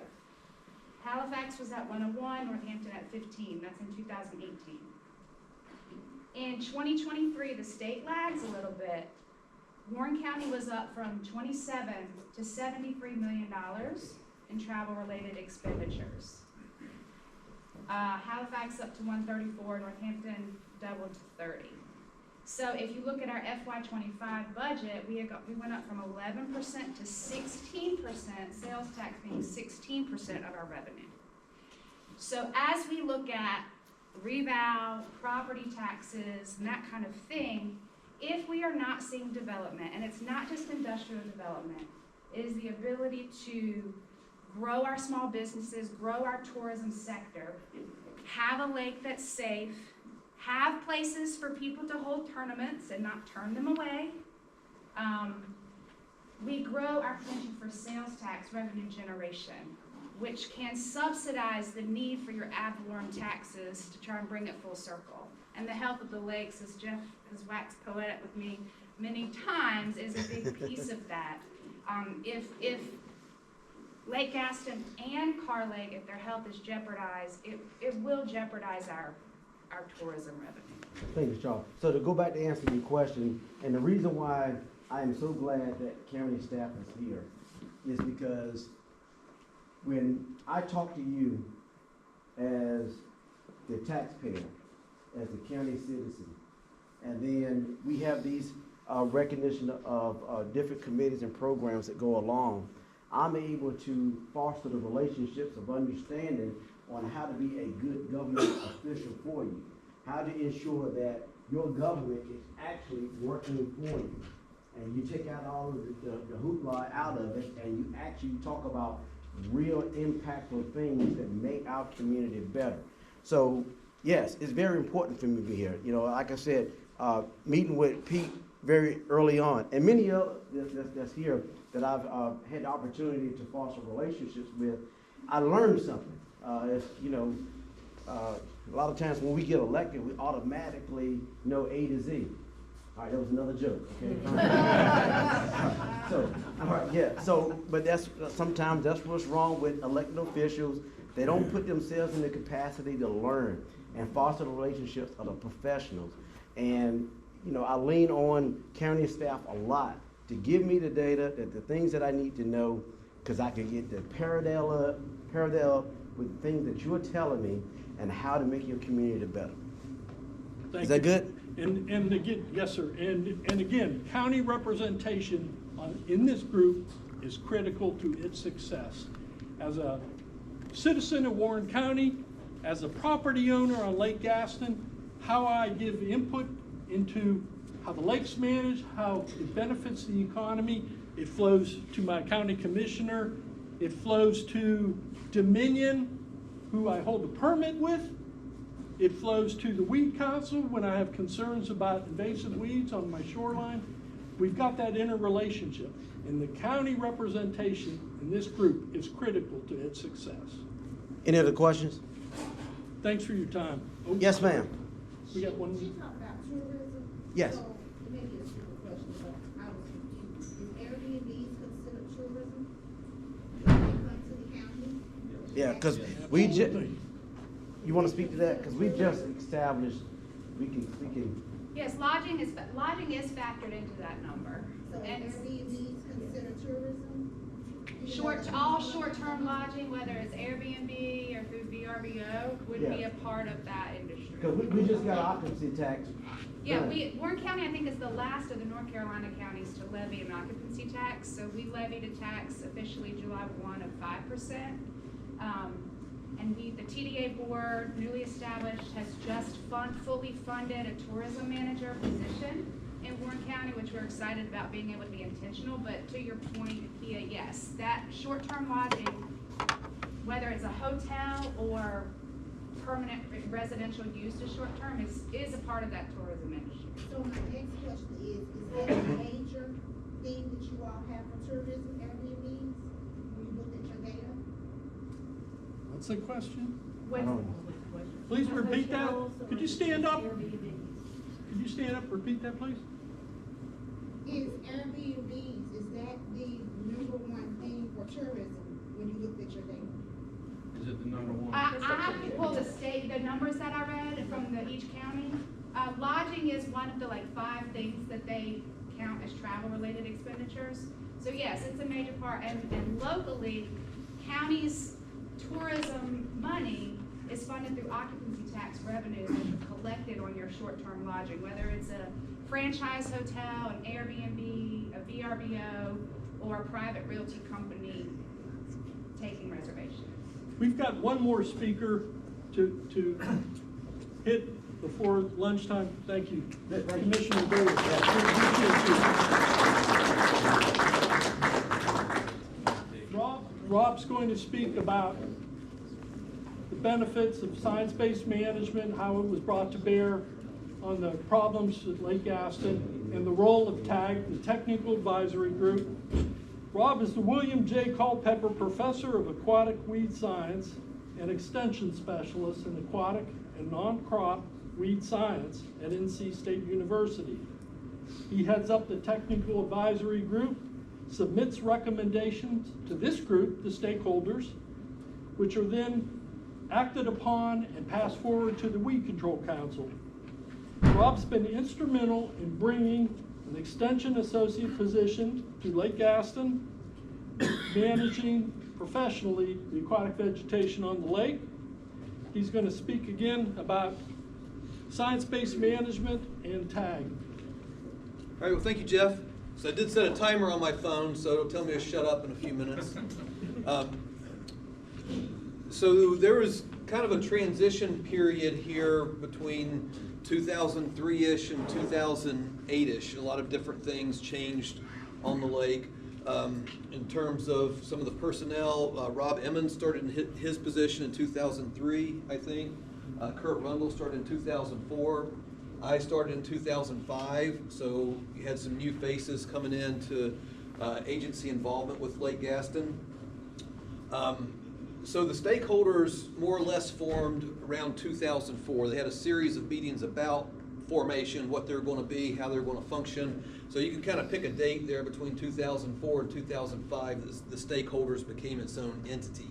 Halifax was at 101, Northampton at 15, that's in 2018. In 2023, the state lags a little bit. Warren County was up from 27 to $73 million in travel-related expenditures. Halifax up to 134, Northampton doubled to 30. So if you look at our FY25 budget, we went up from 11% to 16%, sales tax being 16% of our revenue. So as we look at revow, property taxes, and that kind of thing, if we are not seeing development, and it's not just industrial development, it is the ability to grow our small businesses, grow our tourism sector, have a lake that's safe, have places for people to hold tournaments and not turn them away. We grow our potential for sales tax revenue generation, which can subsidize the need for your ad valorem taxes to try and bring it full circle. And the health of the lakes, as Jeff has waxed poetic with me many times, is a big piece of that. If Lake Gaston and Carr Lake, if their health is jeopardized, it will jeopardize our tourism revenue. Thank you, Charles. So to go back to answer your question, and the reason why I am so glad that county staff is here is because when I talk to you as the taxpayer, as the county citizen, and then we have these recognition of different committees and programs that go along, I'm able to foster the relationships of understanding on how to be a good government official for you, how to ensure that your government is actually working for you. And you take out all of the hoopla out of it, and you actually talk about real impactful things that make our community better. So yes, it's very important for me to be here. You know, like I said, meeting with Pete very early on, and many others that's here that I've had the opportunity to foster relationships with, I learned something. You know, a lot of times when we get elected, we automatically know A to Z. All right, that was another joke, okay? So, all right, yeah, so, but sometimes that's what's wrong with elected officials. They don't put themselves in the capacity to learn and foster the relationships of the professionals. And, you know, I lean on county staff a lot to give me the data, the things that I need to know, because I can get the parallel with things that you're telling me and how to make your community better. Is that good? And again, yes, sir. And again, county representation in this group is critical to its success. As a citizen of Warren County, as a property owner on Lake Gaston, how I give input into how the lake's managed, how it benefits the economy. It flows to my county commissioner. It flows to Dominion, who I hold a permit with. It flows to the weed council when I have concerns about invasive weeds on my shoreline. We've got that interrelationship, and the county representation in this group is critical to its success. Any other questions? Thanks for your time. Oh, Yes, ma'am. We got one. Did you talk about tourism? Yes. So, maybe a stupid question, but I was confused. Is Airbnbs considered tourism? When they come to the county? Yeah, because we just, you want to speak to that? Because we just established, we can. Yes, lodging is factored into that number. So And Airbnbs considered tourism? all short-term lodging, whether it's Airbnb or through VRBO, would be Yeah. a part of that industry. Because we just got occupancy tax. Yeah, done. Warren County, I think, is the last of the North Carolina counties to levy an occupancy tax. So we levied a tax officially July 1 of 5%. And the TDA board, newly established, has just fully funded a tourism manager position in Warren County, which we're excited about being able to be intentional. But to your point, Kia, yes, that short-term lodging, whether it's a hotel or permanent residential use to short-term, is a part of that tourism industry. So my next question is that a major thing that you all have for tourism, Airbnbs, when you looked at your data? What's the question? What- Please repeat that. Could you stand up? Could you stand up, repeat that, please? Is Airbnbs, is that the number one thing for tourism when you looked at your data? Is it the number one? I have to pull the numbers that I read from each county. Lodging is one of the 5 things that they count as travel-related expenditures. So yes, it's a major part, and locally, counties' tourism money is funded through occupancy tax revenues that are collected on your short-term lodging, whether it's a franchise hotel, an Airbnb, a VRBO, or a private realty company taking reservations. We've got one more speaker to hit before lunchtime. Thank you. Commissioner Davis. Rob's going to speak about the benefits of science-based management, how it was brought to bear on the problems at Lake Gaston, and the role of TAG, the Technical Advisory Group. Rob is the William J. Culpeper Professor of Aquatic Weed Science and Extension Specialist in Aquatic and Non-Crop Weed Science at NC State University. He heads up the Technical Advisory Group, submits recommendations to this group, the stakeholders, which are then acted upon and passed forward to the Weed Control Council. Rob's been instrumental in bringing an extension associate position to Lake Gaston, managing professionally the aquatic vegetation on the lake. He's going to speak again about science-based management and TAG. All right, well, thank you, Jeff. So I did set a timer on my phone, so it'll tell me to shut up in a few minutes. So there was kind of a transition period here between 2003-ish and 2008-ish. A lot of different things changed on the lake. In terms of some of the personnel, Rob Emmons started in his position in 2003, I think. Kurt Rundle started in 2004. I started in 2005, so you had some new faces coming into agency involvement with Lake Gaston. So the stakeholders more or less formed around 2004. They had a series of meetings about formation, what they're going to be, how they're going to function. So you can kind of pick a date there between 2004 and 2005. The stakeholders became its own entity.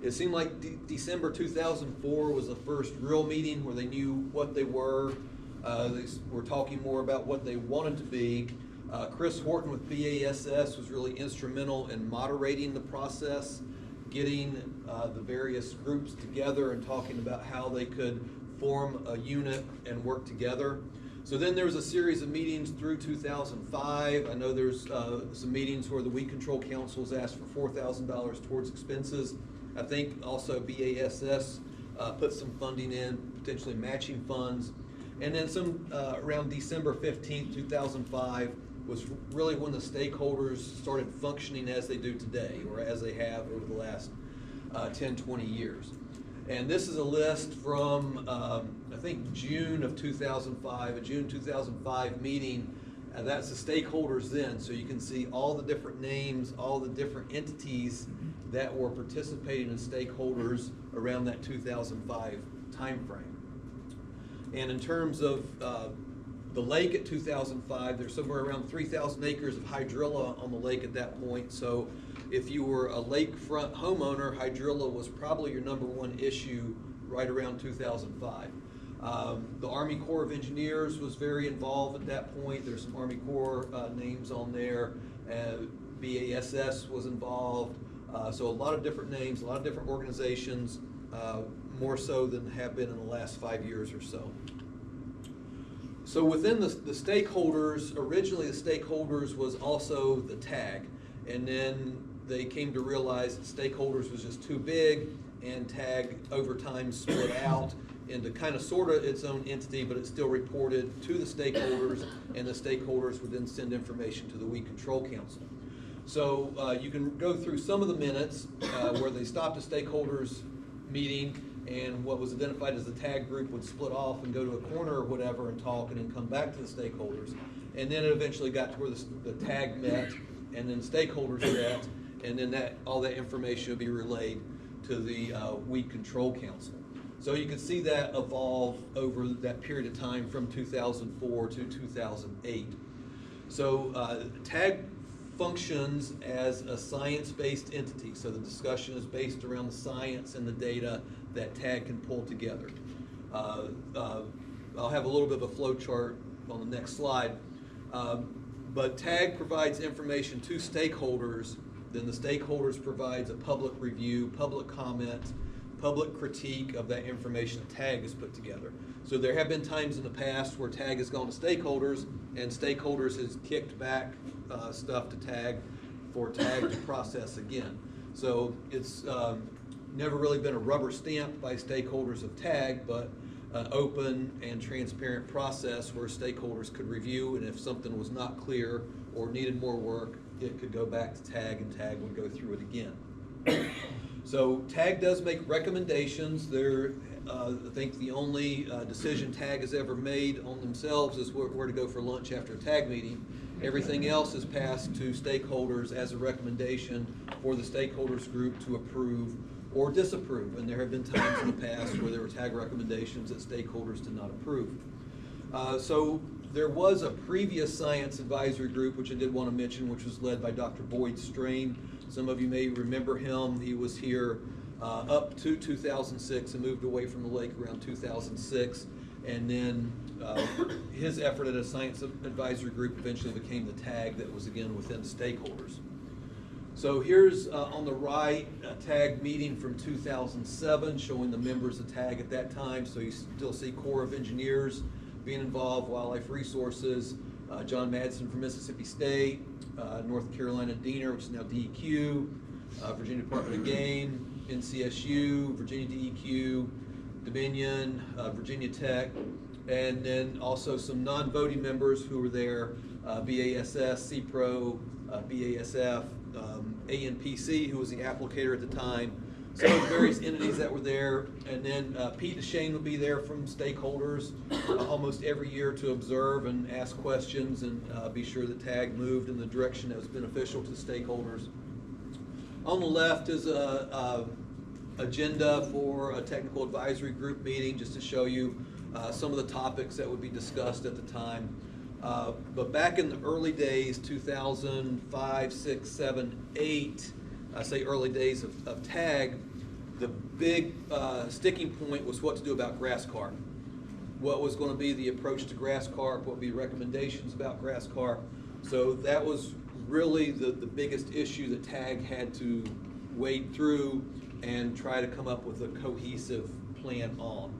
It seemed like December 2004 was the first real meeting where they knew what they were. They were talking more about what they wanted to be. Chris Horton with BASS was really instrumental in moderating the process, getting the various groups together and talking about how they could form a unit and work together. So then there was a series of meetings through 2005. I know there's some meetings where the Weed Control Council has asked for $4,000 towards expenses. I think also BASS put some funding in, potentially matching funds. And then some, around December 15th, 2005, was really when the stakeholders started functioning as they do today, or as they have over the last 10, 20 years. And this is a list from, I think, June of 2005, a June 2005 meeting. That's the stakeholders then, so you can see all the different names, all the different entities that were participating as stakeholders around that 2005 timeframe. And in terms of the lake at 2005, there's somewhere around 3,000 acres of hydrilla on the lake at that point. So if you were a lakefront homeowner, hydrilla was probably your #1 issue right around 2005. The Army Corps of Engineers was very involved at that point. There's some Army Corps names on there. BASS was involved. So a lot of different names, a lot of different organizations, more so than have been in the last 5 years or so. So within the stakeholders, originally the stakeholders was also the TAG, and then they came to realize that stakeholders was just too big, and TAG over time split out into kind of sort of its own entity, but it still reported to the stakeholders, and the stakeholders would then send information to the Weed Control Council. So you can go through some of the minutes where they stopped a stakeholders meeting, and what was identified as the TAG group would split off and go to a corner or whatever and talk, and then come back to the stakeholders. And then it eventually got to where the TAG met, and then stakeholders met, and then all that information would be relayed to the Weed Control Council. So you can see that evolve over that period of time from 2004 to 2008. So TAG functions as a science-based entity. So the discussion is based around the science and the data that TAG can pull together. I'll have a little bit of a flow chart on the next slide. But TAG provides information to stakeholders, then the stakeholders provides a public review, public comment, public critique of that information that TAG has put together. So there have been times in the past where TAG has gone to stakeholders, and stakeholders has kicked back stuff to TAG for TAG to process again. So it's never really been a rubber stamp by stakeholders of TAG, but an open and transparent process where stakeholders could review, and if something was not clear or needed more work, it could go back to TAG, and TAG would go through it again. So TAG does make recommendations. I think the only decision TAG has ever made on themselves is where to go for lunch after a TAG meeting. Everything else is passed to stakeholders as a recommendation for the stakeholders group to approve or disapprove. And there have been times in the past where there were TAG recommendations that stakeholders did not approve. So there was a previous science advisory group, which I did want to mention, which was led by Dr. Boyd Strain. Some of you may remember him. He was here up to 2006 and moved away from the lake around 2006. And then his effort at a science advisory group eventually became the TAG that was again within stakeholders. So here's on the right a TAG meeting from 2007 showing the members of TAG at that time. So you still see Corps of Engineers being involved, Wildlife Resources, John Madsen from Mississippi State, North Carolina Diener, which is now DEQ, Virginia Department of Game, NCSU, Virginia DEQ, Dominion, Virginia Tech, and then also some non-voting members who were there, BASS, CPRO, BASF, ANPC, who was the applicator at the time. So various entities that were there, and then Pete Deschenes would be there from stakeholders almost every year to observe and ask questions and be sure that TAG moved in the direction that was beneficial to stakeholders. On the left is a agenda for a technical advisory group meeting, just to show you some of the topics that would be discussed at the time. But back in the early days, 2005, 6, 7, 8, I say early days of TAG, the big sticking point was what to do about grass carp. What was going to be the approach to grass carp, what would be recommendations about grass carp. So that was really the biggest issue that TAG had to wade through and try to come up with a cohesive plan on.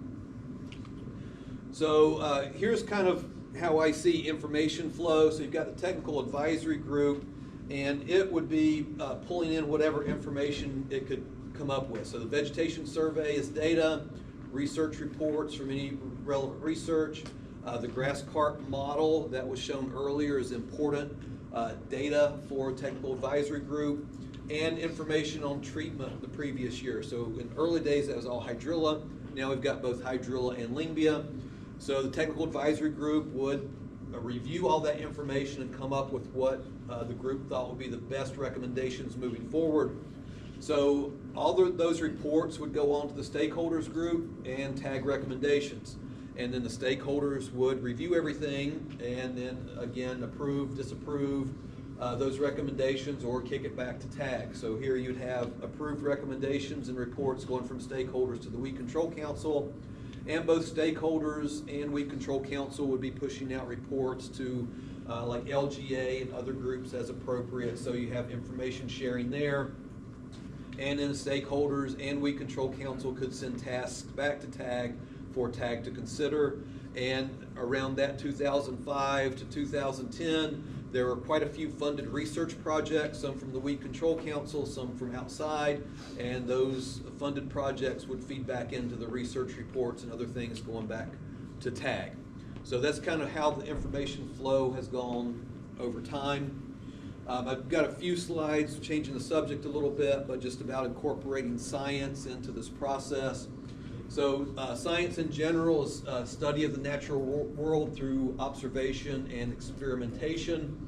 So here's kind of how I see information flow. So you've got the technical advisory group, and it would be pulling in whatever information it could come up with. So the vegetation survey is data, research reports from any relevant research, The grass carp model that was shown earlier is important data for technical advisory group and information on treatment the previous year. So in early days, that was all hydrilla. Now we've got both hydrilla and lingbia. So the technical advisory group would review all that information and come up with what the group thought would be the best recommendations moving forward. So all those reports would go on to the stakeholders group and tag recommendations. And then the stakeholders would review everything and then again approve, disapprove those recommendations or kick it back to tag. So here you'd have approved recommendations and reports going from stakeholders to the Weed Control Council, and both stakeholders and Weed Control Council would be pushing out reports to like LGA and other groups as appropriate. So you have information sharing there. And then the stakeholders and Weed Control Council could send tasks back to tag for tag to consider. And around that 2005 to 2010, there were quite a few funded research projects, some from the Weed Control Council, some from outside, and those funded projects would feed back into the research reports and other things going back to tag. So that's kind of how the information flow has gone over time. I've got a few slides changing the subject a little bit, but just about incorporating science into this process. So science in general is study of the natural world through observation and experimentation.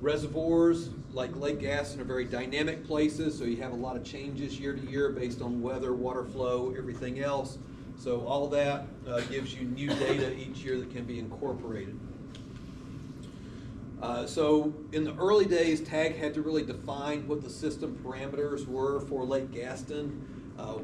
Reservoirs like Lake Gaston are very dynamic places, so you have a lot of changes year to year based on weather, water flow, everything else. So all that gives you new data each year that can be incorporated. So in the early days, TAG had to really define what the system parameters were for Lake Gaston.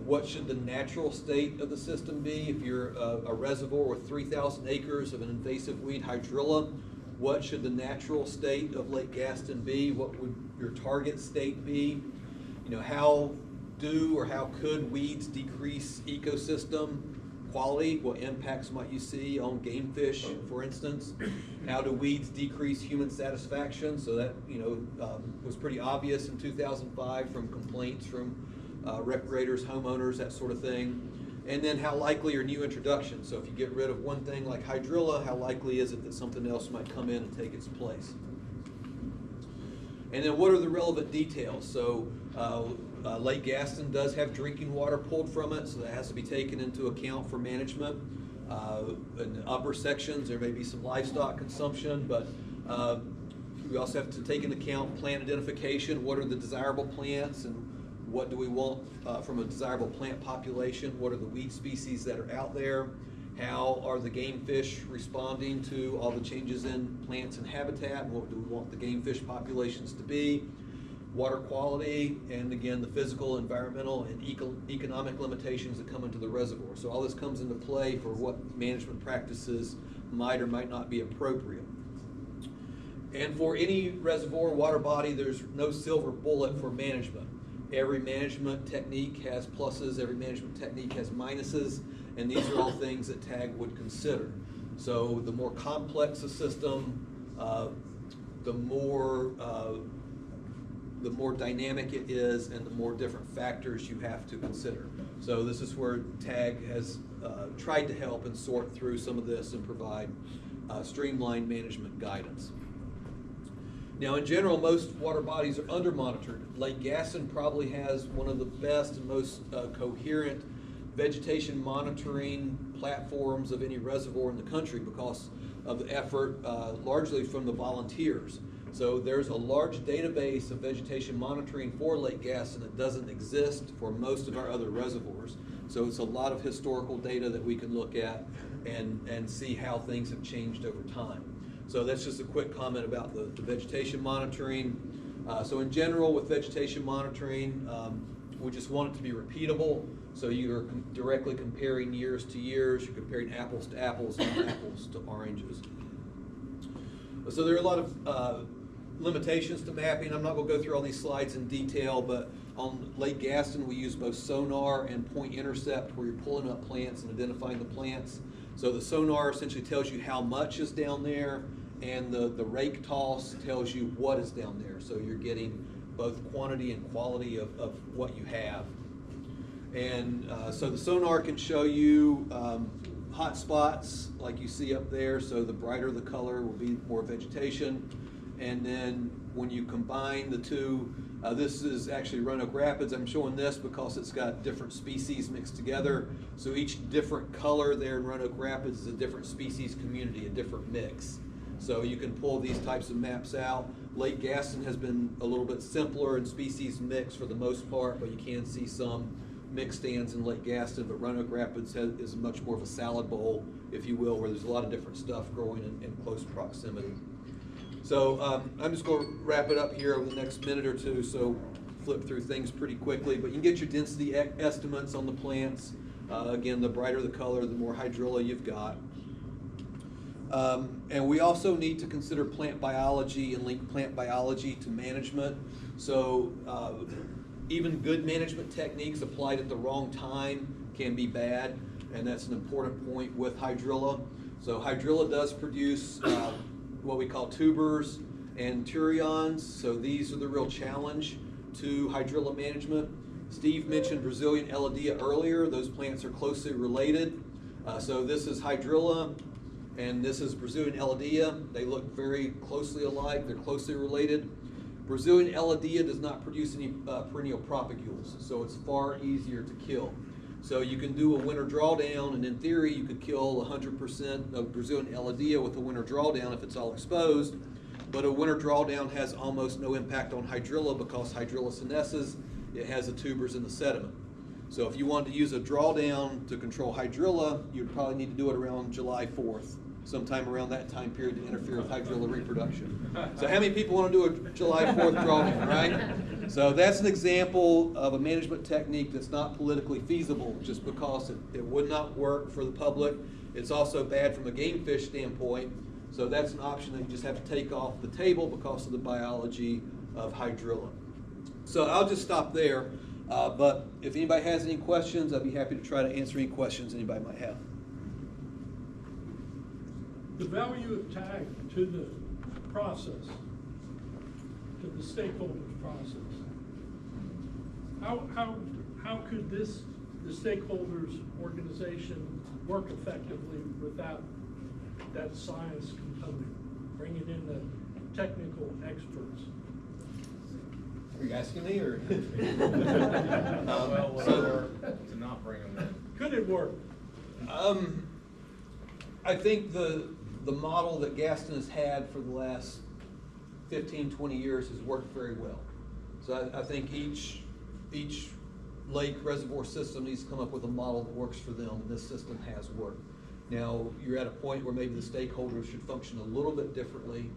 What should the natural state of the system be? If you're a reservoir with 3,000 acres of an invasive weed hydrilla, what should the natural state of Lake Gaston be? What would your target state be? You know, how do or how could weeds decrease ecosystem quality? What impacts might you see on game fish, for instance? How do weeds decrease human satisfaction? So that, you know, was pretty obvious in 2005 from complaints from recreators, homeowners, that sort of thing. And then how likely are new introductions? So if you get rid of one thing like hydrilla, how likely is it that something else might come in and take its place? And then what are the relevant details? So Lake Gaston does have drinking water pulled from it, so that has to be taken into account for management. In the upper sections, there may be some livestock consumption, but we also have to take into account plant identification. What are the desirable plants and what do we want from a desirable plant population? What are the weed species that are out there? How are the game fish responding to all the changes in plants and habitat? What do we want the game fish populations to be? Water quality, and again, the physical, environmental, and economic limitations that come into the reservoir. So all this comes into play for what management practices might or might not be appropriate. And for any reservoir water body, there's no silver bullet for management. Every management technique has pluses, every management technique has minuses, and these are all things that TAG would consider. So the more complex a system, the more dynamic it is and the more different factors you have to consider. So this is where TAG has tried to help and sort through some of this and provide streamlined management guidance. Now, in general, most water bodies are under-monitored. Lake Gaston probably has one of the best and most coherent vegetation monitoring platforms of any reservoir in the country because of the effort largely from the volunteers. So there's a large database of vegetation monitoring for Lake Gaston that doesn't exist for most of our other reservoirs. So it's a lot of historical data that we can look at and see how things have changed over time. So that's just a quick comment about the vegetation monitoring. So in general, with vegetation monitoring, we just want it to be repeatable. So you're directly comparing years to years. You're comparing apples to apples, not apples to oranges. So there are a lot of limitations to mapping. I'm not going to go through all these slides in detail, but on Lake Gaston, we use both sonar and point intercept, where you're pulling up plants and identifying the plants. So the sonar essentially tells you how much is down there, and the rake toss tells you what is down there. So you're getting both quantity and quality of what you have. And so the sonar can show you hot spots like you see up there, so the brighter the color will be more vegetation. And then when you combine the two, this is actually Roanoke Rapids. I'm showing this because it's got different species mixed together. So each different color there in Roanoke Rapids is a different species community, a different mix. So you can pull these types of maps out. Lake Gaston has been a little bit simpler in species mix for the most part, but you can see some mixed stands in Lake Gaston. But Roanoke Rapids is much more of a salad bowl, if you will, where there's a lot of different stuff growing in close proximity. So I'm just going to wrap it up here over the next minute or two, so flip through things pretty quickly. But you can get your density estimates on the plants. Again, the brighter the color, the more hydrilla you've got. And we also need to consider plant biology and link plant biology to management. So even good management techniques applied at the wrong time can be bad, and that's an important point with hydrilla. So hydrilla does produce what we call tubers and turions. So these are the real challenge to hydrilla management. Steve mentioned Brazilian Elodea earlier. Those plants are closely related. So this is hydrilla, and this is Brazilian Elodea. They look very closely alike. They're closely related. Brazilian Elodea does not produce any perennial propagules, so it's far easier to kill. So you can do a winter drawdown, and in theory, you could kill 100% of Brazilian Elodea with a winter drawdown if it's all exposed. But a winter drawdown has almost no impact on hydrilla because hydrilla senesces. It has the tubers in the sediment. So if you wanted to use a drawdown to control hydrilla, you'd probably need to do it around July 4th, sometime around that time period to interfere with hydrilla reproduction. So how many people want to do a July 4th drawdown, right? So that's an example of a management technique that's not politically feasible just because it would not work for the public. It's also bad from a game fish standpoint. So that's an option that you just have to take off the table because of the biology of hydrilla. So I'll just stop there. But if anybody has any questions, I'd be happy to try to answer any questions anybody might have. The value of tag to the process, to the stakeholders process. How could the stakeholders organization work effectively without that science component, bringing in the technical experts? Are you asking me, or? Well, would it work to not bring them in? Could it work? I think the model that Gaston has had for the last 15, 20 years has worked very well. So I think each lake reservoir system needs to come up with a model that works for them, and this system has worked. Now, you're at a point where maybe the stakeholders should function a little bit differently,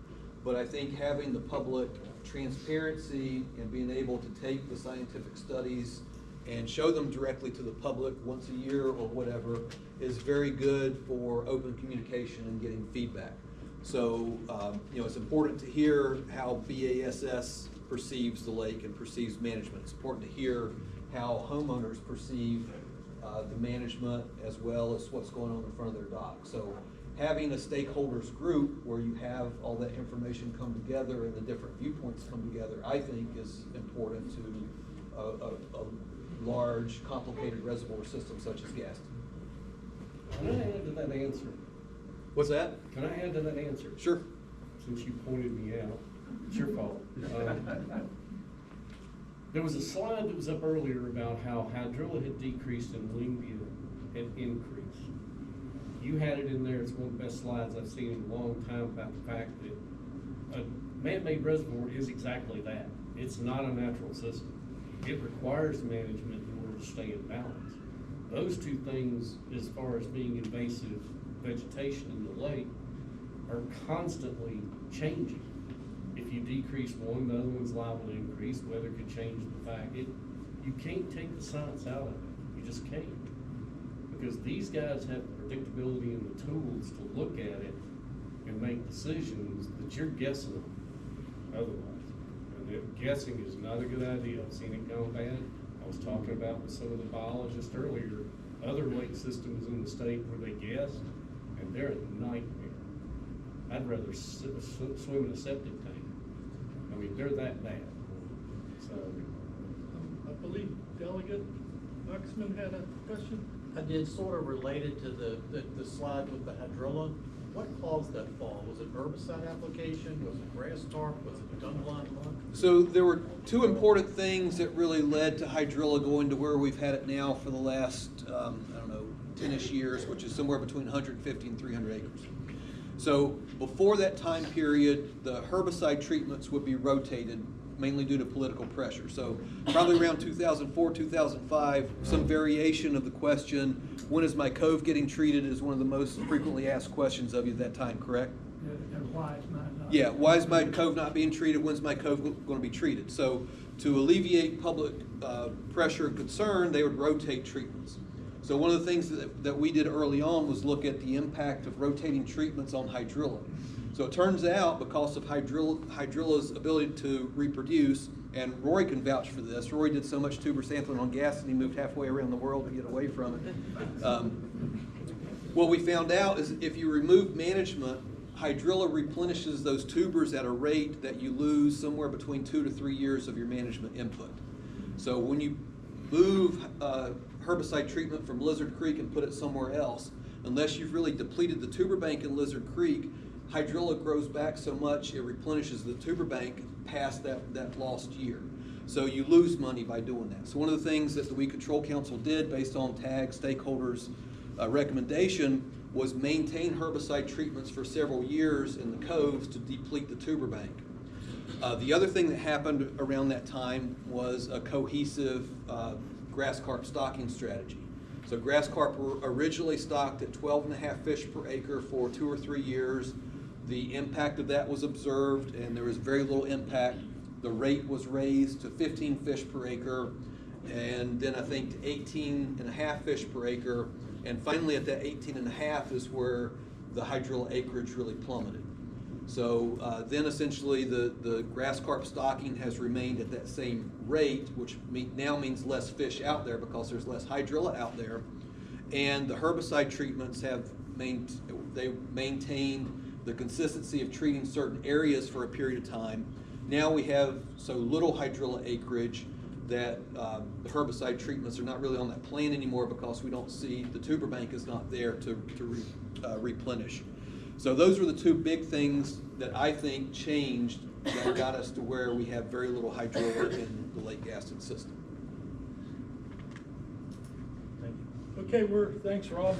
but I think having the public transparency and being able to take the scientific studies and show them directly to the public once a year or whatever is very good for open communication and getting feedback. So, it's important to hear how BASS perceives the lake and perceives management. It's important to hear how homeowners perceive the management as well as what's going on in front of their dock. So having a stakeholders group where you have all that information come together and the different viewpoints come together, I think is important to a large, complicated reservoir system such as Gaston. Can I add to that answer? What's that? Can I add to that answer? Sure. Since you pointed me out. It's your fault. There was a slide that was up earlier about how hydrilla had decreased and Olympia had increased. You had it in there, it's one of the best slides I've seen in a long time about the fact that a man-made reservoir is exactly that. It's not a natural system. It requires management in order to stay in balance. Those two things, as far as being invasive vegetation in the lake, are constantly changing. If you decrease one, the other one's liable to increase. Weather could change the fact. You can't take the science out of it. You just can't. Because these guys have the predictability and the tools to look at it and make decisions that you're guessing on otherwise. And guessing is not a good idea. I've seen it go bad. I was talking about with some of the biologists earlier, other lake systems in the state where they guess, and they're a nightmare. I'd rather swim in a septic tank. I mean, they're that bad. So, I believe Delegate Oxman had a question. I did, sort of related to the slide with the hydrilla. What caused that fall? Was it herbicide application? Was it grass carp? Was it gunblind bug? So there were two important things that really led to hydrilla going to where we've had it now for the last, 10-ish years, which is somewhere between 150 and 300 acres. So before that time period, the herbicide treatments would be rotated, mainly due to political pressure. So probably around 2004, 2005, some variation of the question, when is my cove getting treated, is one of the most frequently asked questions of you at that time, correct? And why is mine not? Yeah, why is my cove not being treated? When's my cove going to be treated? So to alleviate public pressure and concern, they would rotate treatments. So one of the things that we did early on was look at the impact of rotating treatments on hydrilla. So it turns out, because of hydrilla's ability to reproduce, and Rory can vouch for this, Rory did so much tuber sampling on gas and he moved halfway around the world to get away from it. What we found out is if you remove management, hydrilla replenishes those tubers at a rate that you lose somewhere between 2 to 3 years of your management input. So when you move herbicide treatment from Lizard Creek and put it somewhere else, unless you've really depleted the tuber bank in Lizard Creek, hydrilla grows back so much it replenishes the tuber bank past that lost year. So you lose money by doing that. So one of the things that the Weed Control Council did based on TAG stakeholders' recommendation was maintain herbicide treatments for several years in the coves to deplete the tuber bank. The other thing that happened around that time was a cohesive grass carp stocking strategy. So grass carp were originally stocked at 12.5 fish per acre for 2 or 3 years. The impact of that was observed and there was very little impact. The rate was raised to 15 fish per acre and then I think to 18.5 fish per acre. And finally at that 18.5 is where the hydrilla acreage really plummeted. So then essentially the grass carp stocking has remained at that same rate, which now means less fish out there because there's less hydrilla out there. And the herbicide treatments have maintained the consistency of treating certain areas for a period of time. Now we have so little hydrilla acreage that the herbicide treatments are not really on that plan anymore because we don't see, the tuber bank is not there to replenish. So those were the two big things that I think changed that got us to where we have very little hydrilla in the Lake Gaston system. Okay, thanks, Rob.